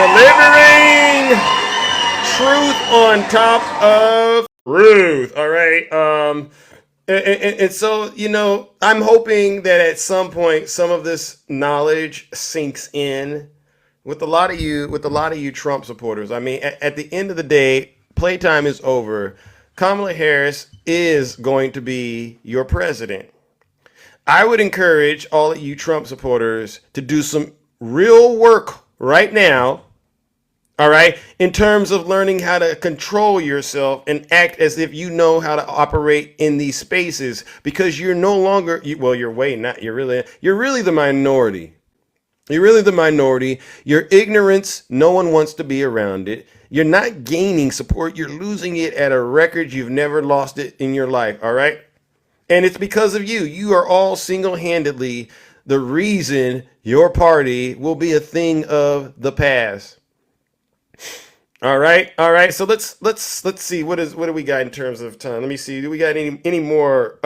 Delivering truth on top of truth. All right. And so, I'm hoping that at some point some of this knowledge sinks in with a lot of you Trump supporters. I mean, at the end of the day, playtime is over. Kamala Harris is going to be your president. I would encourage all of you Trump supporters to do some real work right now, all right, in terms of learning how to control yourself and act as if you know how to operate in these spaces, because you're no longer, you're really the minority. You're really the minority. Your ignorance, no one wants to be around it. You're not gaining support. You're losing it at a record you've never lost it in your life, all right? And it's because of you. You are all single-handedly the reason your party will be a thing of the past. All right. So let's see what do we got in terms of time. Let me see. Do we got any more?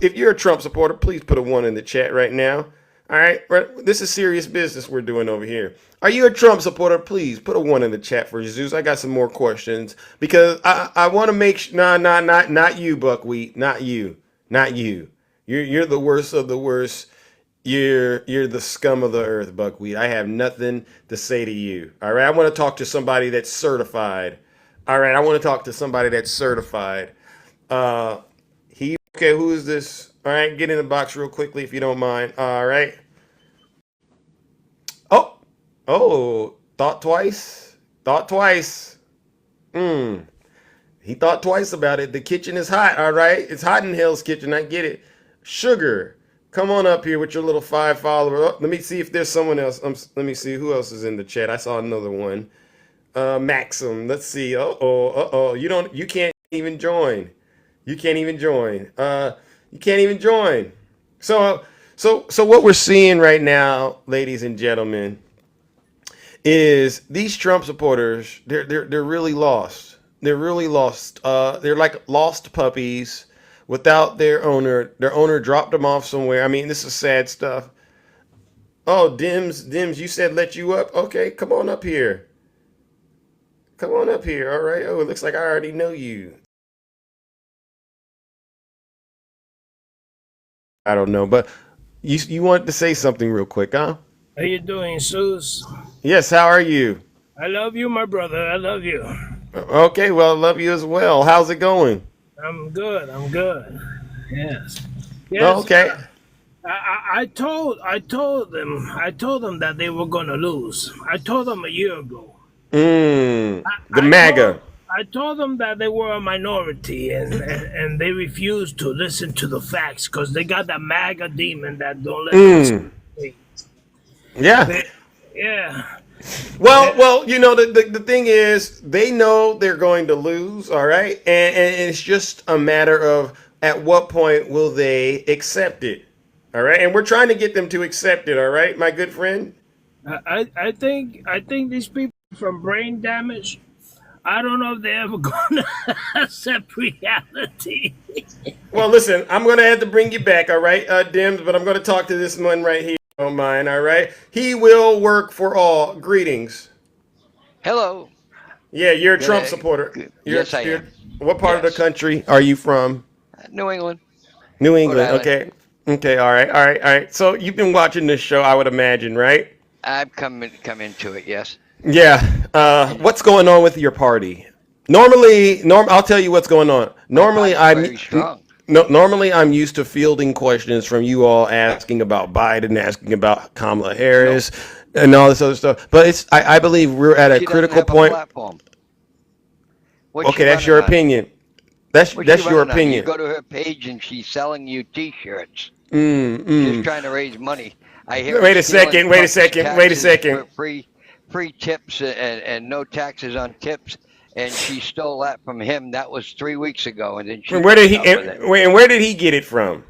If you're a Trump supporter, please put a 1 in the chat right now. All right. This is serious business we're doing over here. Are you a Trump supporter? Please put a 1 in the chat for Jesus. I got some more questions because I want to make sure. Not you, Buckwheat. Not you. Not you. You're the worst of the worst. You're the scum of the earth, Buckwheat. I have nothing to say to you. All right. I want to talk to somebody that's certified. All right. I want to talk to somebody that's certified. Okay. Who is this? All right. Get in the box real quickly if you don't mind. All right. Oh. Thought twice. He thought twice about it. The kitchen is hot. All right. It's hot in Hell's Kitchen. I get it. Sugar. Come on up here with your little 5 followers. Oh, let me see if there's someone else. Let me see who else is in the chat. I saw another one. Maxim. Let's see. You can't even join. You can't even join. So what we're seeing right now, ladies and gentlemen, is these Trump supporters. They're really lost. They're really lost. They're like lost puppies without their owner. Their owner dropped them off somewhere. I mean, this is sad stuff. Oh, Dims, you said let you up? Okay, come on up here. All right. Oh, it looks like I already know you. I don't know, but you wanted to say something real quick, huh? How you doing, Zeus? Yes, how are you? I love you, my brother. I love you. Okay, well, I love you as well. How's it going? I'm good. Yes. Okay. I told them that they were gonna lose. I told them a year ago. MAGA. I told them that they were a minority and they refused to listen to the facts because they got that MAGA demon that don't let them speak. Yeah. Yeah. Well, the thing is, they know they're going to lose, all right? And it's just a matter of at what point will they accept it, all right? And we're trying to get them to accept it, all right, my good friend? I think these people from brain damage, I don't know if they're ever gonna accept reality. Well, listen, I'm gonna have to bring you back, all right, Dims, but I'm gonna talk to this one right here. Don't mind, all right? He will work for all. Greetings. Hello. Yeah, you're a Trump supporter. Yes, I am. What part of the country are you from? New England. New England, okay. Okay, all right. So you've been watching this show, I would imagine, right? I've come into it, yes. Yeah. What's going on with your party? Normally, I'll tell you what's going on. Normally, Normally, I'm used to fielding questions from you all asking about Biden, asking about Kamala Harris, and all this other stuff. But I believe we're at a critical point. Okay, that's your opinion. That's your opinion. You go to her page and she's selling you T-shirts. She's trying to raise money. I hear. Wait a second. Free tips and no taxes on tips. And she stole that from him. That was 3 weeks ago, and then where did he get it from?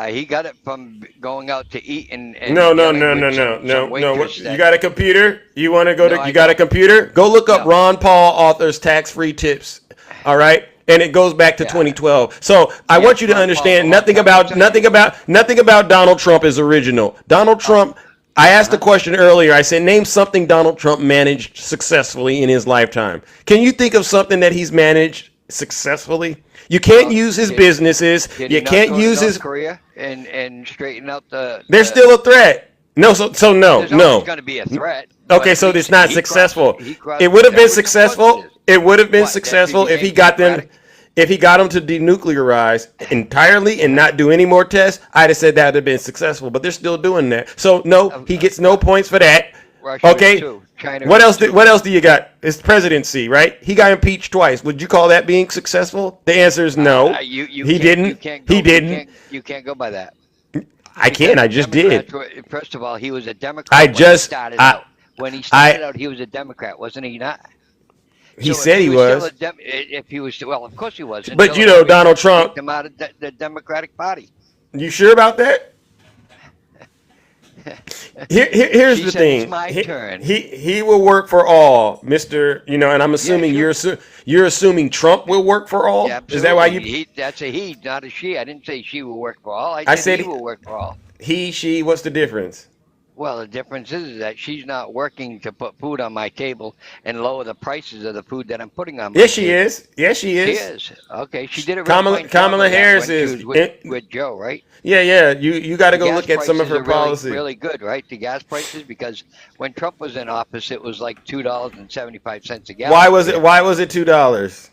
He got it from going out to eat and No. You got a computer? You want to go to? You got a computer? Go look up Ron Paul authors tax-free tips. All right, and it goes back to 2012. So I want you to understand nothing about Donald Trump is original. Donald Trump. I asked the question earlier. I said, name something Donald Trump managed successfully in his lifetime. Can you think of something that he's managed successfully? You can't use his businesses. You can't use his Korea and straighten out the. They're still a threat. No, so no, There's no. always going to be a threat. Okay, so it's not successful. It would have been successful. It would have been successful if he got them. If he got them to denuclearize entirely and not do any more tests, I'd have said that would have been successful. But they're still doing that. So no, he gets no points for that. Russia Okay. is too. China What is else? too. What else do you got? It's presidency, right? He got impeached twice. Would you call that being successful? The answer is no. You He can't- didn't. You can't go, He didn't. You can't go by that. I can't. I just did. Democrats were- First of all, he was a Democrat. I when just- he started I- out. When he started out, he was a Democrat, wasn't he? Not. He So if said he still was. a if he was, well, of course he was. But until you know, the Donald Democrats Trump- kicked him out of the Democratic Party. You sure about that? Here's She the said, thing. "It's my turn." He will work for all, Mister. You know, and I'm assuming you're assuming Trump will work for all. Yeah, Is that why you? absolutely. That's a he, not a she. I didn't say she will work for all. I said he will work for all. He, she. What's the difference? Well, the difference is that she's not working to put food on my table and lower the prices of the food that I'm putting on my Yes, she table. is. Yes, she is. She is. Okay, she did a really Kamala- fine job Kamala of that Harris when she is- was with Joe, right? Yeah. You got to The go gas look at some of prices her are really, policy. really good, right? The gas prices, because when Trump was in office, it was like $2.75 a gallon. Why was it? Why was it $2?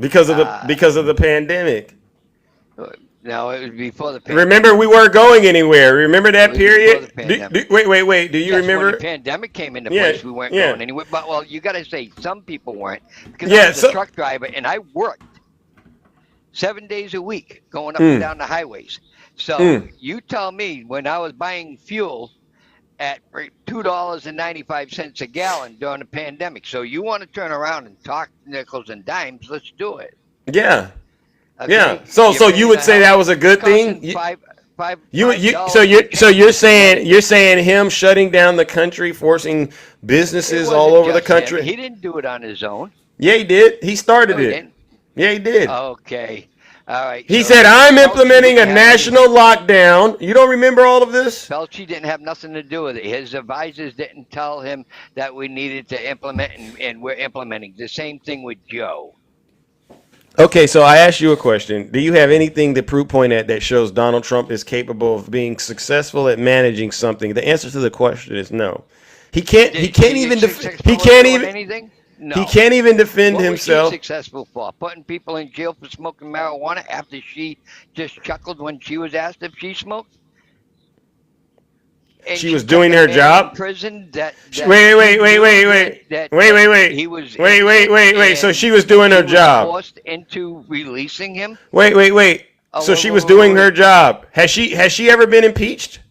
Because of the pandemic. No, it was before the pandemic. Remember, we weren't going anywhere. Remember that It was before period? the pandemic. Wait. Do you Yes, remember? when the pandemic came into Yeah, place, we weren't yeah. going anywhere. But well, you got to say some people weren't, because Yeah, I was so- a truck driver and I worked 7 days a week going up Mm. and down the highways. So Mm. you tell me, when I was buying fuel at $2.95 a gallon during the pandemic. So you want to turn around and talk nickels and dimes? Let's do it. Yeah. Okay? Yeah. So You're you would paying say the that was a good thing? costing five So you're saying him shutting down the country, forcing It businesses wasn't all over the just him. country? He didn't do it on his own. Yeah, he did. He started No, he it. didn't. Yeah, he did. Okay. All right. He so said, "I'm Fauci implementing a didn't have national lockdown." You don't remember all of this? Fauci didn't have nothing to do with it. His advisors didn't tell him that we needed to implement, and we're implementing. The same thing with Joe. Okay, so I asked you a question. Do you have anything to prove point at that shows Donald Trump is capable of being successful at managing something? The answer to the question is no. He can't. He can't even. He can't even. Anything? No. He can't even defend What himself. was she successful for? Putting people in jail for smoking marijuana after she just chuckled when she was asked if she smoked? And She was kept doing a her man job? In prison that Wait. he was Wait. So she was doing her he was job. forced into releasing him. Wait. Oh, So wait, she wait, was wait, doing wait. her job. Has she ever been impeached?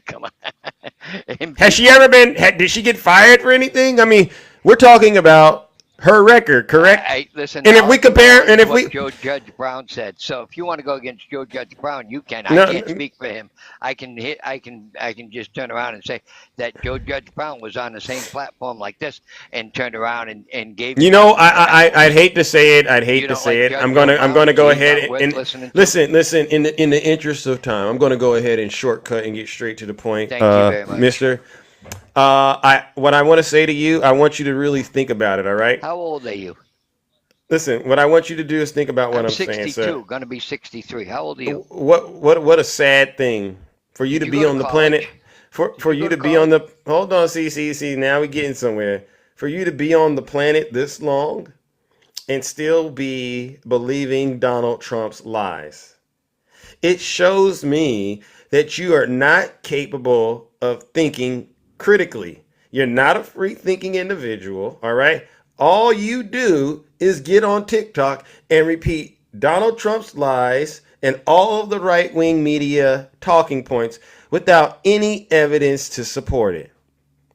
Come on. Has she ever been? Did she get fired for anything? I mean, we're talking about her record, correct? Listen. And if now, we compare, and if what we, Joe Judge Brown said. So if you want to go against Joe Judge Brown, you can. No, I can't speak for him. I can just turn around and say that Joe Judge Brown was on the same platform like this and turned around and gave. you know, I'd hate to say it. I'd hate You to don't say like it. Judge I'm gonna Brown? go He's ahead not worth and listening to? listen. In the interest of time, I'm gonna go ahead and shortcut and get straight to the point. Thank you very much. Mister. What I want to say to you, I want you to really think about it. All right. How old are you? Listen, what I want you to do is think about what I'm saying, 62. sir. Going to be 63. How old are you? What a sad thing for you to Did be you go on to the college? planet. For you to be on the hold on, see. Now we're getting somewhere. For you to be on the planet this long and still be believing Donald Trump's lies. It shows me that you are not capable of thinking critically. You're not a free thinking individual, all right? All you do is get on TikTok and repeat Donald Trump's lies and all of the right-wing media talking points without any evidence to support it.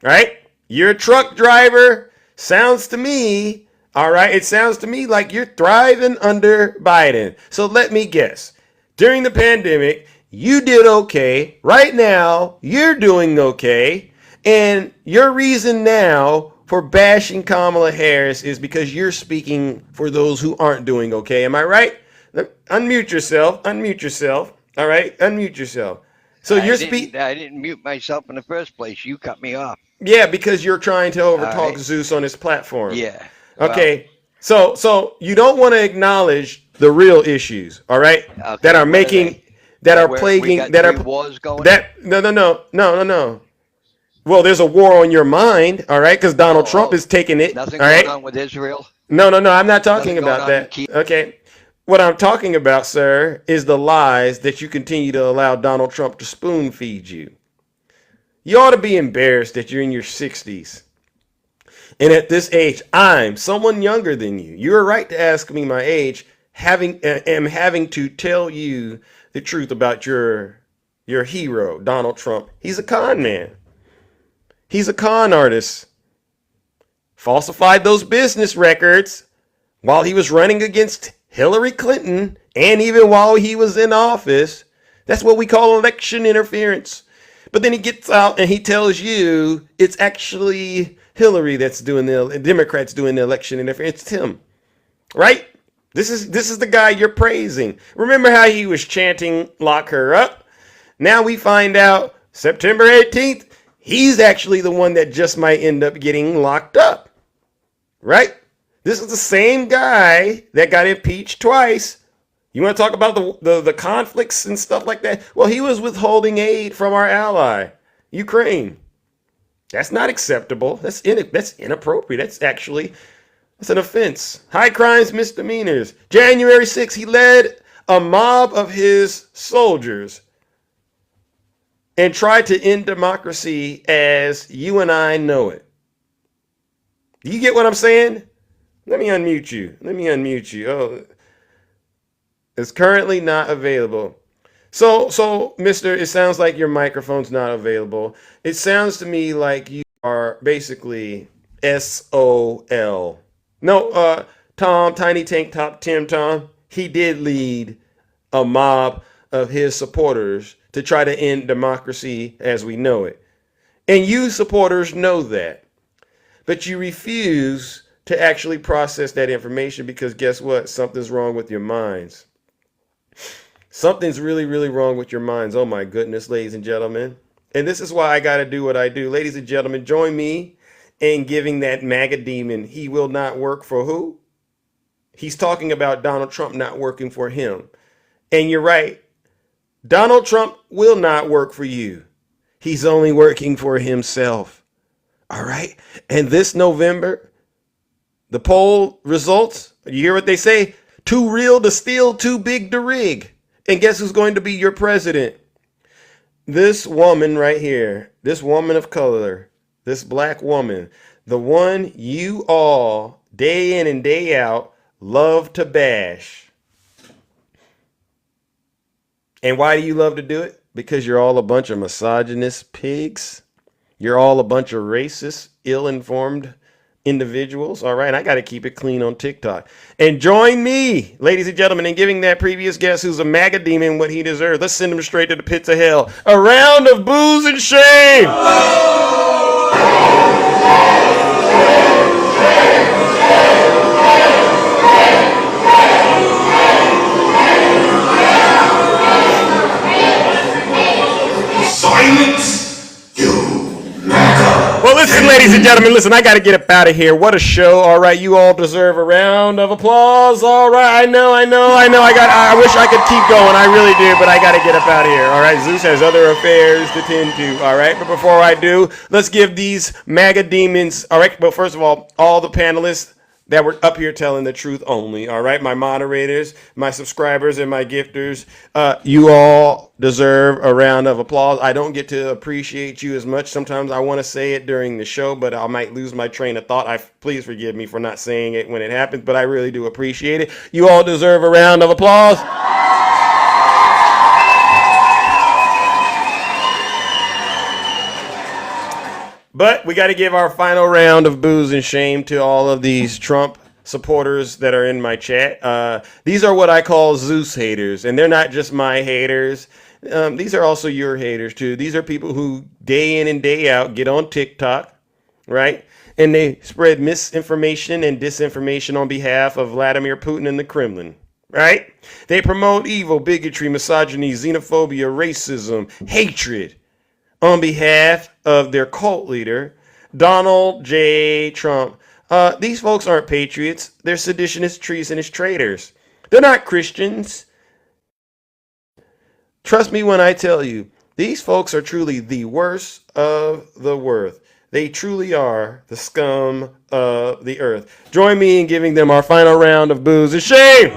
Right? You're a truck driver. Sounds to me, all right, it sounds to me like you're thriving under Biden. So let me guess. During the pandemic, you did okay. Right now, you're doing okay. And your reason now for bashing Kamala Harris is because you're speaking for those who aren't doing okay. Am I right? Unmute yourself. All right? Unmute yourself. So you're speaking. I didn't mute myself in the first place. You cut me off. Yeah, because you're trying to overtalk All right. Zeus on his platform. Yeah. Okay. So you don't want to acknowledge the real issues, all right? Okay, That are what are making that are where we plaguing, got that are three wars going. no. Well, there's a war on your mind, all right, because Donald Trump is taking it, all Nothing right? going on with Israel. No, I'm not talking Nothing going about on in that. Kiev. Okay. What I'm talking about, sir, is the lies that you continue to allow Donald Trump to spoon feed you. You ought to be embarrassed that you're in your 60s. And at this age, I'm someone younger than you. You're right to ask me my age, having to tell you the truth about your hero, Donald Trump. He's a con man. He's a con artist. Falsified those business records while he was running against Hillary Clinton, and even while he was in office. That's what we call election interference. But then he gets out and he tells you it's actually Hillary that's doing the Democrats doing the election interference. It's him, right? This is the guy you're praising. Remember how he was chanting "Lock her up"? Now we find out September 18th, he's actually the one that just might end up getting locked up, right? This is the same guy that got impeached twice. You want to talk about the conflicts and stuff like that? Well, he was withholding aid from our ally, Ukraine. That's not acceptable. That's inappropriate. That's an offense. High crimes, misdemeanors. January 6th, he led a mob of his soldiers and tried to end democracy as you and I know it. Do you get what I'm saying? Let me unmute you. Oh, it's currently not available. So, mister, it sounds like your microphone's not available. It sounds to me like you are basically SOL. No, Tom, Tiny Tank Top Tim Tom, he did lead a mob of his supporters to try to end democracy as we know it. And you supporters know that. But you refuse to actually process that information because guess what? Something's wrong with your minds. Something's really, really wrong with your minds. Oh my goodness, ladies and gentlemen. And this is why I got to do what I do. Ladies and gentlemen, join me in giving that MAGA demon, he will not work for who? He's talking about Donald Trump not working for him. And you're right. Donald Trump will not work for you. He's only working for himself. All right. And this November, the poll results, you hear what they say? Too real to steal, too big to rig. And guess who's going to be your president? This woman right here, this woman of color, this black woman, the one you all day in and day out love to bash. And why do you love to do it? Because you're all a bunch of misogynist pigs. You're all a bunch of racist, ill-informed individuals. All right, I got to keep it clean on TikTok. And join me, ladies and gentlemen, in giving that previous guest who's a MAGA demon what he deserves. Let's send him straight to the pits of hell. A round of booze and shame. Silence, you MAGA. Well, listen, ladies and gentlemen, listen, I got to get up out of here. What a show. All right, you all deserve a round of applause. All right, I know. I wish I could keep going. I really do, but I got to get up out of here. All right, Zeus has other affairs to tend to. All right, but before I do, let's give these MAGA demons, all right, well, first of all the panelists that were up here telling the truth only. All right, my moderators, my subscribers, and my gifters, you all deserve a round of applause. I don't get to appreciate you as much. Sometimes I want to say it during the show, but I might lose my train of thought. Please forgive me for not saying it when it happens, but I really do appreciate it. You all deserve a round of applause. But we got to give our final round of booze and shame to all of these Trump supporters that are in my chat. These are what I call Zeus haters, and they're not just my haters. These are also your haters, too. These are people who day in and day out get on TikTok, right? And they spread misinformation and disinformation on behalf of Vladimir Putin and the Kremlin, right? They promote evil, bigotry, misogyny, xenophobia, racism, hatred, on behalf of their cult leader, Donald J. Trump. These folks aren't patriots. They're seditionists, treasonous traitors. They're not Christians. Trust me when I tell you, these folks are truly the worst of the worst. They truly are the scum of the earth. Join me in giving them our final round of boos and shame.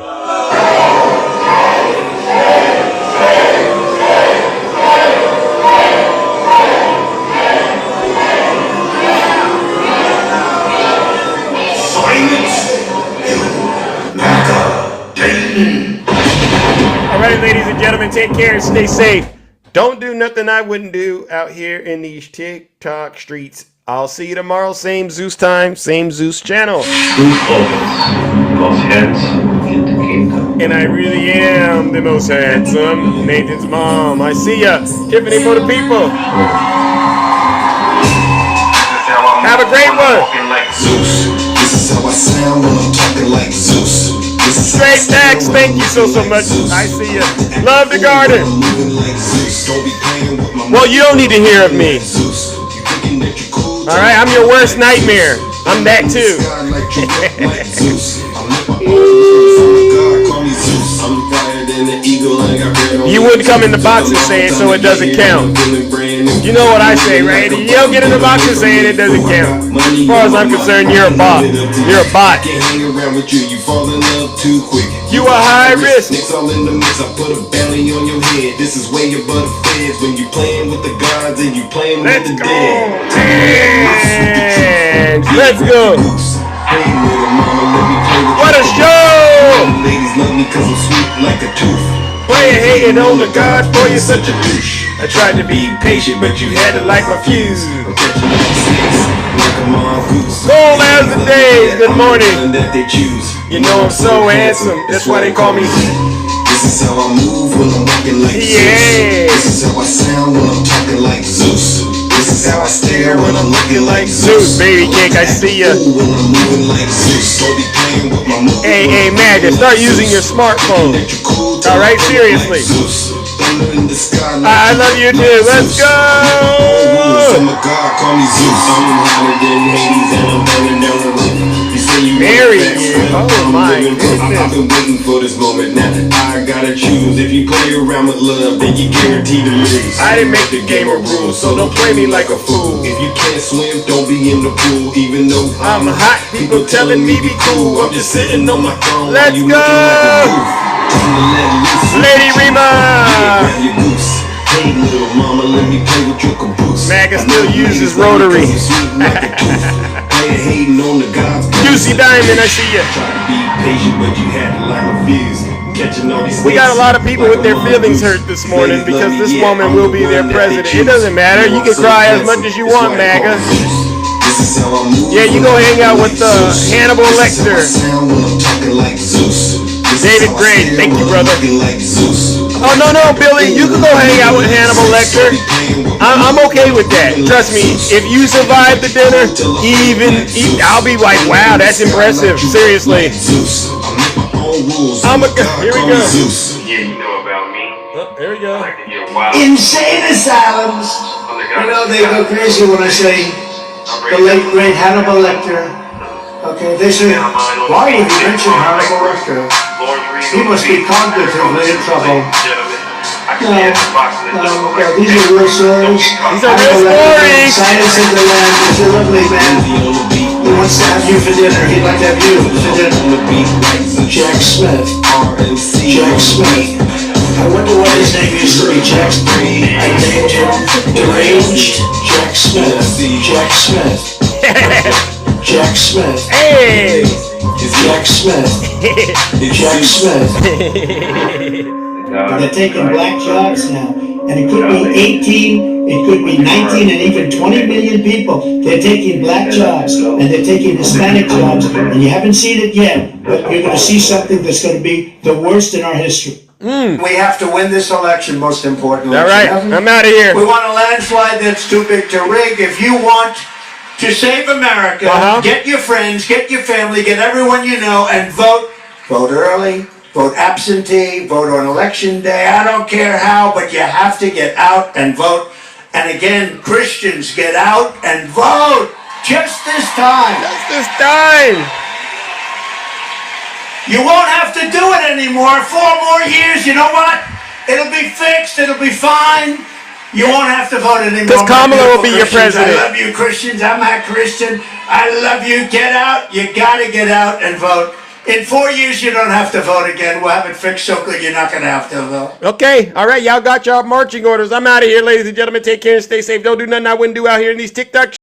All right, ladies and gentlemen, take care and stay safe. Don't do nothing I wouldn't do out here in these TikTok streets. I'll see you tomorrow, same Zeus time, same Zeus channel. And I really am the most handsome. Nathan's mom. I see ya. Tiffany for the people. Have a great one. This is how I sound when I'm talking like Zeus. Straight tax, thank you so much. I see ya. Love the garden. Well, you don't need to hear of me. All right, I'm your worst nightmare. I'm that too. You wouldn't come in the box and say it, so it doesn't count. You know what I say, right? You don't get in the box and say it, it doesn't count. As far as I'm concerned, you're a bot. You're a bot. You are high risk. This is way above the feds when you playing with the gods and you playing with the dead. Let's go. What a show! Ladies love me cause I'm sweet like a tooth. Playing hating on the God, boy, you're such a douche. I tried to be patient, but you had to light my fuse. Cold as the days, good morning. You know I'm so handsome, that's why they call me. This is how I move when I'm walking like Zeus. This is how I sound when I'm talking like Zeus. This is how I stare when I'm looking like Zeus. Baby cake, I see ya. Hey, Magda, start using your smartphone. All right, seriously. I love you too. Let's go. Marry you. Oh my goodness. I've been waiting for this moment. Now I gotta choose. If you play around with love, then you guaranteed to lose. I didn't make the game of rules, so don't play me like a fool. If you can't swim, don't be in the pool. Even though I'm hot, people telling me be cool. I'm just sitting on my throne. Let's go. Lady Rima. Hey little mama, let me play with your caboose. Maga still uses rotary. Juicy Diamond, I see ya. We got a lot of people with their feelings hurt this morning because this woman will be their president. It doesn't matter. You can cry as much as you want, MAGA. Yeah, you go hang out with Hannibal Lecter. David Gray, thank you, brother. Oh, no, Billy, you can go hang out with Hannibal Lecter. I'm okay with that. Trust me, if you survive the dinner, I'll be like, wow, that's impressive. Seriously. Here we go. Yeah, you know about me. Oh, there we go. Insane asylums. You know, they go crazy when I say the late great Hannibal Lecter. Okay, they say, why would you mention Hannibal Lecter? He must be cognitively in trouble. No, these are real stories. These are real stories. Science in the land. He's a lovely man. He wants to have you for dinner. He'd like to have you for dinner. Jack Smith. Jack Smith. I wonder what his name used to be. Jack Smith. I named him Deranged Jack Smith. Jack Smith. Jack Smith. Hey! Jack Smith. Jack Smith. They're taking black jobs now. And it could be 18, it could be 19, and even 20 million people. They're taking black jobs, and they're taking Hispanic jobs, and you haven't seen it yet, but you're going to see something that's going to be the worst in our history. We have to win this election, most importantly. All right, I'm out of here. We want a landslide that's too big to rig. If you want to save America, get your friends, get your family, get everyone you know, and vote. Vote early, vote absentee, vote on election day. I don't care how, but you have to get out and vote. And again, Christians, get out and vote. Just this time. Just this time. You won't have to do it anymore. 4 more years. You know what? It'll be fixed. It'll be fine. You won't have to vote anymore. Because Kamala will be your president. I love you, Christians. I'm a Christian. I love you. Get out. You got to get out and vote. In 4 years, you don't have to vote again. We'll have it fixed so good you're not going to have to vote. Okay. All right. Y'all got your marching orders. I'm out of here, ladies and gentlemen. Take care and stay safe. Don't do nothing I wouldn't do out here in these TikTok